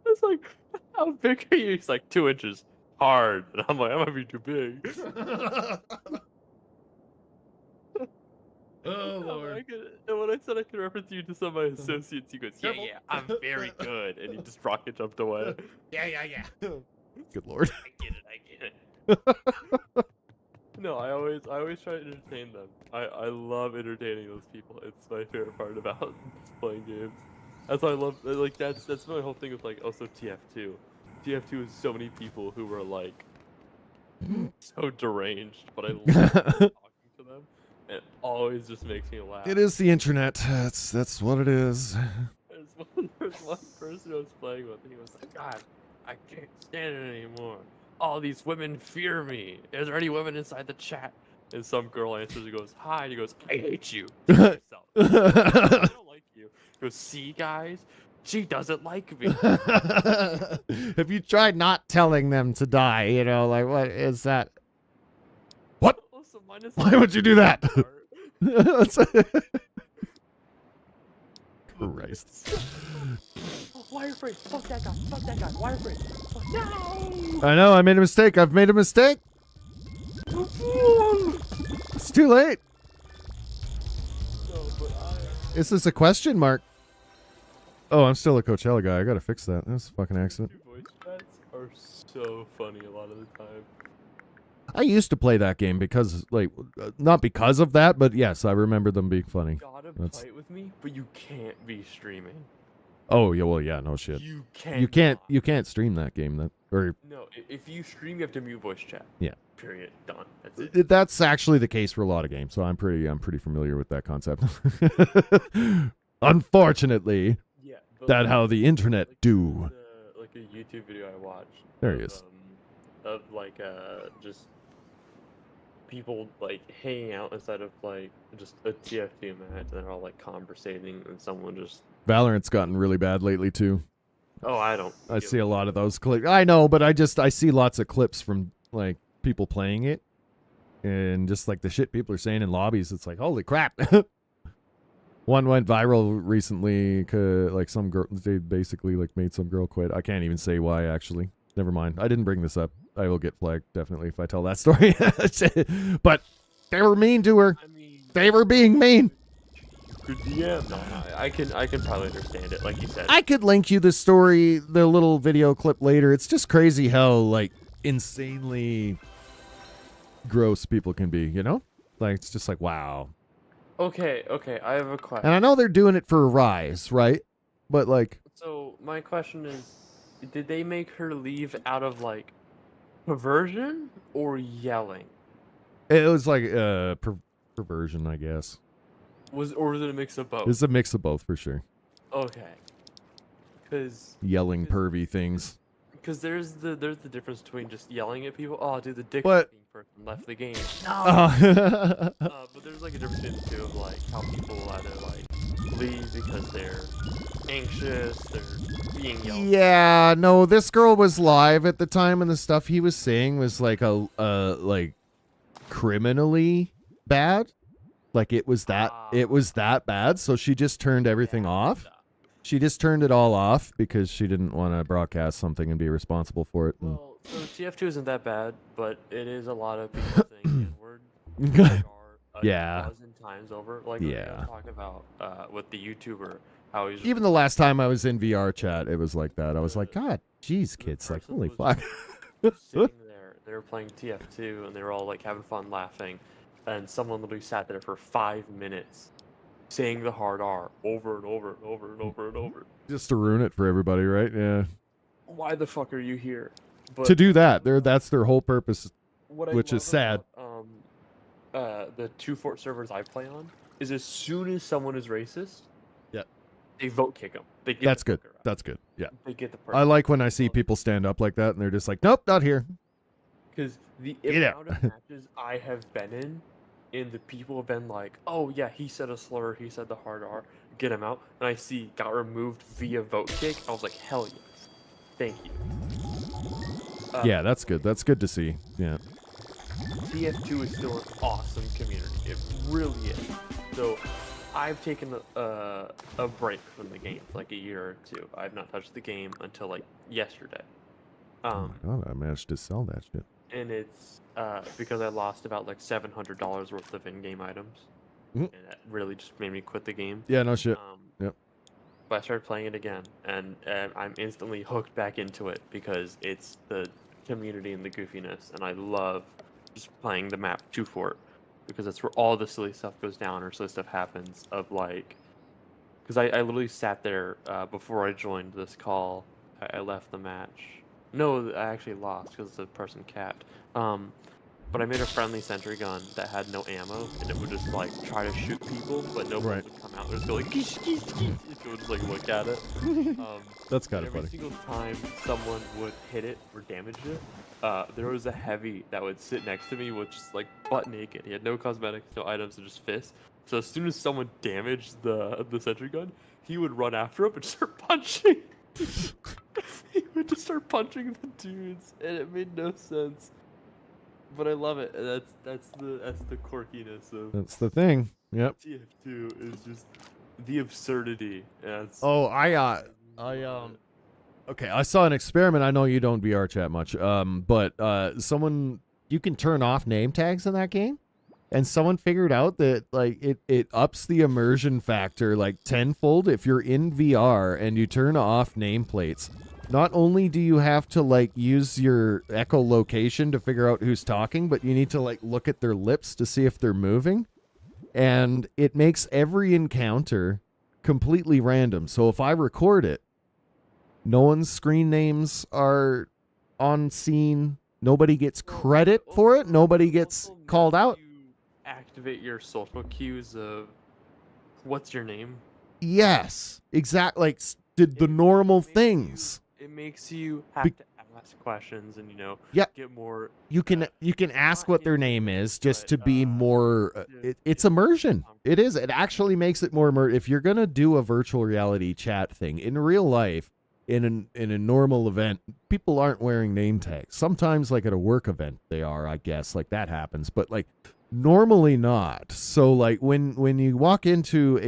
It's like, how big are you? He's like 2 inches. Hard. And I'm like, I might be too big. Oh, Lord. And when I said I could reference you to some of my associates, he goes, yeah, Careful. yeah, I'm very good. And he just rocket jumped away. Yeah. Good Lord. I get it. No, I always try to entertain them. I love entertaining those people. It's my favorite part about playing games. That's why I love, like, that's my whole thing with, like, also TF2. TF2 is so many people who were, like, so deranged, but I love talking to them. It always just makes me laugh. It is the internet. That's what it is. There's one person I was playing with, and he was like, God, I can't stand it anymore. All these women fear me. Is there any women inside the chat? And some girl answers and goes, hi. And he goes, I hate you. Kill yourself. I don't like you. He goes, see, guys? She doesn't like me. Have you tried not telling them to die? You know, like, what is that? What? Also, mine is Why would you do that? Christ. Why are you afraid? Fuck that guy. Fuck that guy. Why are you afraid? Fuck, no! I know, I made a mistake. I've made a mistake. It's too late. No, but Is this a question mark? Oh, I'm still a Coachella guy. I gotta fix that. That's a fucking accident. voice chats are so funny a lot of the time. I used to play that game because, like, not because of that, but yes, I remember them being funny. You gotta play it with me, but you can't be streaming. Oh yeah, well yeah, no shit. You can't. You can't stream that game. Or No, if you stream, you have to mute voice chat. Yeah. Period. Done. That's it. That's actually the case for a lot of games, so I'm pretty familiar with that concept. Unfortunately, Yeah. But that's how the internet like, do. Like a YouTube video I watched. There he is. Of like just people like hanging out inside of like just a TF2 match, and they're all like conversating, and someone just. Valorant's gotten really bad lately too. Oh, I don't. I see a lot of those clips. I know, but I see lots of clips from like people playing it, and just like the shit people are saying in lobbies. It's like, holy crap. One went viral recently. Like some girl, they basically like made some girl quit. I can't even say why actually. Never mind. I didn't bring this up. I will get flagged definitely if I tell that story. But they were mean to her. I mean, They were being mean. good DM. No, I can probably understand it, like you said. I could link you the story, the little video clip later. It's just crazy how like insanely gross people can be, you know? Like it's just like wow. Okay, I have a question. And I know they're doing it for a rise, right? But like So my question is, did they make her leave out of like perversion or yelling? it was like perversion, I guess. Or was it a mix of both? It's a mix of both for sure. Okay. Cause Yelling pervy things. there's the difference between just yelling at people. Oh, dude, the dick What? sucking person left the game. No. But there's like a difference in the two of like how people either like leave because they're anxious, they're being yelled. Yeah, no, this girl was live at the time, and the stuff he was saying was like like criminally bad. Like it was that bad, so she just turned everything off. She just turned it all off because she didn't want to broadcast something and be responsible for it. And Well, so TF2 isn't that bad, but it is a lot of people saying the N-word. Yeah. A dozen times over. Like we were talking about with the YouTuber, how he's even the last time I was in VRChat, it was like that. I was like, God, jeez, kids, like, holy fuck. sitting there, they were playing TF2, and they were all like having fun laughing, and someone literally sat there for 5 minutes saying the hard R over and over and over and over and over. Just to ruin it for everybody, right? Yeah. Why the fuck are you here? But To do that, that's their whole purpose, what I which is love sad. about, the 2 Fort servers I play on is as soon as someone is racist, Yep. they vote kick them. They get That's the good. fucker out. That's good. Yeah. They get the I person. like when I see people stand up like that and they're just like, nope, not here. Because the Get out. amount of matches I have been in, and the people have been like, oh yeah, he said a slur, he said the hard R, get him out. And I see got removed via vote kick. I was like, hell yes. Thank you. Yeah, that's good. That's good to see. Yeah. TF2 is still an awesome community. It really is. So, I've taken a break from the game for like a year or two. I've not touched the game until like yesterday. Oh my god, I managed to sell that shit. And it's because I lost about like $700 worth of in-game items. Mhm. And that really just made me quit the game. Yeah, no shit. Yep. But I started playing it again, and I'm instantly hooked back into it because it's the community and the goofiness, and I love just playing the map 2 Fort because that's where all the silly stuff goes down or silly stuff happens. Of like, because I literally sat there before I joined this call. I left the match. No, I actually lost because the person capped. But I made a friendly sentry gun that had no ammo, and it would just like try to shoot people, but nobody Right. would come out. It would just go like, geesh, geesh, geesh, if you would just like look at it. That's kind of Every funny. single time someone would hit it or damage it, there was a heavy that would sit next to me, which is like butt naked. He had no cosmetics, no items, and just fists. So as soon as someone damaged the sentry gun, he would run after it and start punching. He would just start punching the dudes, and it made no sense. But I love it. That's the quirkiness of That's the thing. Yep. TF2 is just the absurdity. And it's, Oh, okay, I saw an experiment. I know you don't VRChat much. But someone, you can turn off name tags in that game, and someone figured out that like it ups the immersion factor like tenfold if you're in VR and you turn off nameplates. Not only do you have to like use your echolocation to figure out who's talking, but you need to like look at their lips to see if they're moving. And it makes every encounter completely random. So if I record it, no one's screen names are on scene. Nobody gets credit for it. Nobody gets also called makes out. You activate your social cues of what's your name. Yes, exactly. Like did the It normal makes you- things. It makes you have Be- to ask questions and Yeah. get more. You can ask what their name is just to be more. It's yeah, immersion. It is. It actually makes it more immersive. If you're gonna do a virtual reality chat thing in real life, in a normal event, people aren't wearing name tags. Sometimes, like at a work event, they are. I guess like that happens, but like normally not. So like when you walk into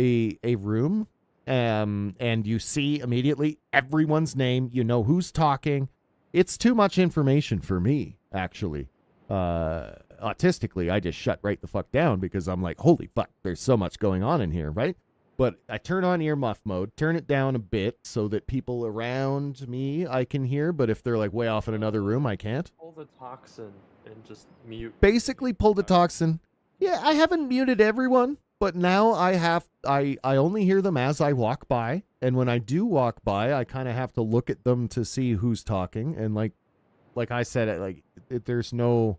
a room, and you see immediately everyone's name, you know who's talking. It's too much information for me, actually. Autistically, I just shut right the fuck down because I'm like, holy fuck, there's so much going on in here, right? But I turn on earmuff mode, turn it down a bit so that people around me I can hear, but if they're like way off in another room, I can't. Pull the toxin and just mute. Basically pull the toxin. Yeah, I haven't muted everyone, but now I only hear them as I walk by, and when I do walk by, I kind of have to look at them to see who's talking, and like I said, there's no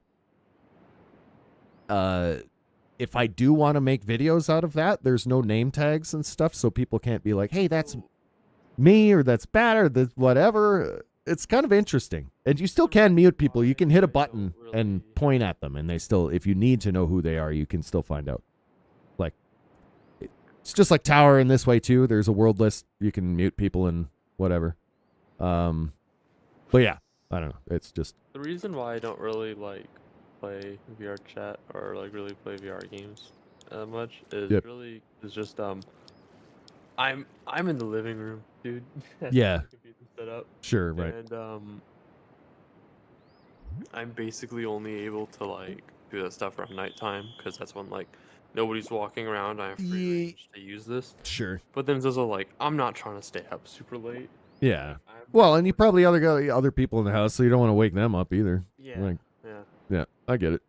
if I do want to make videos out of that, there's no name tags and stuff, so people can't be like, hey, that's me, or that's bad, or that's whatever. It's kind of interesting. And you still can mute people. You can hit a button and point at them, and they still, if you need to know who they are, you can still find out. Like, it's just like Tower in this way, too. There's a world list. You can mute people and whatever. But yeah, I don't know. It's just... The reason why I don't really like play VR chat or like really play VR games that much is really just I'm in the living room, dude. Yeah. The computer set up. Sure, right. And I'm basically only able to like do that stuff around nighttime because that's when like nobody's walking around. I have free range to use this. Sure. But then it's also like I'm not trying to stay up super late. Yeah. Well, and you probably got other people in the house, so you don't want to wake them up either. Yeah. Like, yeah. Yeah, I get it.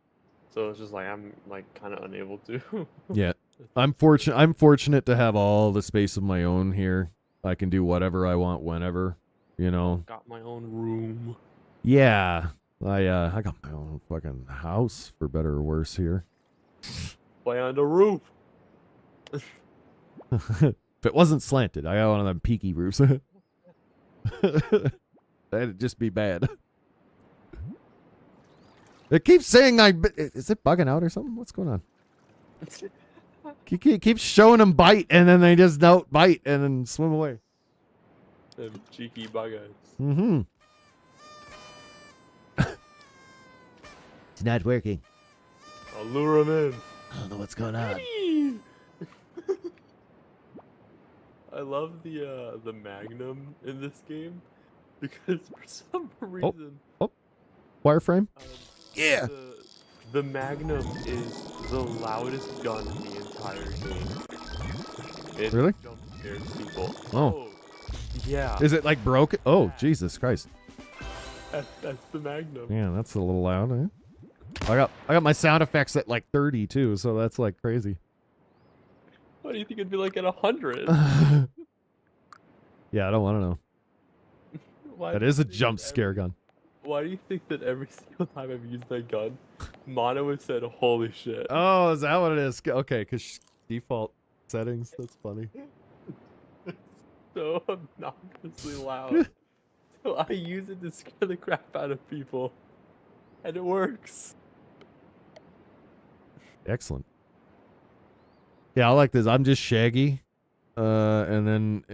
So it's just like I'm like kind of unable to. Yeah. I'm fortunate to have all the space of my own here. I can do whatever I want whenever, you know. Got my own room. Yeah. I got my own fucking house, for better or worse, here. Play on the roof. If it wasn't slanted, I got one of them peaky roofs. That'd just be bad. It keeps saying is it bugging out or something? What's going on? Keeps showing them bite, and then they just don't bite and then swim away. Them cheeky buggers. Mm-hmm. It's not working. I'll lure him in. I don't know what's going on. I love the Magnum in this game because for some reason, Wireframe? yeah, the Magnum is the loudest gun in the entire game. It Really? jump scares people. Oh. Yeah. Is it like broken? Oh, Jesus Christ. That's the Magnum. Yeah, that's a little loud. Eh? I got my sound effects at like 30 too, so that's like crazy. Why do you think it'd be like at 100? Yeah, I don't want to know. Why That do is you a think jump that scare gun. Why do you think that every single time I've used that gun, Mono has said, "Holy shit"? Oh, is that what it is? Okay, because default settings. That's funny. So obnoxiously loud. So I use it to scare the crap out of people, and it works. Excellent. Yeah, I like this. I'm just Shaggy. And then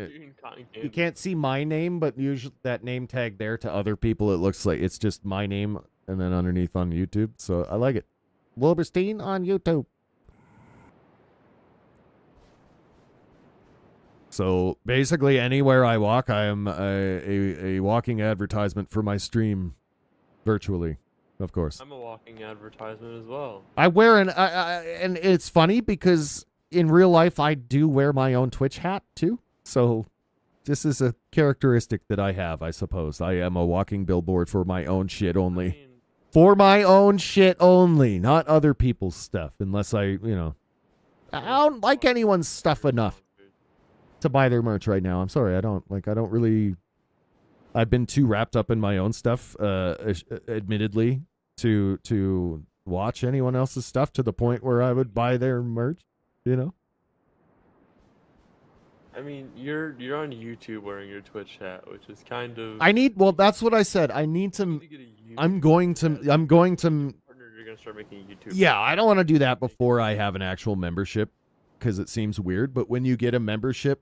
you can't see my name, but usually that name tag there to other people, it looks like it's just my name and then underneath on YouTube. So I like it. Wilberstein on YouTube. So basically anywhere I walk, I am a walking advertisement for my stream virtually, of course. I'm a walking advertisement as well. I wear and it's funny because in real life, I do wear my own Twitch hat, too. So this is a characteristic that I have, I suppose. I am a walking billboard for my own shit only. I mean, For my own shit only, not other people's stuff. Unless I don't like anyone's stuff enough to buy their merch right now. I'm sorry, I don't really... I've been too wrapped up in my own stuff, admittedly, to watch anyone else's stuff to the point where I would buy their merch. You know? I mean, you're on YouTube wearing your Twitch hat, which is kind of. Well, that's what I said. I need to. get a YouTube I'm going to. partner, you're gonna start making a YouTube. Yeah, I don't want to do that before I have an actual membership, because it seems weird. But when you get a membership,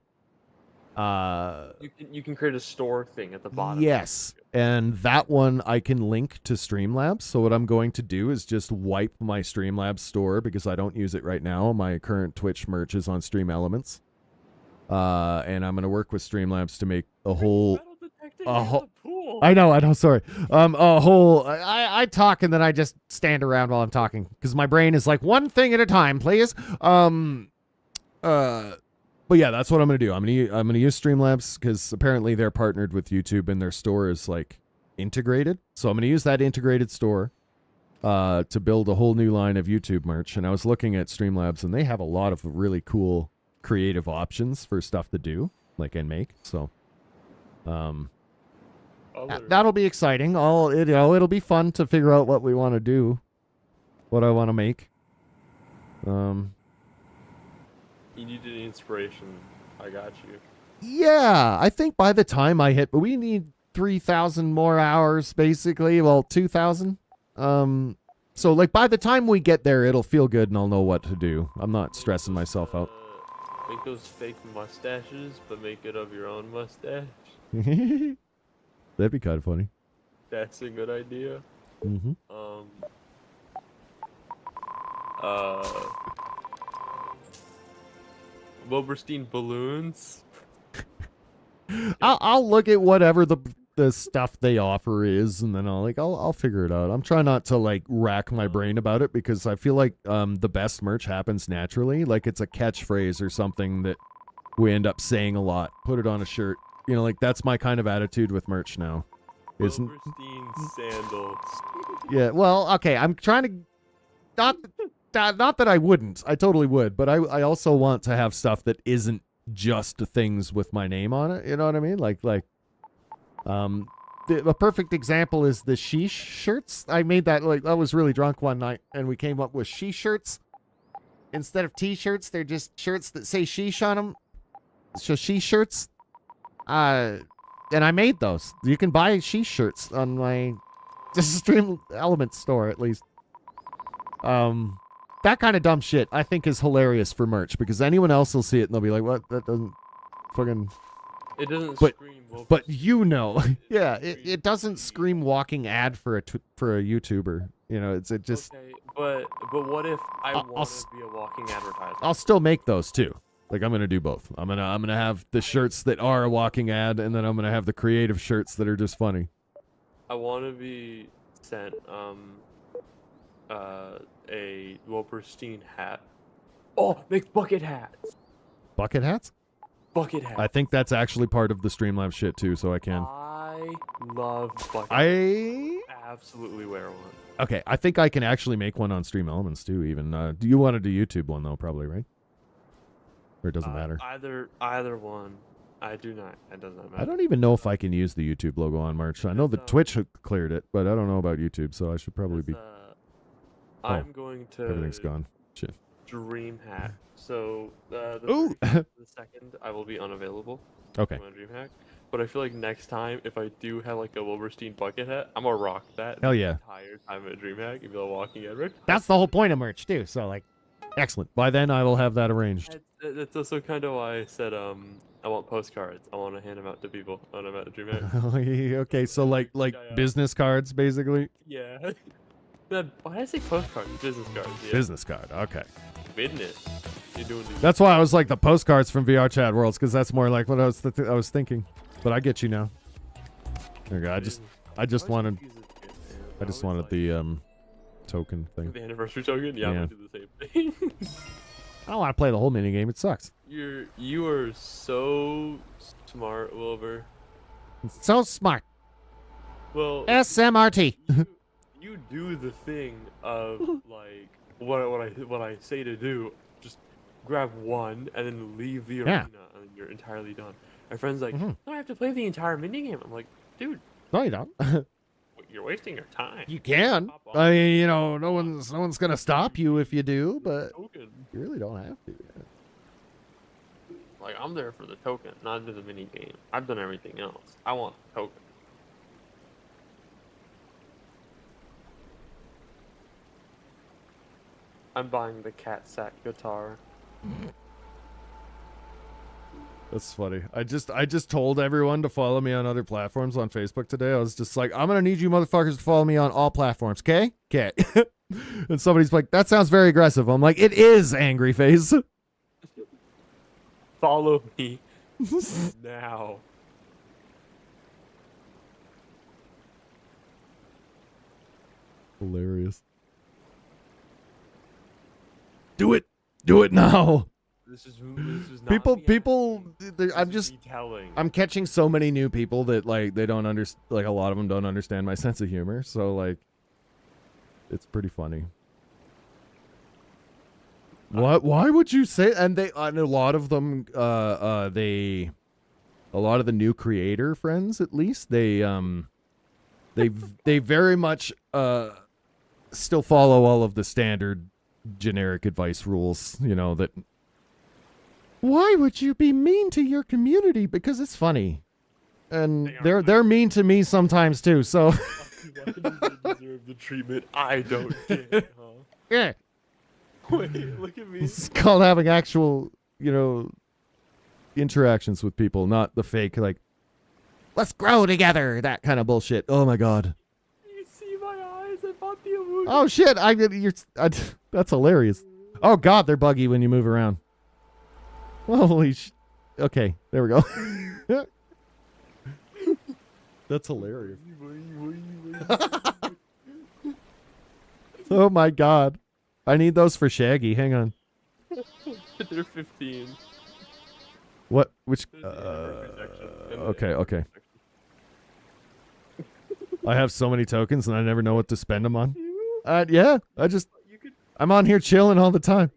You can create a store thing at the bottom. yes, and that one I can link to Streamlabs. So what I'm going to do is just wipe my Streamlabs store because I don't use it right now. My current Twitch merch is on Stream Elements, and I'm going to work with Streamlabs to make a whole. I know. Sorry. A whole. I talk and then I just stand around while I'm talking because my brain is like one thing at a time, please. But yeah, that's what I'm gonna do. I'm gonna use Streamlabs because apparently they're partnered with YouTube and their store is like integrated. So I'm gonna use that integrated store to build a whole new line of YouTube merch. And I was looking at Streamlabs and they have a lot of really cool creative options for stuff to do, like and make. So that'll be exciting. It'll be fun to figure out what we want to do, what I want to make. You need an inspiration. I got you. Yeah, I think by the time I hit, but we need 3,000 more hours, basically. Well, 2,000. So like by the time we get there, it'll feel good and I'll know what to do. I'm not stressing myself out. Make those fake mustaches, but make it of your own mustache. That'd be kind of funny. That's a good idea. Mm-hmm. Wilberstein balloons. I'll look at whatever the stuff they offer is, and then I'll figure it out. I'm trying not to like rack my brain about it because I feel like the best merch happens naturally. Like it's a catchphrase or something that we end up saying a lot. Put it on a shirt. You know, like that's my kind of attitude with merch now. Wilberstein sandals. Yeah. Well, okay. I'm trying to not that I wouldn't. I totally would, but I also want to have stuff that isn't just things with my name on it. You know what I mean? A perfect example is the sheesh shirts. I made that I was really drunk one night and we came up with sheesh shirts. Instead of t-shirts, they're just shirts that say sheesh on them. So sheesh shirts. And I made those. You can buy sheesh shirts on my Stream Elements store at least. That kind of dumb shit I think is hilarious for merch because anyone else will see it and they'll be like, "What? That doesn't fucking." It doesn't scream. But you know, yeah, it doesn't scream walking ad for a YouTuber. You know, it just Okay, but what if I I'll want s- to be a walking advertisement? I'll still make those too. Like I'm gonna do both. I'm gonna have the shirts that are a walking ad, and then I'm gonna have the creative shirts that are just funny. I want to be sent a Wilberstein hat. Oh, make bucket hats. Bucket hats? Bucket hats. I think that's actually part of the Streamlabs shit too, so I can. I love bucket. I absolutely wear one. okay. I think I can actually make one on Stream Elements too. Even do you want to do YouTube one though? Probably right. Or it doesn't matter. Either one. I do not. It does not matter. I don't even know if I can use the YouTube logo on merch. I know the Twitch cleared it, but I don't know about YouTube, so I should probably be. I'm going to. Everything's gone. Shit. Dream hat. So Ooh. the second I will be unavailable. Okay. I'm on Dream hack. But I feel like next time, if I do have like a Wilberstein bucket hat, I'm gonna rock that. Hell yeah. The entire time at Dream hack, if you're walking Edward. That's the whole point of merch too. So like, excellent. By then I will have that arranged. That's also kind of why I said I want postcards. I want to hand them out to people when I'm at the Dream hack. Okay, so like business cards basically. Yeah. Why did I say postcards? Business cards. Yeah. Business card. Okay. Business. You're doing the That's why I was like the postcards from VRChat Worlds, because that's more like what I was thinking. But I get you now. There you go. I just wanted the token thing. The anniversary token? Yeah, I'm Yeah. gonna do the same thing. I don't want to play the whole mini game. It sucks. You are so smart, Wilbur. So smart. Well, SMRT. you do the thing of like what I say to do. Just grab one and then leave the arena, and then you're entirely done. My friend's like, "No, I have to play the entire minigame." I'm like, "Dude, No, you don't. you're wasting your time." You can. I mean, you know, no one's gonna stop you if you do, but Token. you really don't have to. Like, I'm there for the token, not for the minigame. I've done everything else. I want the token. I'm buying the cat sack guitar. That's funny. I just told everyone to follow me on other platforms on Facebook today. I was just like, I'm gonna need you motherfuckers to follow me on all platforms, okay? Okay. And somebody's like, that sounds very aggressive. I'm like, it is, angry face. Follow me now. Hilarious. Do it. Do it now. This is not People. I'm just. telling. I'm catching so many new people that like they don't understand. Like a lot of them don't understand my sense of humor. So like, it's pretty funny. What? Why would you say? And a lot of them. A lot of the new creator friends, at least, they very much still follow all of the standard generic advice rules. You know that. Why would you be mean to your community? Because it's funny, and they're mean to me sometimes too. So. Why do they deserve the treatment I don't get? Huh? Yeah. Wait, look at me. It's called having actual, you know, interactions with people, not the fake like, let's grow together, that kind of bullshit. Oh my god. You see my eyes? I bought the emoji. Oh shit! That's hilarious. Oh god, they're buggy when you move around. Holy sh! Okay, there we go. That's hilarious. Oh my god. I need those for Shaggy. Hang on. They're 15. What? Which? Okay. Okay. I have so many tokens and I never know what to spend them on. Yeah. I'm on here chilling all the time.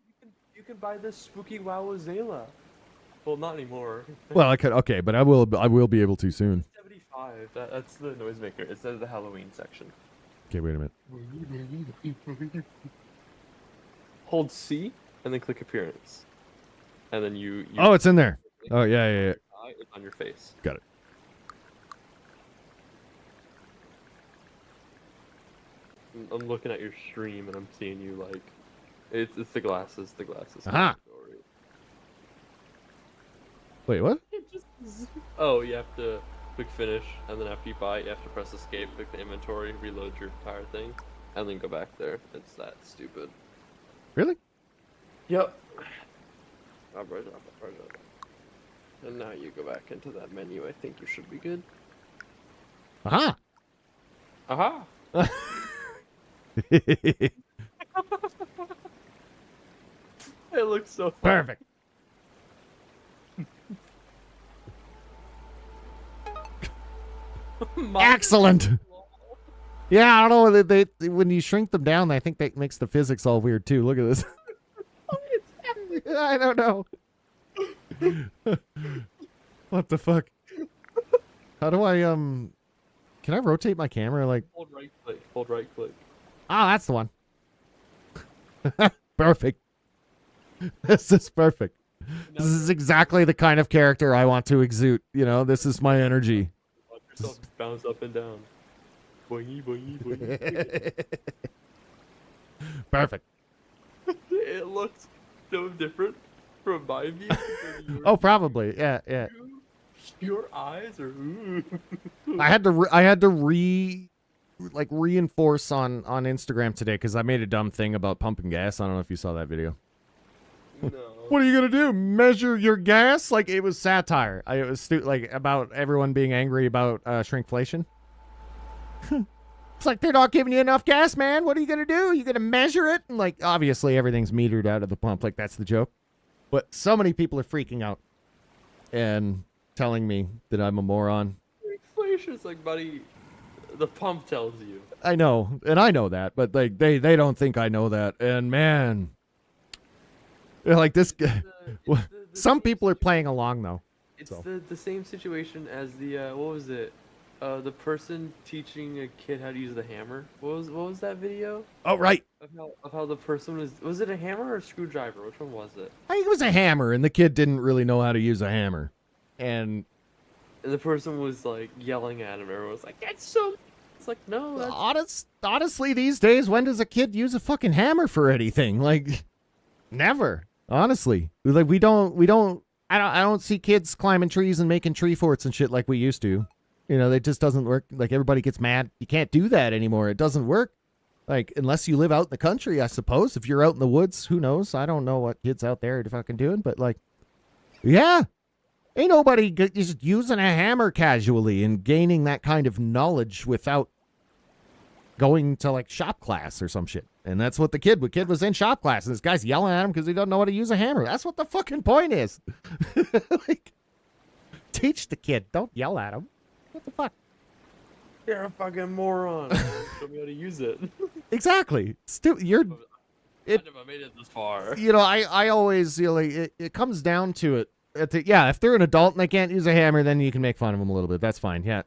You can buy this spooky Wowzilla. Well, not anymore. Well, I could. Okay, but I will be able to soon. 75. That's the noisemaker. It's the Halloween section. Okay, wait a minute. Hold C and then click appearance, and then you Oh, it's in there. Oh yeah. It's on your face. Got it. I'm looking at your stream and I'm seeing you like, it's the glasses. Aha. Wait, what? Oh, you have to click finish, and then after you buy it, you have to press escape, click the inventory, reload your entire thing. and then go back there. It's that stupid. Really? Yep. Up. And now you go back into that menu. I think you should be good. Aha. Aha! Perfect. It looks so fun. Excellent. Yeah, I don't know. They when you shrink them down, I think that makes the physics all weird too. Look at this. I don't know. What the fuck? How do I Can I rotate my camera? Like, Hold right click. Hold right click. oh, that's the one. Perfect. This is perfect. This is exactly the kind of character I want to exude. You know, this is my energy. Watch yourself bounce up and down. Boingy, boingy, boingy. Perfect. It looks so different from my view. compared to yours. Oh, probably. Yeah, yeah. Your eyes are. I had to reinforce on Instagram today because I made a dumb thing about pumping gas. I don't know if you saw that video. No. What are you gonna do? Measure your gas? Like, it was satire. It was like about everyone being angry about shrinkflation. It's like, they're not giving you enough gas, man. What are you gonna do? You gonna measure it? And like, obviously everything's metered out of the pump. Like, that's the joke. But so many people are freaking out and telling me that I'm a moron. Inflation's like, buddy, the pump tells you. I know, and I know that, but like they don't think I know that. And man, they're like this guy. Some people are playing along though. It's So. the same situation as the what was it? The person teaching a kid how to use the hammer. What was that video? Oh, right. Of how the person was it a hammer or a screwdriver? Which one was it? I think it was a hammer, and the kid didn't really know how to use a hammer. And And the person was like yelling at him. Everyone was like, "That's so." It's like, no. That's... honestly, these days, when does a kid use a fucking hammer for anything? Like, never. Honestly, like we don't. I don't see kids climbing trees and making tree forts and shit like we used to. You know, it just doesn't work. Like, everybody gets mad. You can't do that anymore. It doesn't work. Like, unless you live out in the country, I suppose. If you're out in the woods, who knows? I don't know what kids out there are fucking doing, but like, yeah. Ain't nobody just using a hammer casually and gaining that kind of knowledge without going to like shop class or some shit. And that's what the kid was in shop class, and this guy's yelling at him because he doesn't know how to use a hammer. That's what the fucking point is. Like, teach the kid. Don't yell at him. What the fuck? You're a fucking moron. Show me how to use it. Exactly. I never made it this far. You know, I always, you know, like, it comes down to it. Yeah, if they're an adult and they can't use a hammer, then you can make fun of them a little bit. That's fine. Yeah.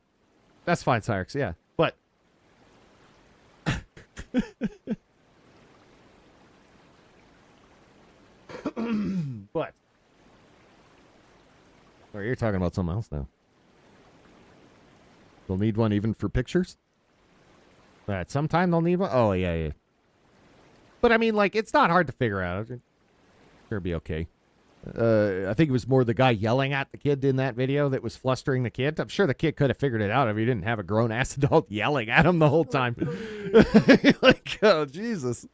That's fine, Cyrix. Yeah. But but or you're talking about something else now. They'll need one even for pictures? At some time they'll need one? Oh, yeah, yeah. But I mean, like, it's not hard to figure out. Sure, it'll be okay. I think it was more the guy yelling at the kid in that video that was flustering the kid. I'm sure the kid could have figured it out if he didn't have a grown-ass adult yelling at him the whole time. Like, oh, Jesus.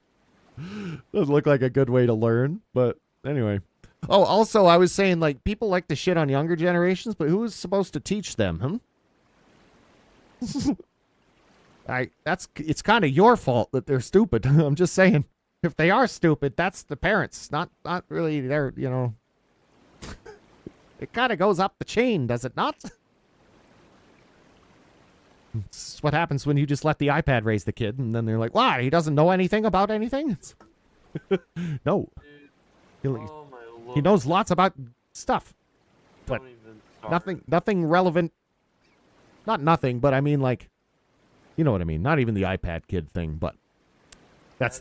Doesn't look like a good way to learn, but anyway. Oh, also, I was saying, like, people like to shit on younger generations, but who is supposed to teach them, huh? It's kind of your fault that they're stupid. I'm just saying, if they are stupid, that's the parents, not really their, you know. It kind of goes up the chain, does it not? It's what happens when you just let the iPad raise the kid, and then they're like, "Why? He doesn't know anything about anything." No, Oh my lord. he knows lots about stuff, but Don't even start. nothing relevant. Not nothing, but I mean, like, you know what I mean. Not even the iPad kid thing, but that's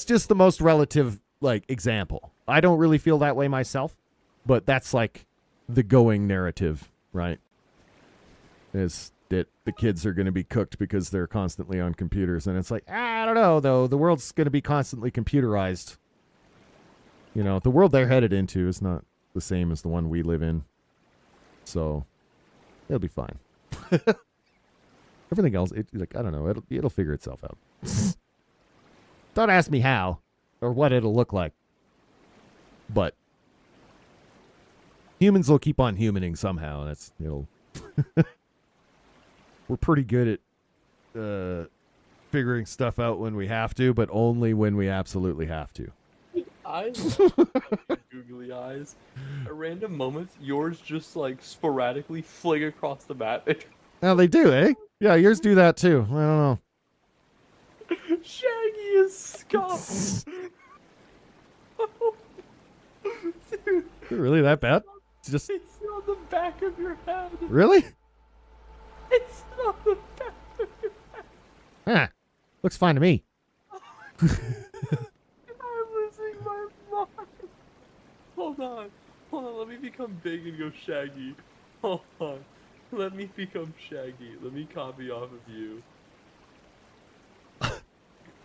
just the most relative, like, example. I don't really feel that way myself, but that's like the going narrative, right? Is that the kids are going to be cooked because they're constantly on computers, and it's like, I don't know, though. The world's going to be constantly computerized. You know, the world they're headed into is not the same as the one we live in, so it'll be fine. Everything else, like, I don't know, it'll figure itself out. Don't ask me how or what it'll look like. But humans will keep on humaning somehow. That's, we're pretty good at figuring stuff out when we have to, but only when we absolutely have to. Eyes, googly eyes. At random moments, yours just like sporadically fling across the map. Now they do, eh? Yeah, yours do that too. I don't know. Shaggy is scuffed. Dude, Is it really that bad? It's just it's on the back of your head. really? It's on the back of your head. Huh. Looks fine to me. I'm losing my mind. Hold on. Let me become big and go Shaggy. Hold on. Let me become Shaggy. Let me copy off of you.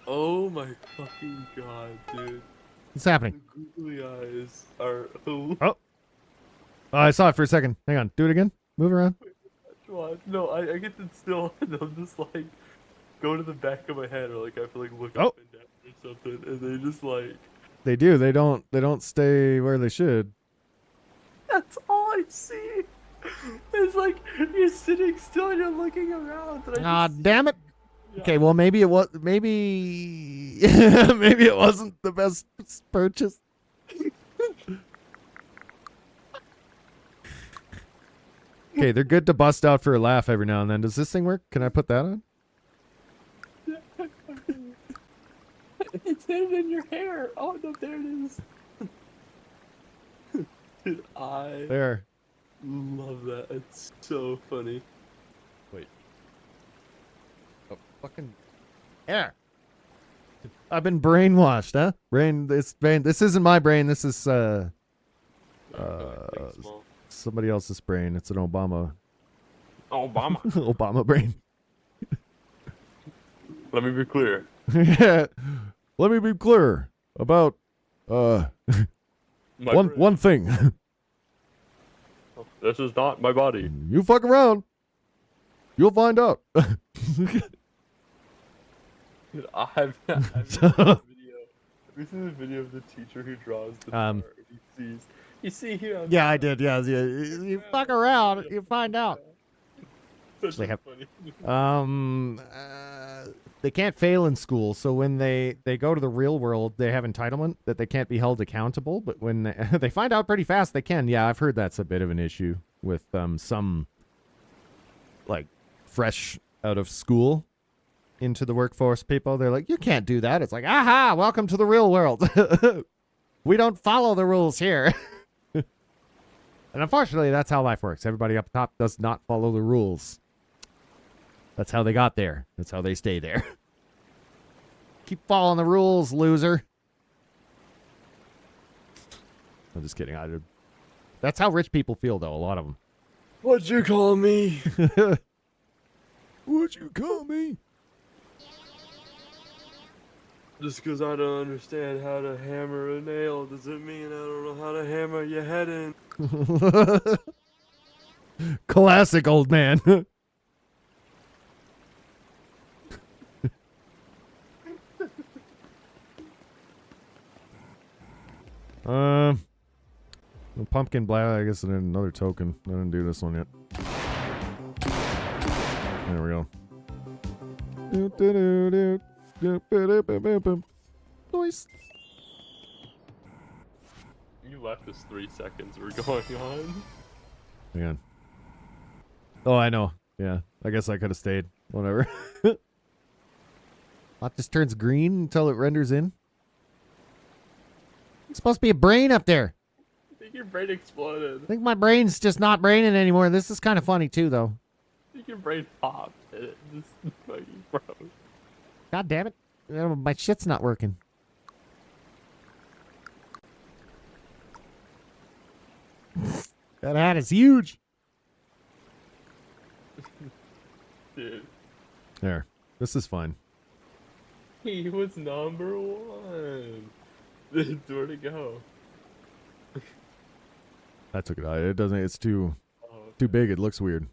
Oh my fucking god, dude. What's happening? The googly eyes are. Oh, I saw it for a second. Hang on. Do it again. Move around. Watch. No, I get to still. I'm just like go to the back of my head, or like I have to like look Oh. up and down or something, and they just like. They do. They don't stay where they should. That's all I see. It's like you're sitting still and you're looking around. And I just Damn it. Yeah. Okay, well maybe it was maybe maybe it wasn't the best purchase. Okay, they're good to bust out for a laugh every now and then. Does this thing work? Can I put that on? It's hidden in your hair. Oh no, there it is. Dude, I There. love that. It's so funny. Wait. Oh, fucking air. I've been brainwashed, huh? This isn't my brain. This is Thanks, Mom. somebody else's brain. It's an Obama Obama. Obama brain. Let me be clear. Yeah. Let me be clear about My brain. one thing. This is not my body. You fuck around. You'll find out. Dude, I've seen this video. Have you seen the video of the teacher who draws the chart? He sees. You see here. On Yeah, I did. Yeah, you fuck around, you find out. Such They a have- funny. They can't fail in school, so when they go to the real world, they have entitlement that they can't be held accountable. But when they find out pretty fast, they can. Yeah, I've heard that's a bit of an issue with some like fresh out of school into the workforce people. They're like, you can't do that. It's like, aha, welcome to the real world. We don't follow the rules here. And unfortunately, that's how life works. Everybody up top does not follow the rules. That's how they got there. That's how they stay there. Keep following the rules, loser. I'm just kidding. That's how rich people feel, though. A lot of them. What'd you call me? What'd you call me? Just because I don't understand how to hammer a nail doesn't mean I don't know how to hammer your head in. Classic old man. The pumpkin blast, I guess another token. I didn't do this one yet. There we go. Nice. You left us 3 seconds. We're going on. Hang on. Oh, I know. Yeah, I guess I could have stayed. Whatever. It just turns green until it renders in. It's supposed to be a brain up there. I think your brain exploded. I think my brain's just not braining anymore. This is kind of funny too, though. I think your brain popped and it just fucking froze. God damn it. My shit's not working. That hat is huge. Dude, There. This is fine. he was number 1. Dude, where'd it go? I took it out. It doesn't. It's too Oh, big. It looks weird.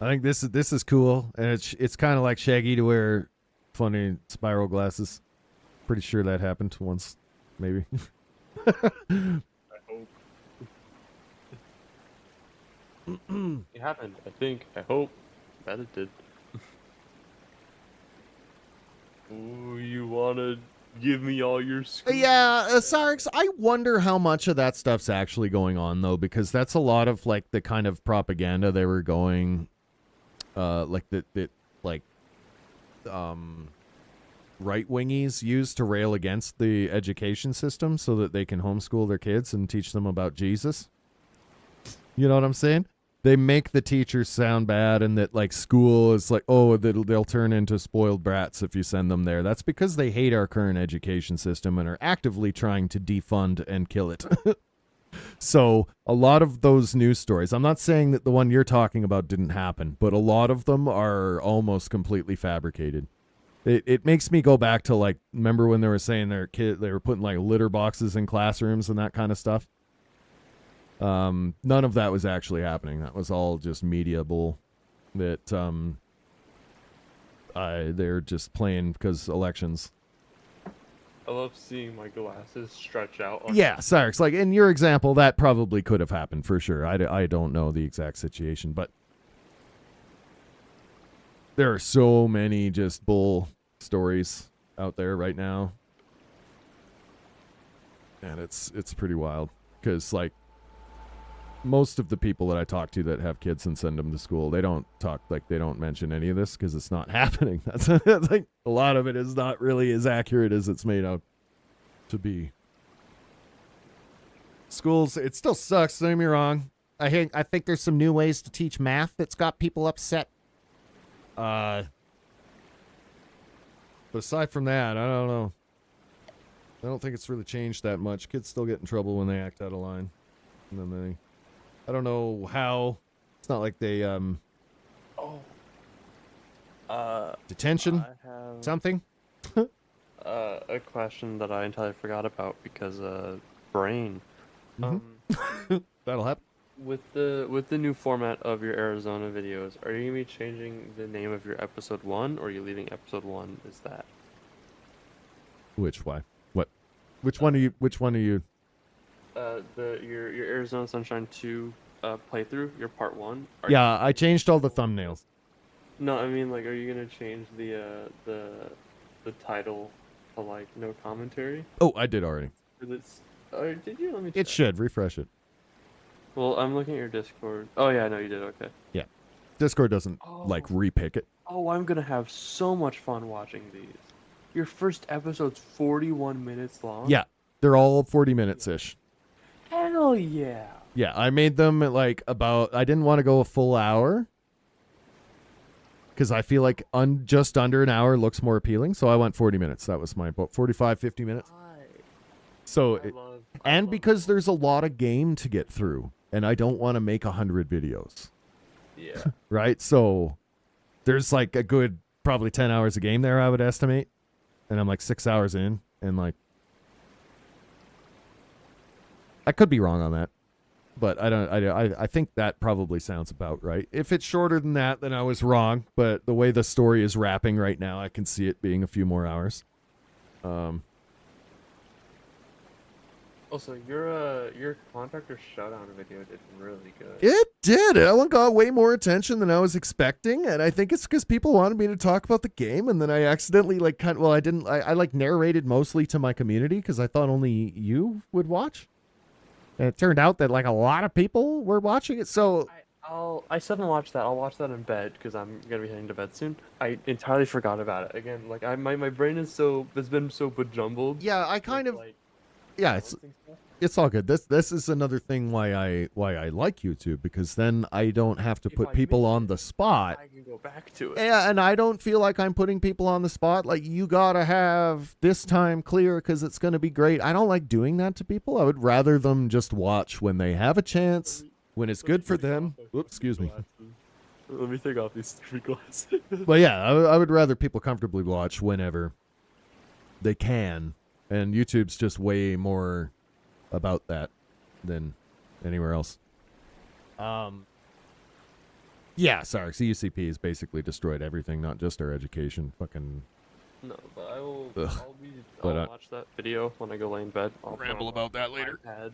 I think this is cool, and it's kind of like Shaggy to wear funny spiral glasses. Pretty sure that happened once, maybe. I hope. It happened, I think. I hope. Bet it did. Ooh, you wanna give me all your screens? Yeah, Sarx, I wonder how much of that stuff's actually going on, though, because that's a lot of, like, the kind of propaganda they were going, right-wingies use to rail against the education system so that they can homeschool their kids and teach them about Jesus. You know what I'm saying? They make the teachers sound bad, and that, like, school is like, oh, they'll turn into spoiled brats if you send them there. That's because they hate our current education system and are actively trying to defund and kill it. So a lot of those news stories, I'm not saying that the one you're talking about didn't happen, but a lot of them are almost completely fabricated. It makes me go back to, like, remember when they were saying they were putting, like, litter boxes in classrooms and that kind of stuff? None of that was actually happening. That was all just media bull that they're just playing because elections. I love seeing my glasses stretch out. Yeah, Sarx, like in your example, that probably could have happened for sure. I don't know the exact situation, but there are so many just bull stories out there right now. And it's pretty wild because, like, most of the people that I talk to that have kids and send them to school, they don't mention any of this because it's not happening. That's like a lot of it is not really as accurate as it's made out to be. Schools, it still sucks. Don't get me wrong. I think there's some new ways to teach math that's got people upset. But aside from that, I don't know. I don't think it's really changed that much. Kids still get in trouble when they act out of line, and then I don't know how. It's not like they detention I have something. a question that I entirely forgot about because brain. That'll happen. With the new format of your Arizona videos, are you gonna be changing the name of your episode 1, or are you leaving episode 1 as that? Which one are you? Your Arizona Sunshine 2 playthrough, your part 1. Yeah, I changed all the thumbnails. No, I mean, like, are you gonna change the title to, like, no commentary? Oh, I did already. Did you? Let me check. It should refresh it. Well, I'm looking at your Discord. Oh yeah, no, you did. Okay. Yeah, Discord doesn't like repick it. Oh, I'm gonna have so much fun watching these. Your first episode's 41 minutes long. Yeah, they're all 40 minutes ish. Hell yeah. Yeah, I made them at like I didn't want to go a full hour because I feel like just under an hour looks more appealing. So I went 40 minutes. That was my about 45, 50 minutes. So, because there's a lot of game to get through, and I don't want to make 100 videos. Yeah. Right? So there's like a good probably 10 hours of game there, I would estimate. And I'm like 6 hours in, and like I could be wrong on that. But I think that probably sounds about right. If it's shorter than that, then I was wrong. But the way the story is wrapping right now, I can see it being a few more hours. Also, your Contractor Showdown video did really good. It did. That one got way more attention than I was expecting, and I think it's because people wanted me to talk about the game, and then I accidentally I narrated mostly to my community because I thought only you would watch. And it turned out that like a lot of people were watching it. So I still haven't watched that. I'll watch that in bed because I'm gonna be heading to bed soon. I entirely forgot about it again. Like my brain has been so bejumbled. Yeah, I kind of. Yeah, it's all good. This is another thing why I like YouTube, because then I don't have to put people on the spot. I can go back to it. Yeah, and I don't feel like I'm putting people on the spot. Like, you gotta have this time clear because it's gonna be great. I don't like doing that to people. I would rather them just watch when they have a chance, when it's good for them. Oops, excuse me. Let me take off these stupid glasses. But yeah, I would rather people comfortably watch whenever they can. And YouTube's just way more about that than anywhere else. Yeah, sorry. CUCP has basically destroyed everything, not just our education. Fucking. No, but I will. Ugh. I'll But, watch that video when I go lay in bed. I'll ramble put on about that my later. iPad.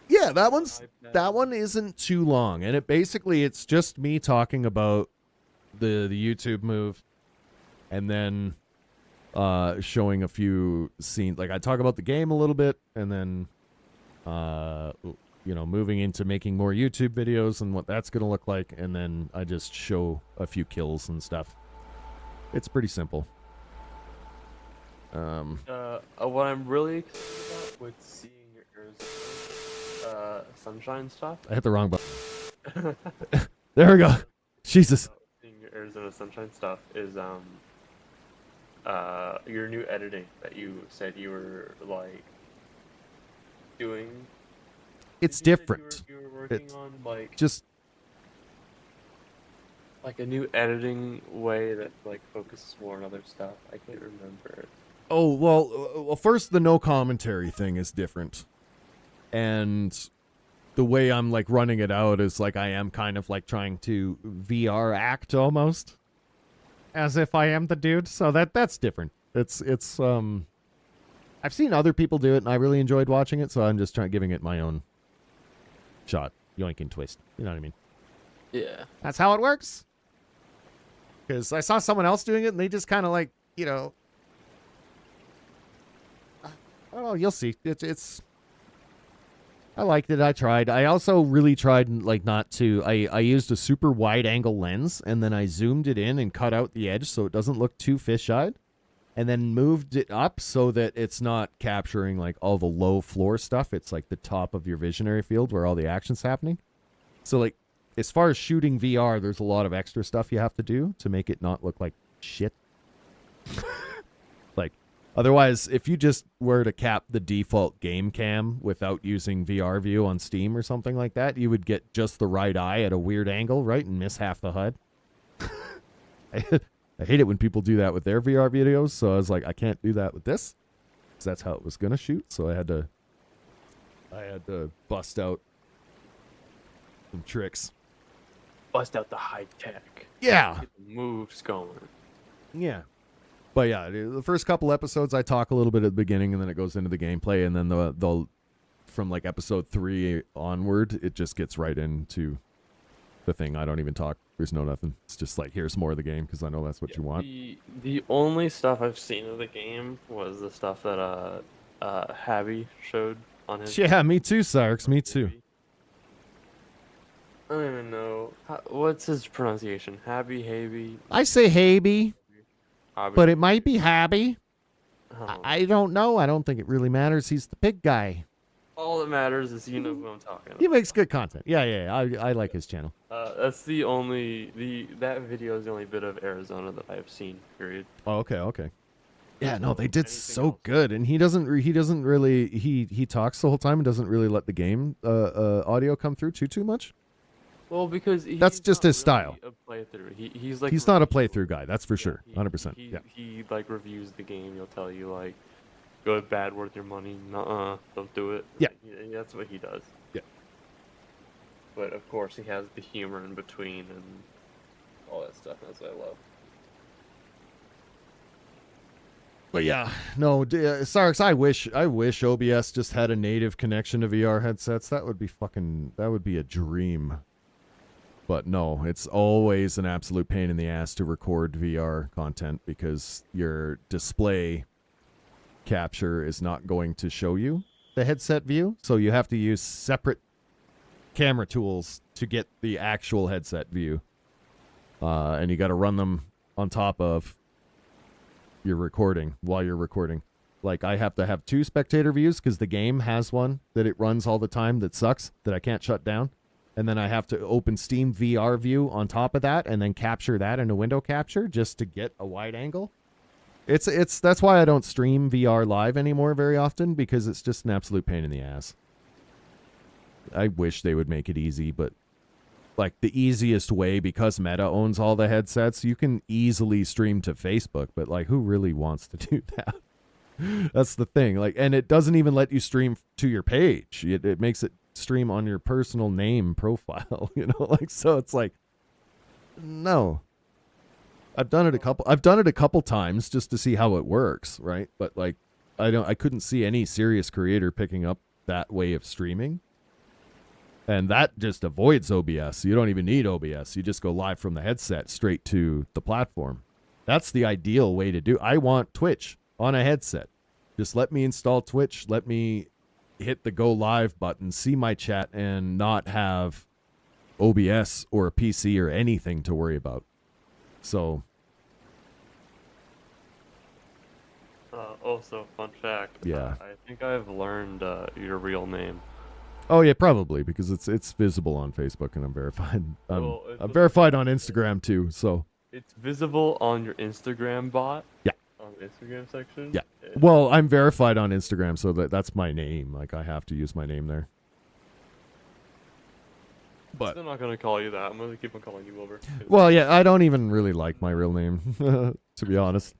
Yeah, that On one's iPad. that one isn't too long, and it's just me talking about the YouTube move, and then showing a few scenes. Like I talk about the game a little bit, and then moving into making more YouTube videos and what that's gonna look like, and then I just show a few kills and stuff. It's pretty simple. What I'm really excited about with seeing your Arizona sunshine stuff. I hit the wrong button. There we go. Jesus. Seeing your Arizona sunshine stuff is your new editing that you said you were like doing. It's You said different. You were working It's on like just like a new editing way that like focuses more on other stuff. I can't remember. Oh, well, first, the no commentary thing is different. And the way I'm, like, running it out is, like, I am kind of, like, trying to VR act almost. As if I am the dude. So that's different. It's I've seen other people do it, and I really enjoyed watching it, so I'm just giving it my own shot. Yoink and twist. You know what I mean? Yeah. That's how it works. Because I saw someone else doing it, and they just kind of, like, I don't know. You'll see. It's. I liked it. I tried. I also really tried, like, not to. I used a super wide angle lens, and then I zoomed it in and cut out the edge so it doesn't look too fisheyed, and then moved it up so that it's not capturing like all the low floor stuff. It's like the top of your visionary field where all the action's happening. So like, as far as shooting VR, there's a lot of extra stuff you have to do to make it not look like shit. Like. Otherwise, if you just were to cap the default game cam without using VR view on Steam or something like that, you would get just the right eye at a weird angle, right, and miss half the HUD. I hate it when people do that with their VR videos, so I was like, I can't do that with this, because that's how it was going to shoot, so I had to bust out some tricks. Bust out the high tech. Yeah. Get the moves going. Yeah. But yeah, the first couple episodes I talk a little bit at the beginning, and then it goes into the gameplay, and then the from like episode 3 onward, it just gets right into the thing. I don't even talk. There's no nothing. It's just like, here's more of the game because I know that's what you want. The only stuff I've seen of the game was the stuff that Habby showed on his. Yeah, me too, Sarks. Me too. I don't even know what's his pronunciation. Habby. I say Haby. Hobby. But it might be Habby. Oh. I don't know. I don't think it really matters. He's the big guy. All that matters is you know who I'm talking He about. makes good content. Yeah. I like his channel. That's the video is the only bit of Arizona that I've seen. Period. Oh, okay. Yeah, no, they did Anything so else? good, and he doesn't really he talks the whole time and doesn't really let the game audio come through too much. Well, because That's he's just not his style. really a playthrough. He's like He's not a review. playthrough guy, that's for sure, he- 100%. He, Yeah. he like reviews the game. He'll tell you like, good, bad, worth your money. Nuh-uh, don't do it. Yeah. That's what he does. Yeah. But of course, he has the humor in between and all that stuff. That's what I love. But yeah, no, Sarks, I wish OBS just had a native connection to VR headsets. That would be a dream. But no, it's always an absolute pain in the ass to record VR content because your display capture is not going to show you the headset view. So you have to use separate camera tools to get the actual headset view. And you got to run them on top of your recording while you're recording. Like, I have to have 2 spectator views because the game has one that it runs all the time that sucks, that I can't shut down. And then I have to open Steam VR view on top of that and then capture that in a window capture just to get a wide angle. That's why I don't stream VR live anymore very often, because it's just an absolute pain in the ass. I wish they would make it easy, but like the easiest way, because Meta owns all the headsets, you can easily stream to Facebook, but like, who really wants to do that? That's the thing. Like, and it doesn't even let you stream to your page. It makes it stream on your personal name profile, you know, like, so it's like, No. I've done it a couple times just to see how it works, right? But like I couldn't see any serious creator picking up that way of streaming. And that just avoids OBS. You don't even need OBS. You just go live from the headset straight to the platform. That's the ideal way to do. I want Twitch on a headset. Just let me install Twitch. Let me hit the go live button, see my chat, and not have OBS or a PC or anything to worry about. So. Also, fun fact. Yeah. I think I've learned your real name. Oh yeah, probably because it's visible on Facebook and I'm verified. I'm verified on Instagram too. So. It's visible on your Instagram bot. Yeah. On the Instagram section. Yeah. Well, I'm verified on Instagram, so that's my name. Like I have to use my name there. But I'm not gonna call you that. I'm gonna keep on calling you Wilbur. Well, yeah, I don't even really like my real name, to be honest.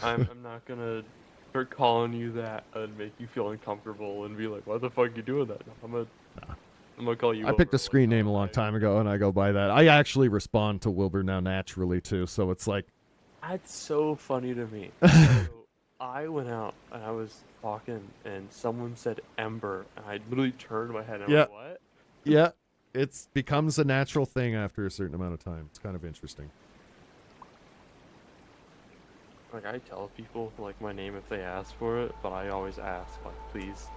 I'm not gonna start calling you that and make you feel uncomfortable and be like, why the fuck you doing that? I'm gonna call you. I picked a screen name a long time ago, and I go by that. I actually respond to Wilbur now naturally too, so it's like. That's so funny to me. So I went out and I was talking, and someone said Ember, and I literally turned my head and I went, what? Yeah. It becomes a natural thing after a certain amount of time. It's kind of interesting. Like, I tell people, like, my name if they ask for it, but I always ask, like, please,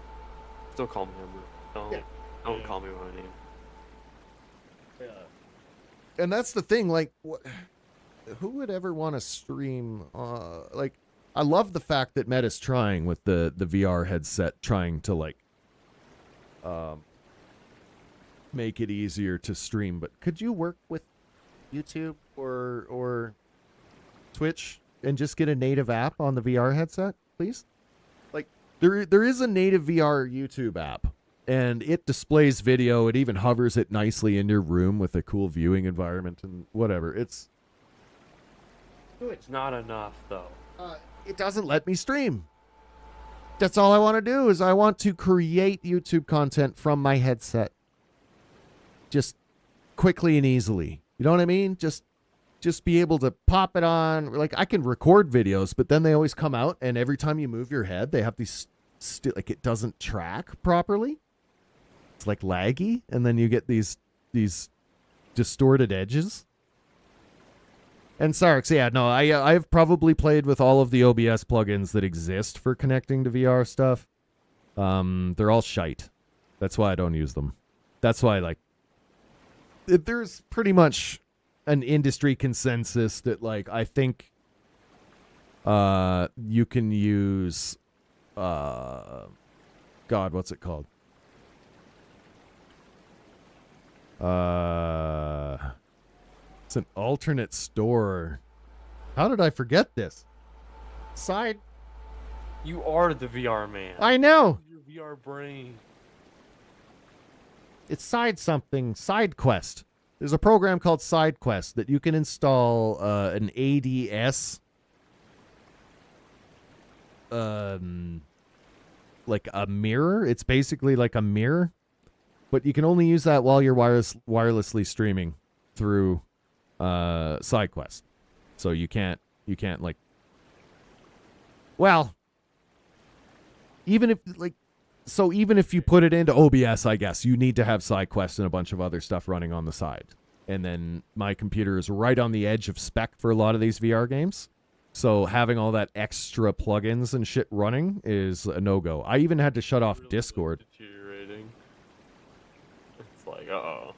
still call me Ember. Don't call me by my name. Yeah. And that's the thing, like, who would ever want to stream, like, I love the fact that Meta's trying with the VR headset, trying to, like, make it easier to stream, but could you work with YouTube or Twitch and just get a native app on the VR headset, please? Like there is a native VR YouTube app and it displays video. It even hovers it nicely in your room with a cool viewing environment and whatever. It's not enough though. It doesn't let me stream. That's all I want to do is I want to create YouTube content from my headset. Just quickly and easily. You know what I mean? Just be able to pop it on. Like I can record videos, but then they always come out and every time you move your head, they have these like it doesn't track properly. It's like laggy and then you get these distorted edges. And Sarx, yeah, no, I've probably played with all of the OBS plugins that exist for connecting to VR stuff. They're all shite. That's why I don't use them. That's why like there's pretty much an industry consensus that like I think you can use God, what's it called? It's an alternate store. How did I forget this? Side. You are the VR man. I know. Your VR brain. It's side quest. There's a program called Side Quest that you can install an ADS like a mirror. It's basically like a mirror, but you can only use that while you're wirelessly streaming through Side Quest. So you can't like, well, even if you put it into OBS, I guess, you need to have SideQuest and a bunch of other stuff running on the side. And then my computer is right on the edge of spec for a lot of these VR games. So having all that extra plugins and shit running is a no-go. I even had to shut off Discord. Deteriorating. It's like, uh-oh.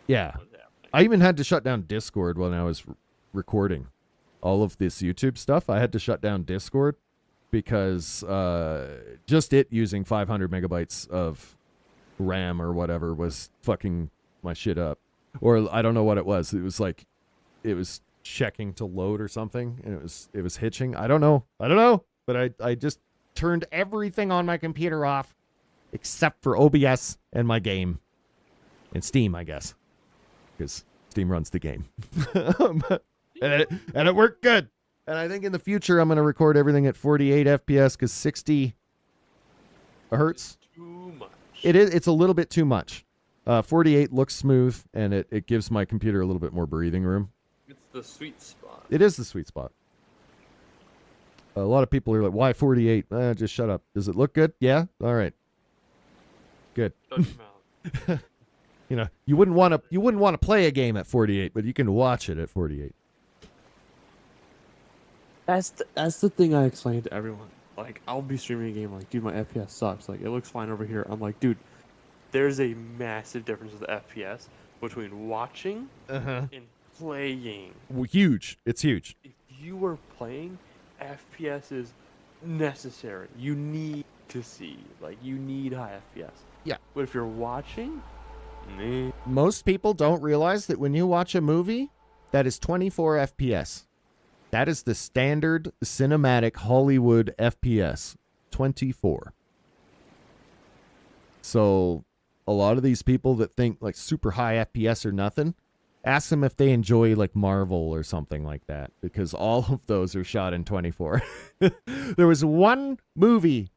Yeah. I even had to shut down Discord when I was recording all of this YouTube stuff. I had to shut down Discord because just it using 500 megabytes of RAM or whatever was fucking my shit up. Or I don't know what it was. It was like, it was checking to load or something, and it was hitching. I don't know. But I just turned everything on my computer off except for OBS and my game. And Steam, I guess. Because Steam runs the game. and it worked good. And I think in the future, I'm going to record everything at 48 FPS because 60 hertz. Too much. It's a little bit too much. 48 looks smooth, and it gives my computer a little bit more breathing room. It's the sweet spot. It is the sweet spot. A lot of people are like, why 48? Just shut up. Does it look good? Yeah? All right. Good. Shut your mouth. You know, you wouldn't want to play a game at 48, but you can watch it at 48. That's the thing I explain to everyone. Like, I'll be streaming a game like, dude, my FPS sucks. Like, it looks fine over here. I'm like, dude, there's a massive difference with FPS between watching and playing. Well, huge. It's huge. If you are playing, FPS is necessary. You need to see. Like, you need high FPS. Yeah. But if you're watching, nah. Most people don't realize that when you watch a movie, that is 24 FPS. That is the standard cinematic Hollywood FPS. 24. So a lot of these people that think like super high FPS or nothing, ask them if they enjoy like Marvel or something like that, because all of those are shot in 24. There was one movie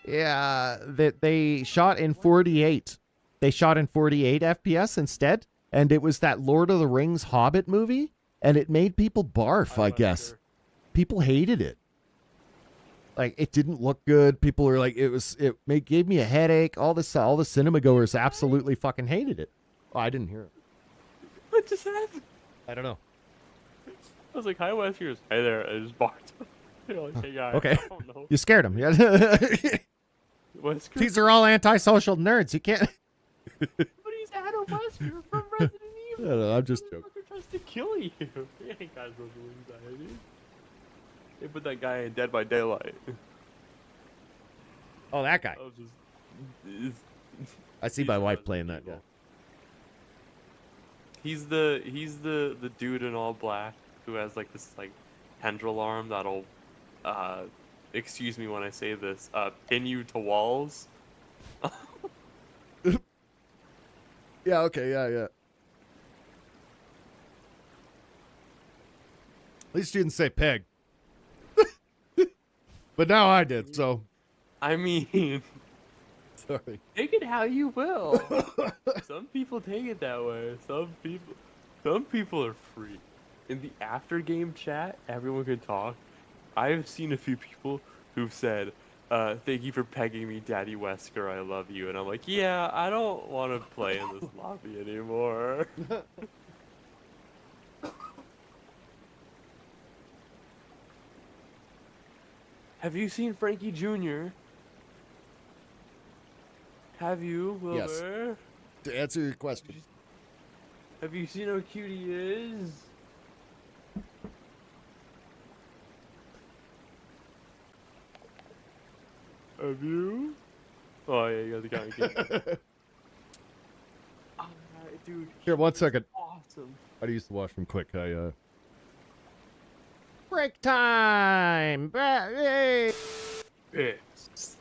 that they shot in 48. They shot in 48 FPS instead, and it was that Lord of the Rings Hobbit movie, and it made people barf, I guess. Sure. People hated it. Like, it didn't look good. People were like, gave me a headache. All the cinema goers absolutely fucking hated it. Oh, I didn't hear it. What just happened? I don't know. I was like, hi, Wes. He goes, hey there. I just barked. You're like, hey, guys. Okay. I don't know. You scared him. Yeah. Wes, These are all antisocial nerds. You can't. but he's Adam Wesker from Resident Evil. I don't know, I'm just joking. Motherfucker tries to kill you. He ain't got those anxiety. They put that guy in Dead by Daylight. Oh, that guy. I was just. I see my wife playing that guy. He's the dude in all black who has like this like tendril arm that'll excuse me when I say this, pin you to walls. Yeah, okay, yeah. At least you didn't say peg. But now I did, so. I mean, Sorry. take it how you will. Some people take it that way. Some people are free. In the after game chat, everyone can talk. I've seen a few people who've said, thank you for pegging me, Daddy Wesker, I love you. And I'm like, yeah, I don't want to play in this lobby anymore. Have you seen Frankie Jr.? Have you, Wilbur? Yes. To answer your question. Have you seen how cute he is? Have you? Oh yeah, you got the guy. Alright, dude. Here, 1 second. Awesome. I use the washroom quick. Break time! Hey! Yes.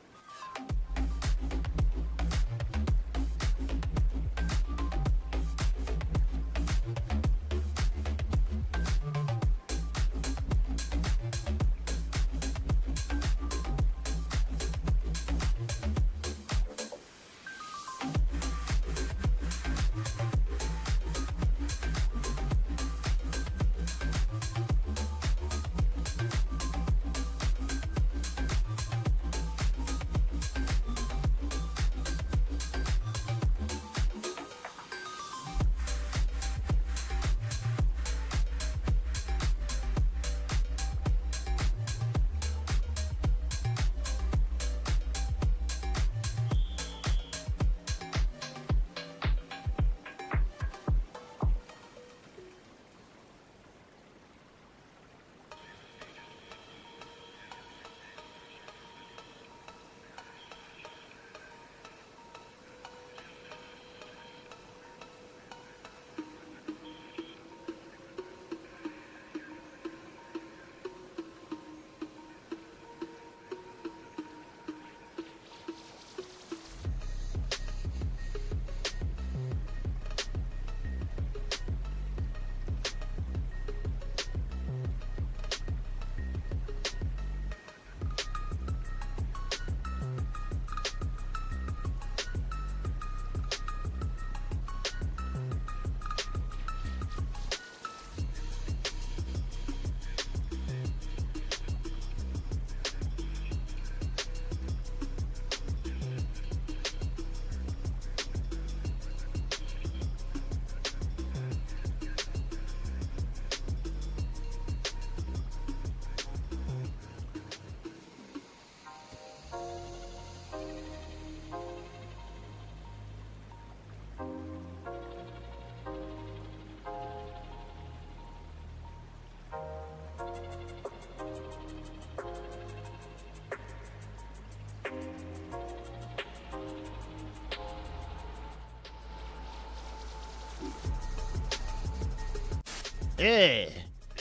Eh.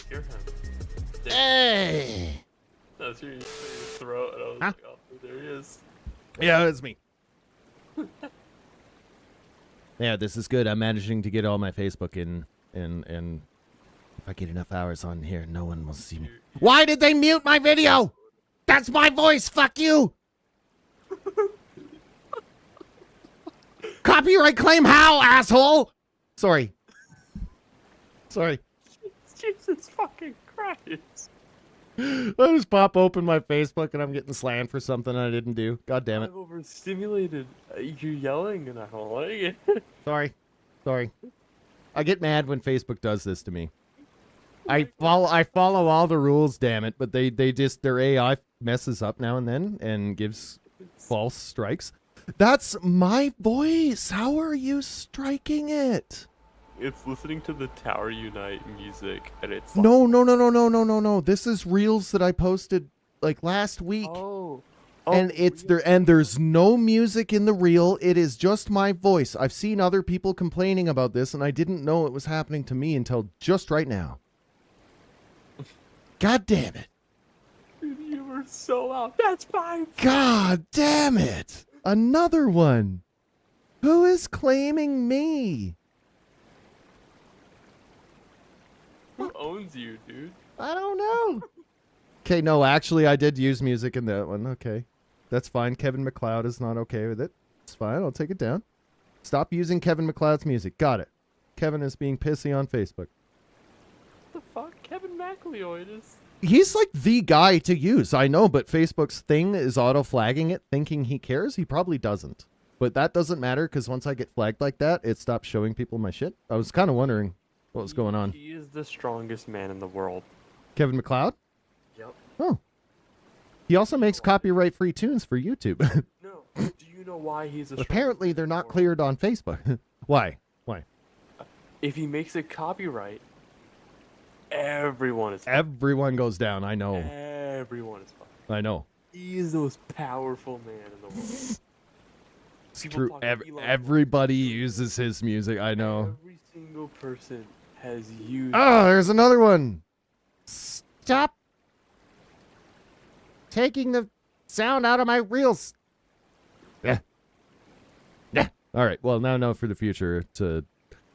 Hear him. Eh. No, it's your throat, and I was Huh? like, oh, there he is. Yeah, it's me. Yeah, this is good. I'm managing to get all my Facebook in, and if I get enough hours on here, no one will see me. Why did they mute my video? That's my voice. Fuck you. Copyright claim how, asshole? Sorry. Sorry. Jesus fucking Christ. I just pop open my Facebook and I'm getting slammed for something I didn't do. God damn it. I'm overstimulated. You're yelling and I don't like it. Sorry. Sorry. I get mad when Facebook does this to me. I follow all the rules, damn it, but they just their AI messes up now and then and gives false strikes. That's my voice. How are you striking it? It's listening to the TowerUnite music, and it's No. This is reels that I posted like last week. Oh. And it's there, and there's no music in the reel. It is just my voice. I've seen other people complaining about this, and I didn't know it was happening to me until just right now. God damn it. Dude, you were so out. That's fine. God damn it. Another one. Who is claiming me? Who owns you, dude? I don't know. Okay, no, actually, I did use music in that one. Okay. That's fine. Kevin MacLeod is not okay with it. It's fine. I'll take it down. Stop using Kevin MacLeod's music. Got it. Kevin is being pissy on Facebook. What the fuck? Kevin MacLeod is... He's like the guy to use. I know, but Facebook's thing is auto-flagging it, thinking he cares. He probably doesn't. But that doesn't matter, because once I get flagged like that, it stops showing people my shit. I was kind of wondering what was going on. He is the strongest man in the world. Kevin MacLeod? Yep. Oh. He also makes copyright-free tunes for YouTube. No. Do you know why he's the Apparently, they're not cleared on Facebook. Why? Why? If he makes it copyright, everyone is fucked. Everyone goes down. I know. Everyone is fucked. I know. He is the most powerful man in the world. It's People true. talk about Elon Musk. Everybody uses his music. I know. Every single person has used... Oh, there's another one. Stop taking the sound out of my reels. Yeah. Yeah. All right. Well, now know for the future to...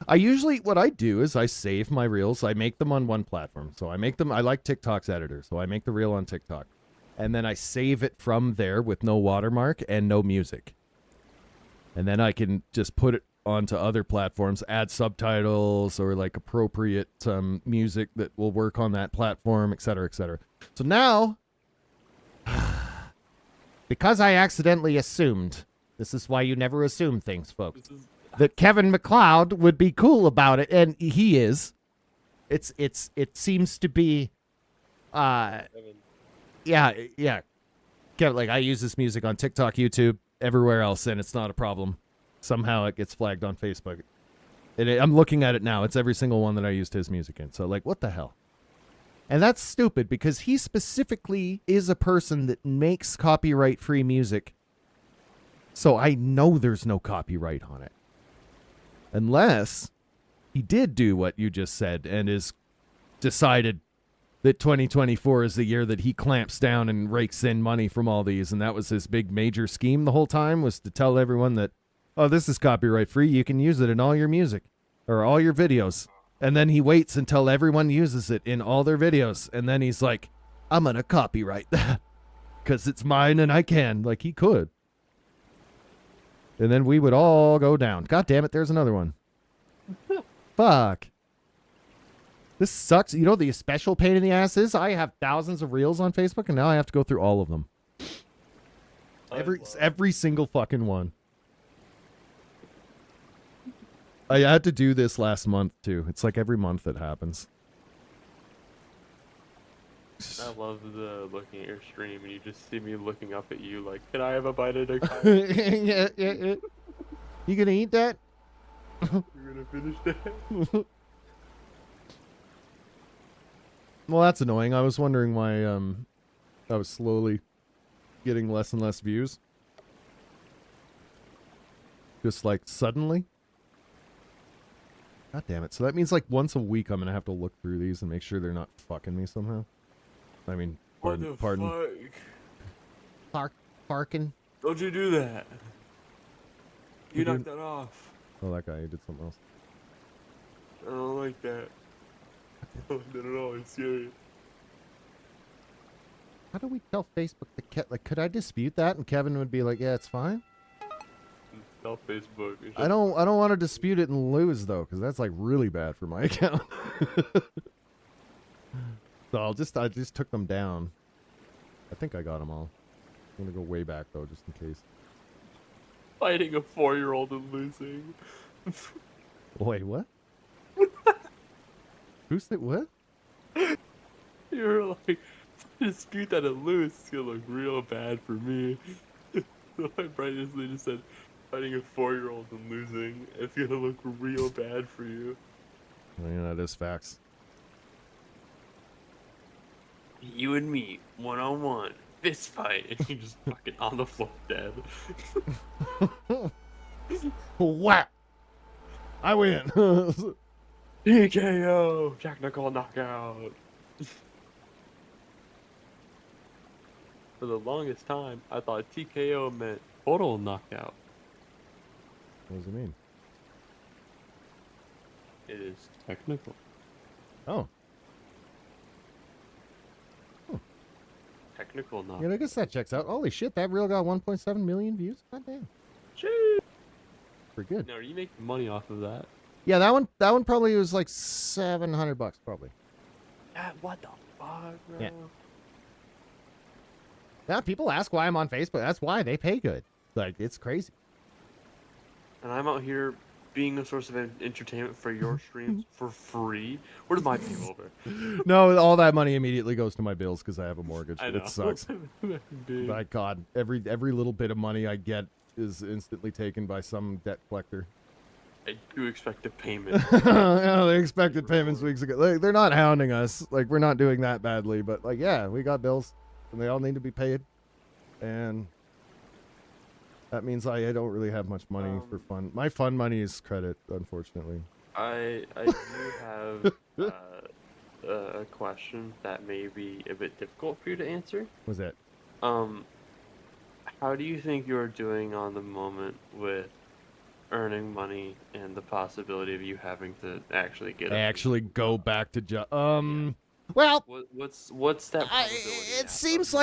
I usually, what I do is I save my reels. I make them on one platform. So I make them, I like TikTok's editor. So I make the reel on TikTok. And then I save it from there with no watermark and no music. And then I can just put it onto other platforms, add subtitles or like appropriate music that will work on that platform, etc., etc. So now, because I accidentally assumed, this is why you never assume things, folks, that Kevin MacLeod would be cool about it, and he is. It seems to be, yeah. Like I use this music on TikTok, YouTube, everywhere else, and it's not a problem. Somehow it gets flagged on Facebook. I'm looking at it now. It's every single one that I used his music in. So, like, what the hell? And that's stupid because he specifically is a person that makes copyright-free music. So I know there's no copyright on it. Unless he did do what you just said and is decided that 2024 is the year that he clamps down and rakes in money from all these. And that was his big major scheme the whole time, was to tell everyone that, oh, this is copyright free. You can use it in all your music or all your videos. And then he waits until everyone uses it in all their videos. And then he's like, I'm going to copyright that because it's mine and I can. Like, he could. And then we would all go down. God damn it, there's another one. Fuck. This sucks. You know the special pain in the ass is? I have thousands of reels on Facebook, and now I have to go through all of them. Every single fucking one. I had to do this last month, too. It's like every month it happens. I love the looking at your stream, and you just see me looking up at you like, can I have a bite of the yeah. You gonna eat that? You're gonna finish that? Well, that's annoying. I was wondering why I was slowly getting less and less views. Just like suddenly. God damn it. So that means like once a week I'm going to have to look through these and make sure they're not fucking me somehow. I mean, pardon. Parking. Don't you do that. You You knocked didn't- that off. Oh, that guy, he did something else. I don't like that. I don't like that at all. It's scary. How do we tell Facebook that like, could I dispute that? And Kevin would be like, yeah, it's fine. Tell Facebook. I don't want to dispute it and lose though, because that's like really bad for my account. So I just took them down. I think I got them all. I'm gonna go way back though, just in case. Fighting a 4-year-old and losing. Wait, what? Who said what? You're like, dispute that and lose. It's gonna look real bad for me. So my brightest they just said, fighting a 4-year-old and losing. It's gonna look real bad for you. I mean, that is facts. You and me, 1-on-1, fist fight, and you just fucking on the floor dead. Wow! I win. TKO, technical knockout. For the longest time, I thought TKO meant total knockout. What does it mean? It is technical. Oh, Technical knockout. yeah, I guess that checks out. Holy shit, that reel got 1.7 million views. God damn, Jeez. pretty good. Now, are you making money off of that? Yeah, that one probably was like $700 probably. What the fuck, bro? Yeah. Yeah, people ask why I'm on Facebook. That's why they pay good. Like, it's crazy. And I'm out here being a source of entertainment for your streams for free. Where does my pay over? No, all that money immediately goes to my bills because I have a mortgage. I know. It sucks. Big. My God, every little bit of money I get is instantly taken by some debt collector. I do expect a payment. Yeah, they expected payments weeks ago. Like, they're not hounding us. Like, we're not doing that badly, but like, yeah, we got bills and they all need to be paid. And that means I don't really have much money for fun. My fun money is credit, unfortunately. I do have a question that may be a bit difficult for you to answer. What's that? How do you think you're doing on the moment with earning money and the possibility of you having to actually get Actually go back to job. Well, what's that possibility? it seems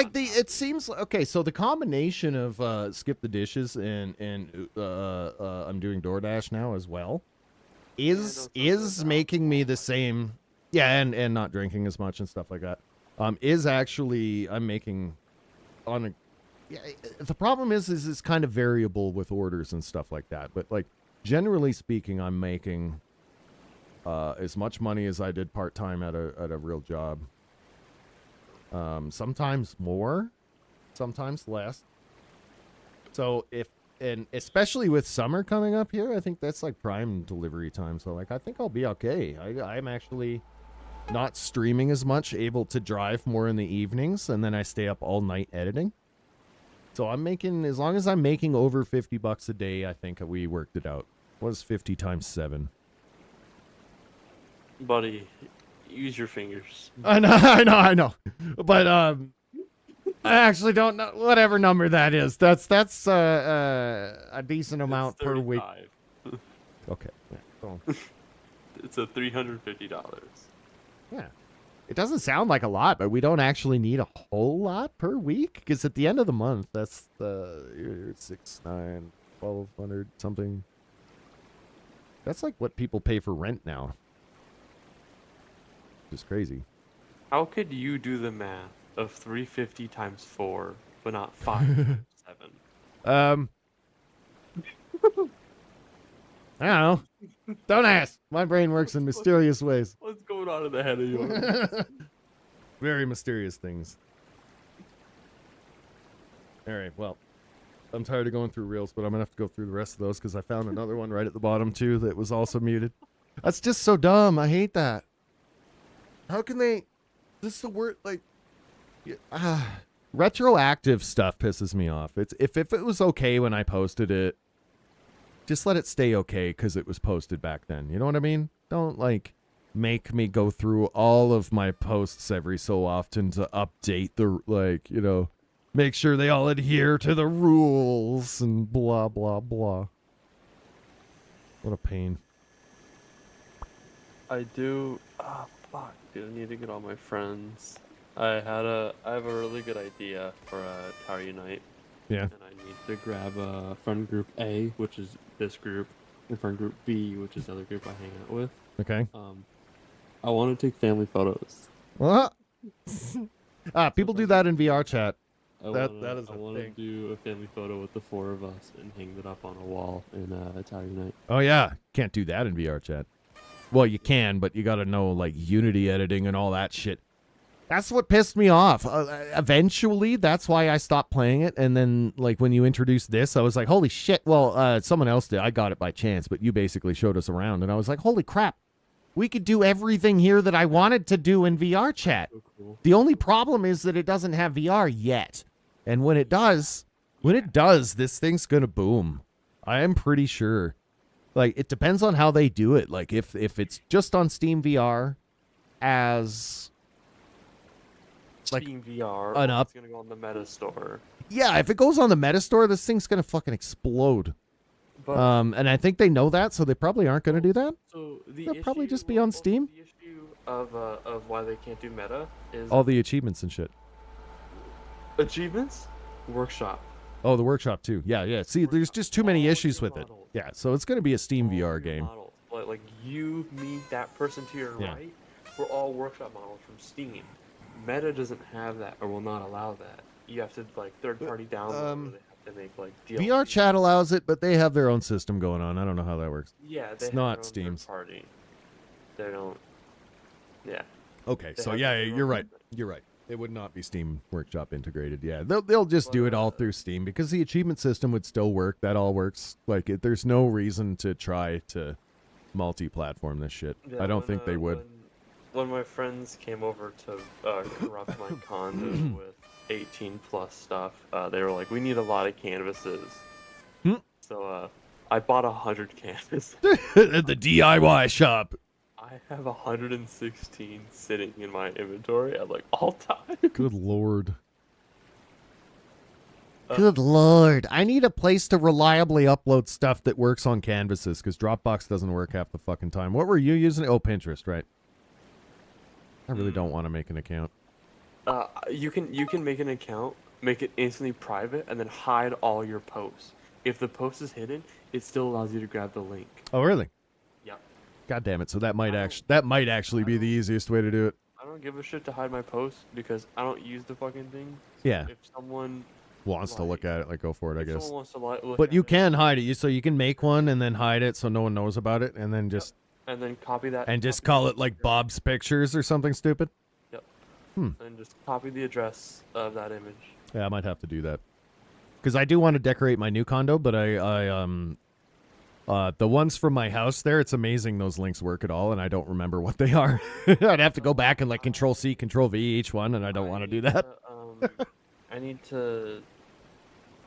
like okay. So the combination of skip the dishes and I'm doing DoorDash now as well is making me the same. Yeah, and not drinking as much and stuff like that. Is actually I'm making on a. Yeah, the problem is it's kind of variable with orders and stuff like that. But like generally speaking, I'm making as much money as I did part time at a real job. Sometimes more, sometimes less. So and especially with summer coming up here, I think that's like prime delivery time. So like I think I'll be okay. I'm actually not streaming as much, able to drive more in the evenings, and then I stay up all night editing. So I'm making, as long as I'm making over $50 a day, I think we worked it out. What is 50 times 7? Buddy, use your fingers. I know. But I actually don't know whatever number that is. That's a decent amount per week. Okay. Yeah, so. It's a $350. Yeah. It doesn't sound like a lot, but we don't actually need a whole lot per week. Because at the end of the month, that's the 6, 9, 1,200 something. That's like what people pay for rent now. Just crazy. How could you do the math of 350 times 4, but not 5 times 7? I don't know. Don't ask. My brain works in mysterious ways. What's going on in the head of yours? Very mysterious things. All right, well, I'm tired of going through reels, but I'm going to have to go through the rest of those because I found another one right at the bottom, too, that was also muted. That's just so dumb. I hate that. How can they... This is the word, like... retroactive stuff pisses me off. If it was okay when I posted it, just let it stay okay because it was posted back then. You know what I mean? Don't like make me go through all of my posts every so often to update the like, you know, make sure they all adhere to the rules and blah blah blah. What a pain. I do. Ah, fuck, dude. I need to get all my friends. I have a really good idea for TowerUnite. Yeah. And I need to grab friend group A, which is this group, and friend group B, which is the other group I hang out with. Okay. I want to take family photos. What? People do that in VRChat. I want to do a family photo with the 4 of us and hang it up on a wall in TowerUnite. Oh yeah, can't do that in VRChat. Well, you can, but you got to know like Unity editing and all that shit. That's what pissed me off. Eventually, that's why I stopped playing it. And then, like, when you introduced this, I was like, holy shit. Well, someone else did. I got it by chance, but you basically showed us around. And I was like, holy crap. We could do everything here that I wanted to do in VRChat. So cool. The only problem is that it doesn't have VR yet. And when it does, this thing's going to boom. I am pretty sure. Like, it depends on how they do it. Like, if it's just on Steam VR as... like Steam VR, an up. It's gonna go on the Meta Store. Yeah, if it goes on the Meta Store, this thing's gonna fucking explode. But, And I think they know that, so they probably aren't gonna do that. So They'll probably just be on Steam. The issue of why they can't do Meta is All the achievements and shit. achievements, workshop. Oh, the workshop too. Yeah, yeah. See, there's just too many All issues your with it. models. Yeah, so it's gonna be a Steam All VR your game. models. Like you, me, that person to your Yeah. right, we're all workshop models from Steam. Meta doesn't have that or will not allow that. You have to like third-party download. Or they have to make like DLC. VRChat allows it, but they have their own system going on. I don't know how that works. Yeah, they It's have not their own Steam's. third-party. They don't. Yeah. Okay, They so have yeah, their you're own right. thing. You're right. It would not be Steam Workshop integrated. Yeah, they'll just do it all through Steam because the achievement system would still work. That all works. Like, there's no reason to try to multi-platform this shit. Yeah, I don't think they would. When my friends came over to corrupt my condos with 18+ stuff, they were like, "We need a lot of canvases." So I bought 100 canvases. At the DIY shop. I have 116 sitting in my inventory at like all time. Good lord. Good lord. I need a place to reliably upload stuff that works on canvases because Dropbox doesn't work half the fucking time. What were you using? Oh, Pinterest, right? I really don't want to make an account. You can make an account, make it instantly private, and then hide all your posts. If the post is hidden, it still allows you to grab the link. Oh, really? Yep. God damn it. So that might actually be the easiest way to do it. I don't give a shit to hide my posts because I don't use the fucking thing. Yeah. If someone Wants to look at it, like, go for it, I if guess. someone wants to look But at you it, can hide it. So you can make one and then hide it so no one knows about it and then just and then copy that and just copy call the it like address. Bob's Pictures or something stupid. Yep. Hmm. And just copy the address of that image. Yeah, I might have to do that. Because I do want to decorate my new condo, but the ones from my house there, it's amazing those links work at all, and I don't remember what they are. I'd have to go back and like Control-C, Control-V each one, and I don't want to do that. I need to.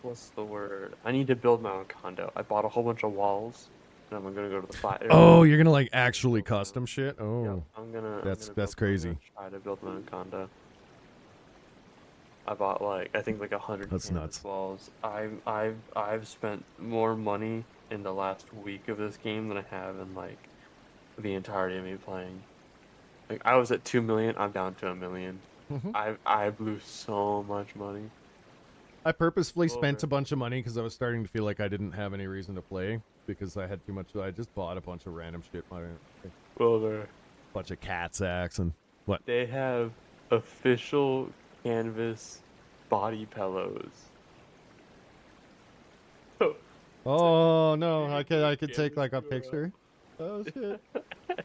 What's the word? I need to build my own condo. I bought a whole bunch of walls, and I'm gonna go to the flat area. Oh, you're gonna like actually custom shit? Oh, Yep, I'm gonna. That's I'm gonna crazy. I'm gonna try to build my own condo. I bought like I think like 100 That's canvas nuts. walls. I've spent more money in the last week of this game than I have in like the entirety of me playing. Like I was at 2 million. I'm down to 1 million. I blew so much money. I purposefully Over. spent a bunch of money because I was starting to feel like I didn't have any reason to play because I had too much. I just bought a bunch of random shit. Over. Bunch of cat sacks and what? They have official canvas body pillows. Oh no! I could take like a picture. Oh shit!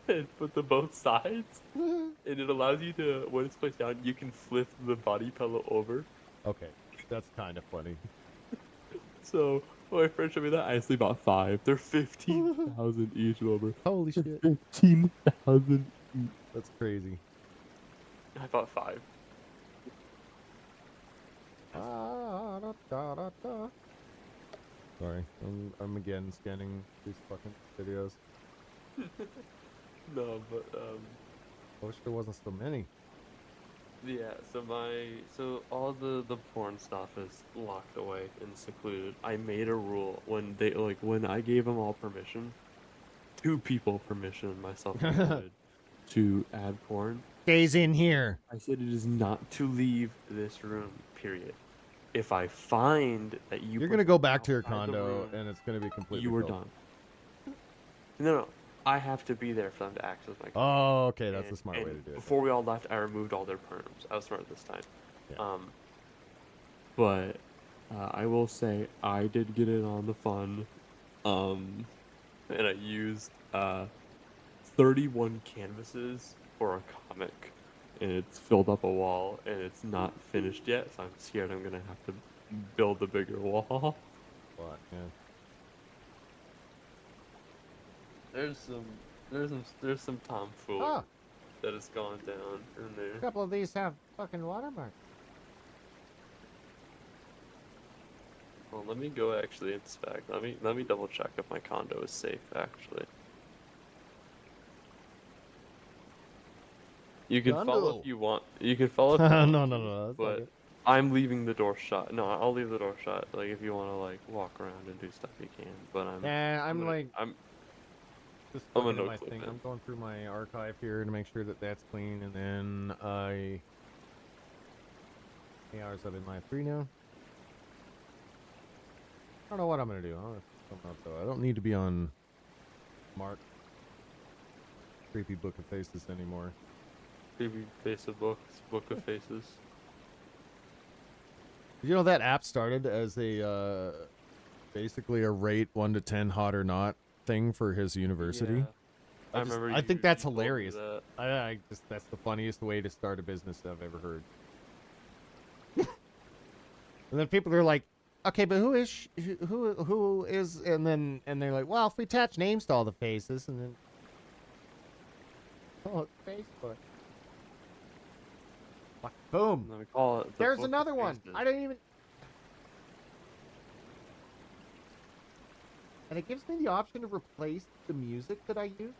And put the both sides, and it allows you to when it's placed down, you can flip the body pillow over. Okay, that's kind of funny. So when my friend showed me that, I actually bought 5. They're 15,000 each. Over. Holy shit! 15,000 each. That's crazy. I bought 5. Sorry, I'm again scanning these fucking videos. No, but I wish there wasn't so many. yeah. So all the porn stuff is locked away and secluded. I made a rule when I gave them all permission, 2 people permission, myself included, to add porn. Stays in here. I said it is not to leave this room. Period. If I find that You're gonna go back to your condo, and it's gonna be completely. You were filled. done. No. I have to be there for them to access my condo. Oh, okay, that's a smart way to do it. Before we all left, I removed all their perms. I was smart this time. Yeah. But I will say I did get in on the fun. And I used 31 canvases for a comic, and it's filled up a wall, and it's not finished yet, so I'm scared I'm gonna have to build a bigger wall. But, yeah. There's some tomfoolery that has gone down in there. A couple of these have fucking watermarks. Well, let me go actually inspect. Let me double check if my condo is safe actually. You can follow if you want. You can follow if you want. No. But I'm leaving the door shut. No, I'll leave the door shut. Like if you want to like walk around and do stuff, you can. But I'm just I'm looking a at my no-click thing. man. I'm going through my archive here to make sure that that's clean, and then how many hours I'm in live 3 now? I don't know what I'm gonna do. I don't need to be on Mark Creepy Book of Faces anymore. Creepy face of books, book of faces. You know that app started as a basically a rate 1 to 10 hot or not thing for his university. Yeah. I think that's you told me hilarious. that. I just that's the funniest way to start a business I've ever heard. And then people are like, okay, but who is and they're like, well, if we attach names to all the faces, and then it's Facebook. Fuck, boom. Let me call it. The There's Book of another one. Faces. I didn't even. And it gives me the option to replace the music that I use.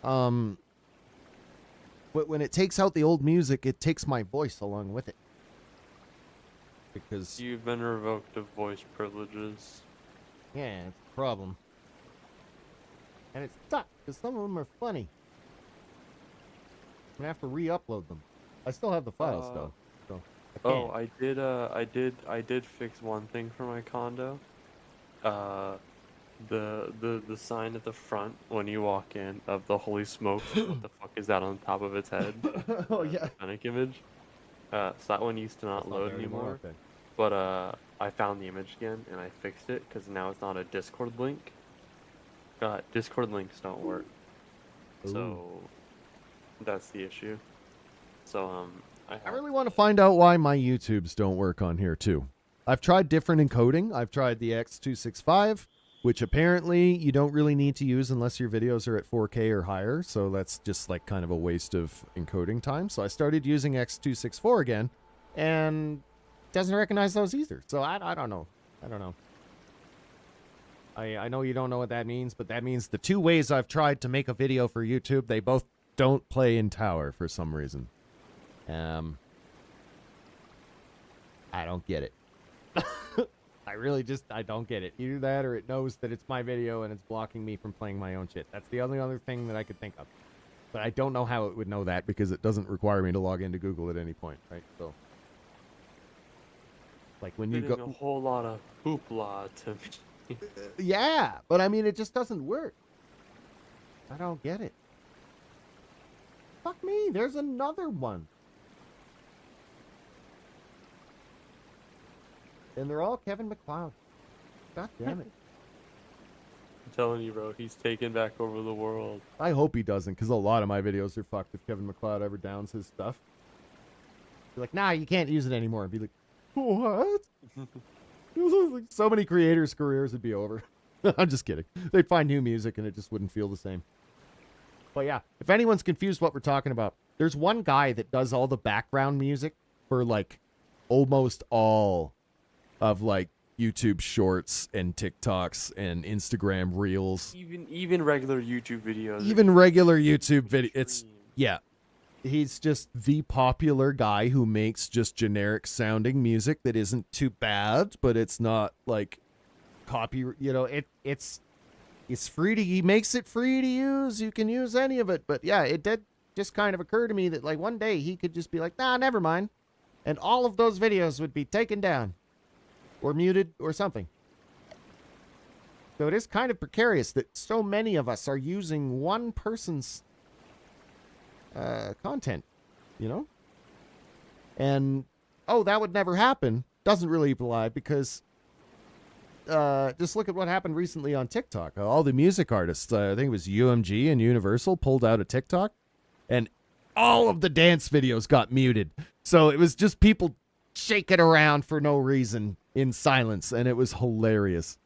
But when it takes out the old music, it takes my voice along with it. Because You've been revoked of voice privileges. yeah, it's a problem. And it's stuck because some of them are funny. I'm gonna have to re-upload them. I still have the files though, so I Oh, can't. I did fix one thing for my condo. The sign at the front when you walk in of the holy smoke. What the fuck is that on top of its head? Oh yeah. Fennec image. So that one used to not It's not load there anymore. Okay. But I found the image again and I fixed it because now it's not a Discord link. Discord links don't work. So that's the issue. So I really want to find out why my YouTubes don't work on here too. I've tried different encoding. I've tried the X265, which apparently you don't really need to use unless your videos are at 4K or higher. So that's just like kind of a waste of encoding time. So I started using X264 again, and it doesn't recognize those either. So I don't know. I don't know. I know you don't know what that means, but that means the 2 ways I've tried to make a video for YouTube, they both don't play in Tower for some reason. I don't get it. I don't get it. Either that or it knows that it's my video and it's blocking me from playing my own shit. That's the only other thing that I could think of. But I don't know how it would know that because it doesn't require me to log into Google at any point, right? So, like when you go, a whole lot of hoopla to me. yeah, but I mean, it just doesn't work. I don't get it. Fuck me, there's another one. And they're all Kevin McLeod. God damn it. I'm telling you, bro, he's taking back over the world. I hope he doesn't, because a lot of my videos are fucked if Kevin McLeod ever downs his stuff. Be like, nah, you can't use it anymore. I'd be like, what? Like, so many creators' careers would be over. I'm just kidding. They'd find new music and it just wouldn't feel the same. But yeah, if anyone's confused what we're talking about, there's one guy that does all the background music for like almost all of like YouTube Shorts and TikToks and Instagram Reels. Even regular YouTube videos. Even regular YouTube video. It's yeah. He's just the popular guy who makes just generic sounding music that isn't too bad, but it's not like copy. You know, it's free to. He makes it free to use. You can use any of it. But yeah, it did just kind of occur to me that like one day he could just be like, nah, never mind, and all of those videos would be taken down, or muted, or something. So it is kind of precarious that so many of us are using one person's content, you know? And, oh, that would never happen. Doesn't really apply because just look at what happened recently on TikTok. All the music artists, I think it was UMG and Universal, pulled out a TikTok, and all of the dance videos got muted. So it was just people shaking around for no reason in silence, and it was hilarious.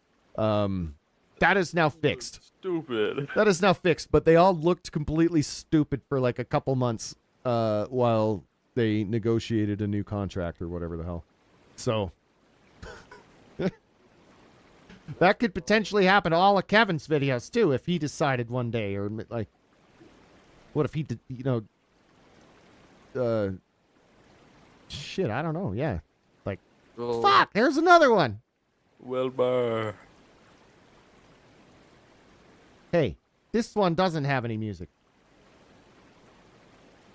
That is now fixed. Stupid. That is now fixed, but they all looked completely stupid for like a couple months while they negotiated a new contract or whatever the hell. So that could potentially happen to all of Kevin's videos too if he decided one day, or like, what if he did, you know, shit, I don't know. Yeah. Like, fuck, there's another one. Wilbur. Hey, this one doesn't have any music.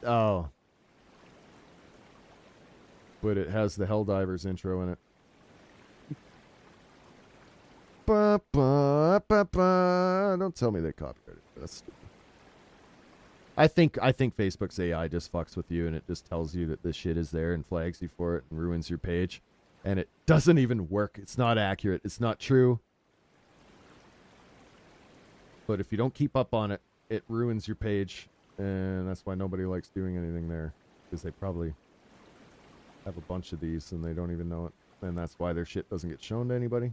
Oh. But it has the Helldivers intro in it. Ba, ba, ba, ba. Don't tell me they copyrighted it. That's stupid. I think Facebook's AI just fucks with you and it just tells you that this shit is there and flags you for it and ruins your page. And it doesn't even work. It's not accurate. It's not true. But if you don't keep up on it, it ruins your page, and that's why nobody likes doing anything there, because they probably have a bunch of these and they don't even know it, and that's why their shit doesn't get shown to anybody.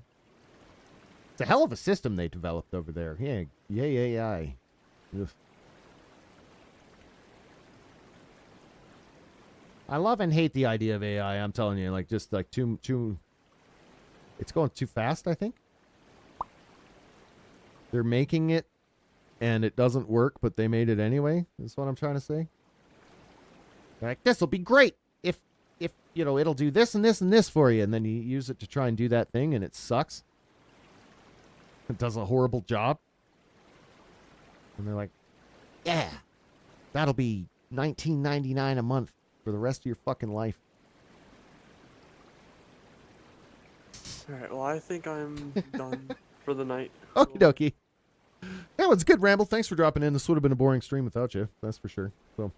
It's a hell of a system they developed over there. Yeah, yay AI. Ugh. I love and hate the idea of AI. I'm telling you, like just like too. It's going too fast, I think. They're making it, and it doesn't work, but they made it anyway, is what I'm trying to say. They're like, this will be great if, you know, it'll do this and this and this for you, and then you use it to try and do that thing, and it sucks. It does a horrible job. And they're like, yeah, that'll be $19.99 a month for the rest of your fucking life. Alright, well, I think I'm done for the night. Okie dokie. That was good, Ramble. Thanks for dropping in. This would have been a boring stream without you. That's for sure. So,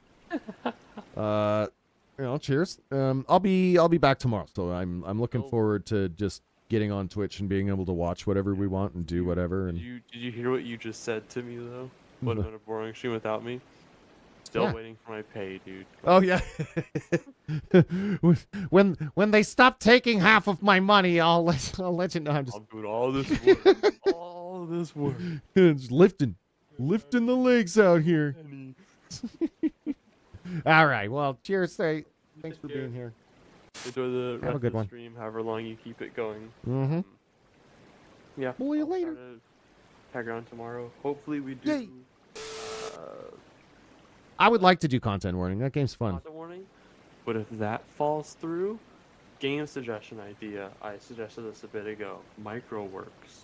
you know, cheers. I'll be back tomorrow. So I'm looking forward to just getting on Twitch and being able to watch whatever we want and do whatever. And Did you hear what you just said to me though? Would have been a boring stream without me. Still waiting for my pay, dude. Oh yeah. when they stop taking half of my money, I'll let you know. I'm doing all this work. All this work. Just lifting the legs out here. All right. Well, cheers. Thanks for being here. Enjoy the Have rest a good of the one. stream, however long you keep it going. Mm-hmm. Yeah. See you later. Try to tag around tomorrow. Hopefully we do. Yay. I would like to do content warning. That game's fun. Content warning. But if that falls through, game suggestion idea. I suggested this a bit ago. Microworks.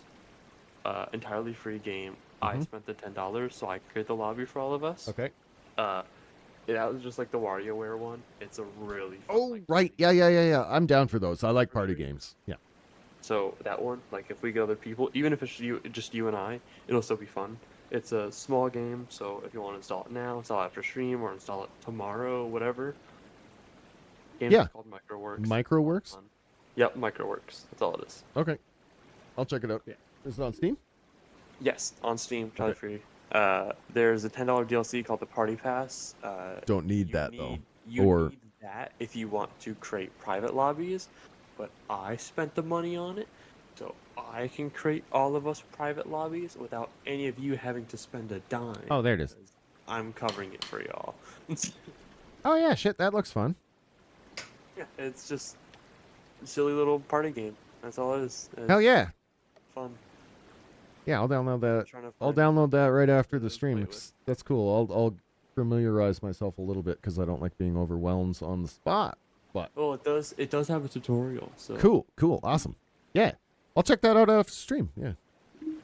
Entirely free game. I spent the $10 so I create the lobby for all of us. Okay. That was just like the WarioWare one. It's a really fun, Oh, right. Yeah. I'm down for those. I like party games. Yeah. So that one, like if we get other people, even if it's just you and I, it'll still be fun. It's a small game, so if you want to install it now, install it after stream, or install it tomorrow, whatever. Game is called Microworks. Microworks? Yep, Microworks. That's all it is. Okay. I'll check it out. Yeah. Is it on Steam? Yes, on Steam, entirely free. There's a $10 DLC called the Party Pass. Don't need that though. You need that if you want to create private lobbies, but I spent the money on it, so I can create all of us private lobbies without any of you having to spend a dime. Oh, there it is. I'm covering it for y'all. Oh yeah, shit, that looks fun. Yeah, it's just a silly little party game. That's all it is. Hell yeah. Fun. Yeah, I'll download that. Trying to I'll find download that right after the to stream. play It's- That's cool. I'll familiarize myself a little bit because I don't like being overwhelmed on the spot. But Oh, it does. It does have a tutorial. So cool, awesome. Yeah, I'll check that out after the stream. Yeah,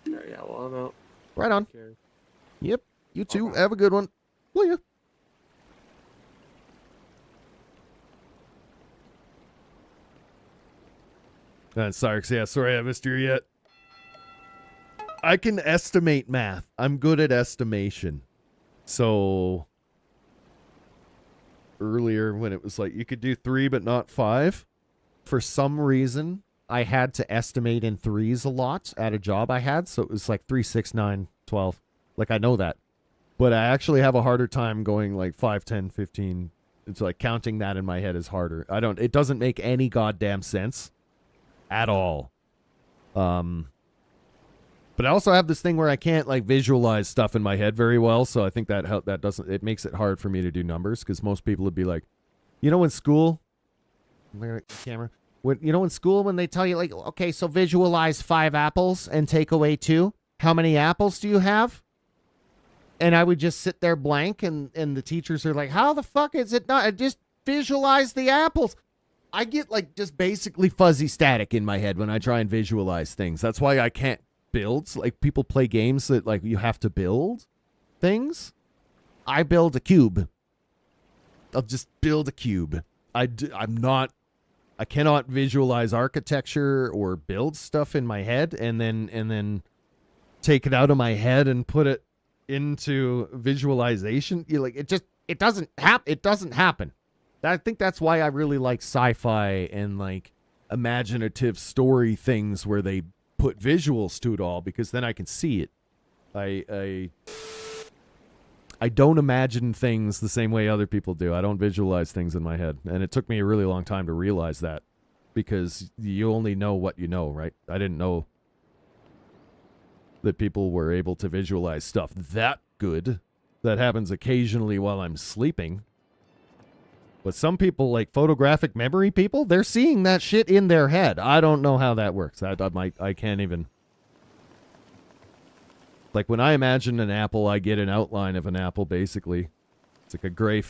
Yeah. Well, I'm out. right on. Take care. Yep. You too. Okay. Have a good one. See ya. Cyrix, yeah, sorry I haven't missed you yet. I can estimate math. I'm good at estimation. So earlier when it was like you could do 3 but not 5, for some reason I had to estimate in 3s a lot at a job I had, so it was like 3, 6, 9, 12. Like I know that. But I actually have a harder time going like 5, 10, 15. It's like counting that in my head is harder. It doesn't make any goddamn sense at all. But I also have this thing where I can't like visualize stuff in my head very well, so I think that it makes it hard for me to do numbers, because most people would be like, in school, camera, in school when they tell you like, okay, so visualize 5 apples and take away 2. How many apples do you have? And I would just sit there blank, and the teachers are like, how the fuck is it not? Just visualize the apples. I get like just basically fuzzy static in my head when I try and visualize things. That's why I can't build. Like people play games that like you have to build things. I build a cube. I'll just build a cube. I cannot visualize architecture or build stuff in my head and then take it out of my head and put it into visualization. It doesn't happen. I think that's why I really like sci-fi and like imaginative story things where they put visuals to it all, because then I can see it. I don't imagine things the same way other people do. I don't visualize things in my head. And it took me a really long time to realize that, because you only know what you know, right? I didn't know that people were able to visualize stuff that good. That happens occasionally while I'm sleeping. But some people, like photographic memory people, they're seeing that shit in their head. I don't know how that works. I can't even. Like when I imagine an apple, I get an outline of an apple, basically. It's like a gray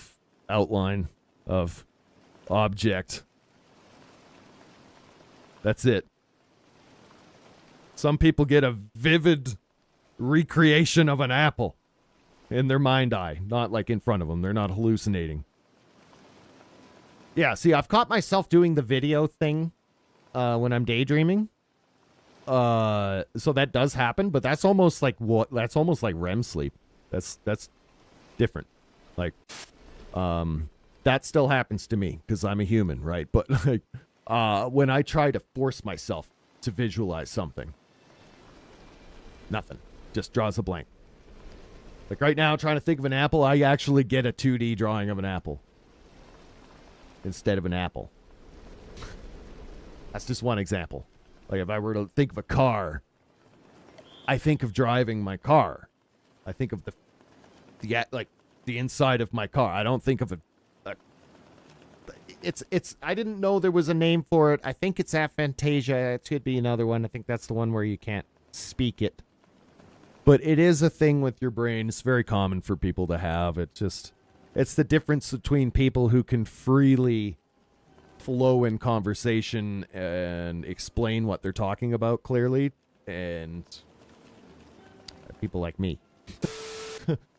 outline of object. That's it. Some people get a vivid recreation of an apple in their mind eye, not like in front of them. They're not hallucinating. Yeah, see, I've caught myself doing the video thing when I'm daydreaming. So that does happen, but that's almost like REM sleep. That's different. Like that still happens to me because I'm a human, right? But like when I try to force myself to visualize something, nothing. Just draws a blank. Like right now, trying to think of an apple, I actually get a 2D drawing of an apple instead of an apple. That's just one example. Like if I were to think of a car, I think of driving my car. I think of the inside of my car. I don't think of it's I didn't know there was a name for it. I think it's aphantasia. It could be another one. I think that's the one where you can't speak it. But it is a thing with your brain. It's very common for people to have. It's the difference between people who can freely flow in conversation and explain what they're talking about clearly, and people like me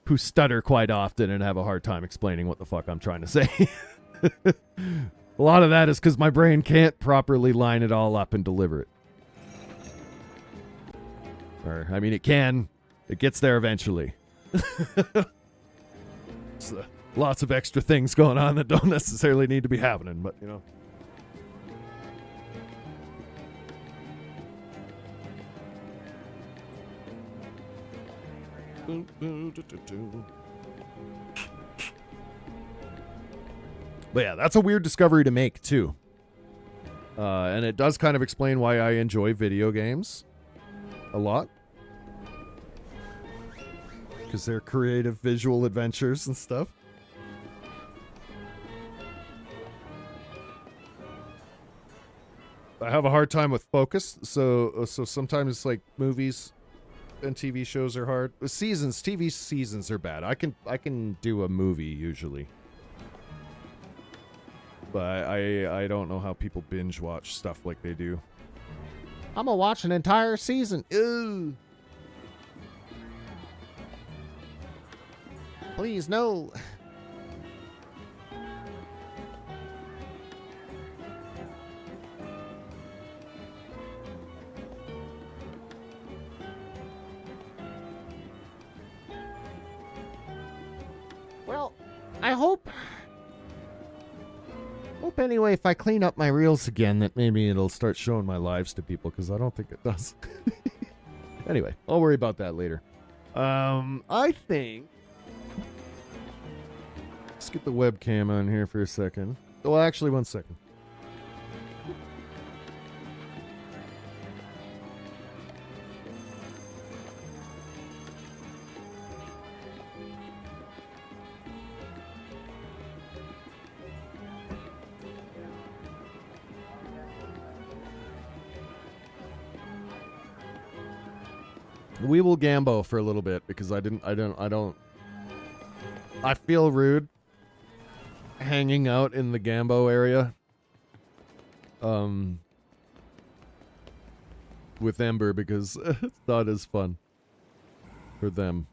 who stutter quite often and have a hard time explaining what the fuck I'm trying to say. A lot of that is because my brain can't properly line it all up and deliver it. Or, I mean, it can. It gets there eventually. So, lots of extra things going on that don't necessarily need to be happening, but, you know. But yeah, that's a weird discovery to make, too. And it does kind of explain why I enjoy video games a lot. Because they're creative visual adventures and stuff. I have a hard time with focus, so sometimes like movies and TV shows are hard. TV seasons are bad. I can do a movie usually, but I don't know how people binge watch stuff like they do. I'm gonna watch an entire season. Ew. Please no. Well, I hope anyway if I clean up my reels again that maybe it'll start showing my lives to people, because I don't think it does. Anyway, I'll worry about that later. I think let's get the webcam on here for a second. Oh, actually, 1 second. We will gambo for a little bit because I feel rude hanging out in the gambo area with Ember because it's not as fun for them.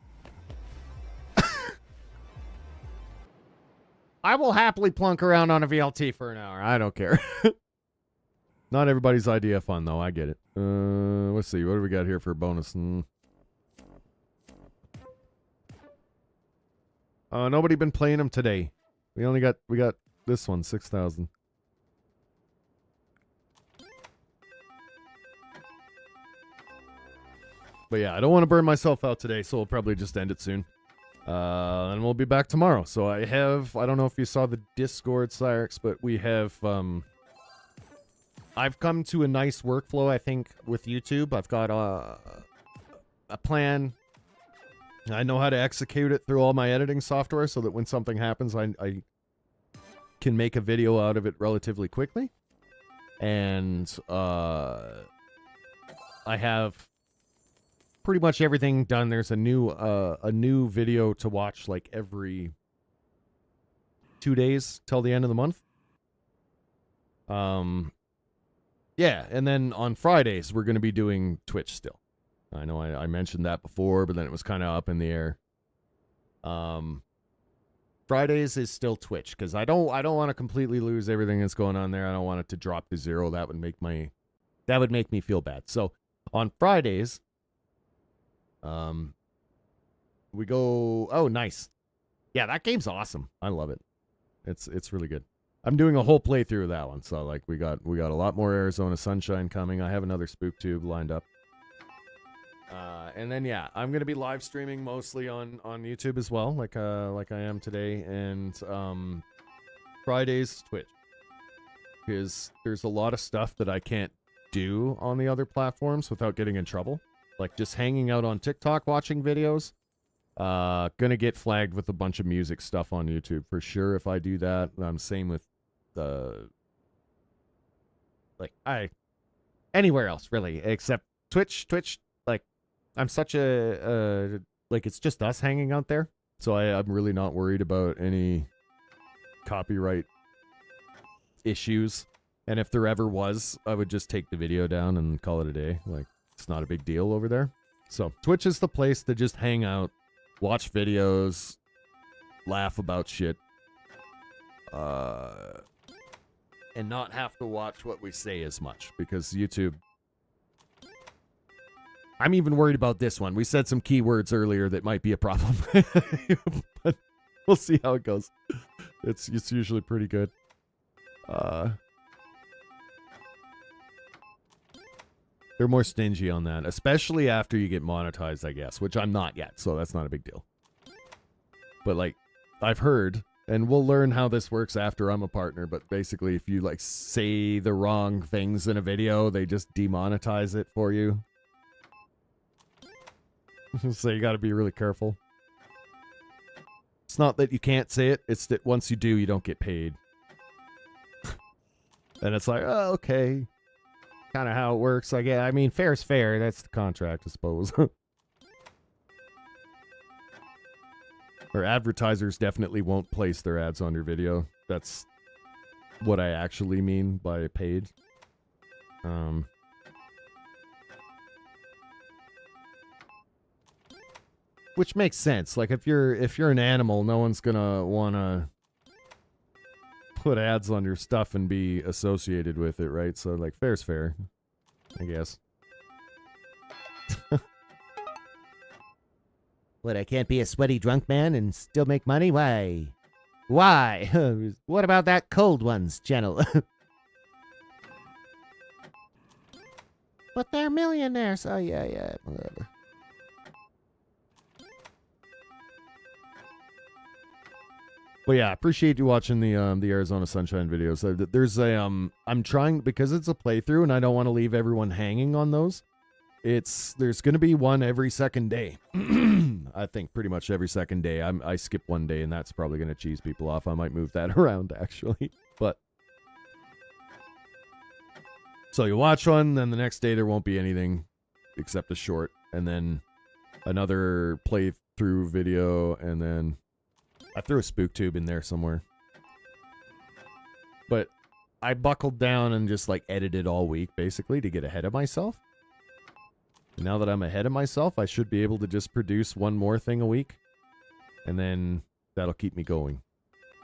I will happily plunk around on a VLT for an hour. I don't care. Not everybody's idea of fun though. I get it. Let's see. What do we got here for a bonus? Nobody been playing them today. We got this one, 6,000. But yeah, I don't want to burn myself out today, so we'll probably just end it soon. And we'll be back tomorrow. So I don't know if you saw the Discord, Cyrix, but we have, I've come to a nice workflow, I think, with YouTube. I've got a plan. I know how to execute it through all my editing software so that when something happens, I can make a video out of it relatively quickly. And I have pretty much everything done. There's a new video to watch like every 2 days till the end of the month. Yeah, and then on Fridays, we're going to be doing Twitch still. I know I mentioned that before, but then it was kind of up in the air. Fridays is still Twitch because I don't want to completely lose everything that's going on there. I don't want it to drop to zero. That would make me feel bad. So on Fridays, we go. Oh, nice. Yeah, that game's awesome. I love it. It's really good. I'm doing a whole playthrough of that one. So like we got a lot more Arizona Sunshine coming. I have another SpookTube lined up. And then yeah, I'm gonna be live streaming mostly on YouTube as well, like I am today, and Fridays Twitch, because there's a lot of stuff that I can't do on the other platforms without getting in trouble, like just hanging out on TikTok watching videos. Gonna get flagged with a bunch of music stuff on YouTube for sure if I do that. Same with anywhere else really except Twitch. Like I'm such a like it's just us hanging out there, so I'm really not worried about any copyright issues. And if there ever was, I would just take the video down and call it a day. Like it's not a big deal over there. So Twitch is the place to just hang out, watch videos, laugh about shit, and not have to watch what we say as much, because YouTube... I'm even worried about this one. We said some keywords earlier that might be a problem. But we'll see how it goes. It's usually pretty good. They're more stingy on that, especially after you get monetized, I guess, which I'm not yet, so that's not a big deal. But, like, I've heard, and we'll learn how this works after I'm a partner, but basically if you, like, say the wrong things in a video, they just demonetize it for you. So you gotta be really careful. It's not that you can't say it, it's that once you do, you don't get paid. And it's like, oh, okay. kind of how it works. I mean, fair's fair. That's the contract, I suppose. Or advertisers definitely won't place their ads on your video. That's what I actually mean by paid. Which makes sense. Like if you're an animal, no one's gonna wanna put ads on your stuff and be associated with it, right? So like fair's fair, I guess. What, I can't be a sweaty drunk man and still make money? Why? Why? What about that Cold Ones channel? But they're millionaires. Oh, yeah, whatever. But yeah, appreciate you watching the Arizona Sunshine videos. There's a I'm trying, because it's a playthrough and I don't want to leave everyone hanging on those. There's going to be one every second day. I think pretty much every second day. I skip one day and that's probably going to cheese people off. I might move that around actually. But so you watch one, then the next day there won't be anything except a short, and then another playthrough video, and then I threw a spook tube in there somewhere. But I buckled down and just like edited all week basically to get ahead of myself. And now that I'm ahead of myself, I should be able to just produce one more thing a week. And then that'll keep me going.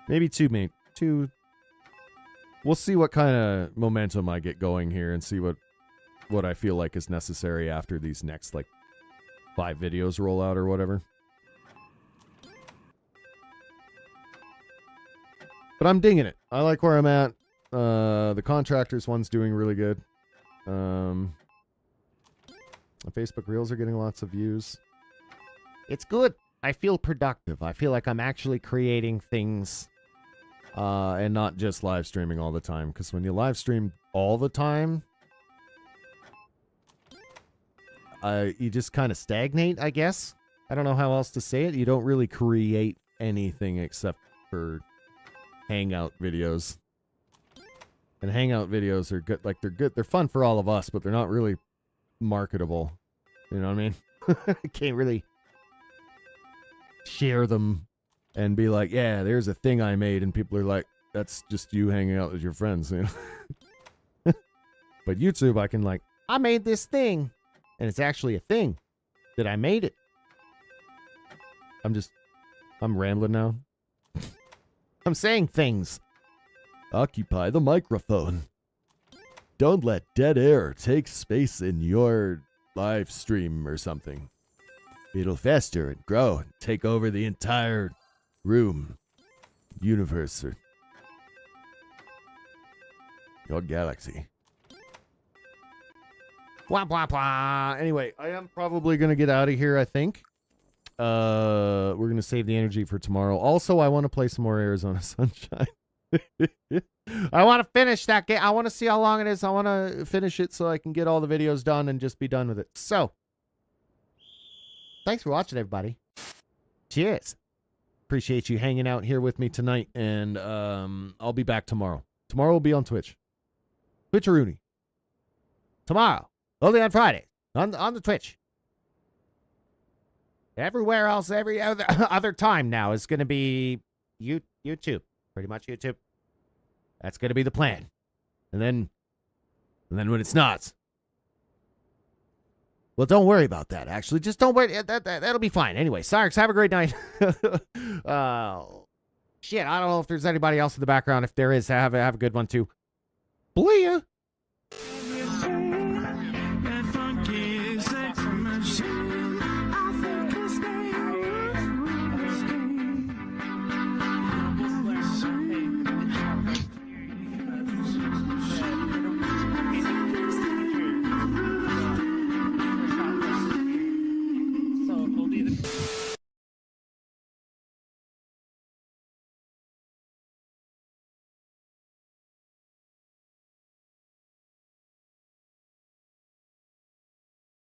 Maybe two. We'll see what kind of momentum I get going here and see what I feel like is necessary after these next like 5 videos roll out or whatever. But I'm dinging it. I like where I'm at. The contractors one's doing really good. The Facebook Reels are getting lots of views. It's good. I feel productive. I feel like I'm actually creating things and not just live streaming all the time. Because when you live stream all the time, you just kind of stagnate, I guess. I don't know how else to say it. You don't really create anything except for hangout videos. And hangout videos are good. Like, they're good. They're fun for all of us, but they're not really marketable. You know what I mean? I can't really share them and be like, yeah, there's a thing I made, and people are like, that's just you hanging out with your friends, you know? But YouTube, I can like, I made this thing, and it's actually a thing that I made it. I'm rambling now. I'm saying things. Occupy the microphone. Don't let dead air take space in your live stream or something. It'll fester and grow and take over the entire room, universe, or your galaxy. Blah, blah, blah. Anyway, I am probably going to get out of here, I think. We're going to save the energy for tomorrow. Also, I want to play some more Arizona Sunshine. I want to finish that game. I want to see how long it is. I want to finish it so I can get all the videos done and just be done with it. So, thanks for watching, everybody. Cheers. Appreciate you hanging out here with me tonight, and I'll be back tomorrow. Tomorrow will be on Twitch. Twitcheroony. Tomorrow. Only on Friday. On the Twitch. Everywhere else, every other time now is going to be YouTube. Pretty much YouTube. That's going to be the plan. And then when it's not, well, don't worry about that, actually. Just don't worry. That'll be fine. Anyway, Cyrix, have a great night. Shit, I don't know if there's anybody else in the background. If there is, have a good one, too. Booyah!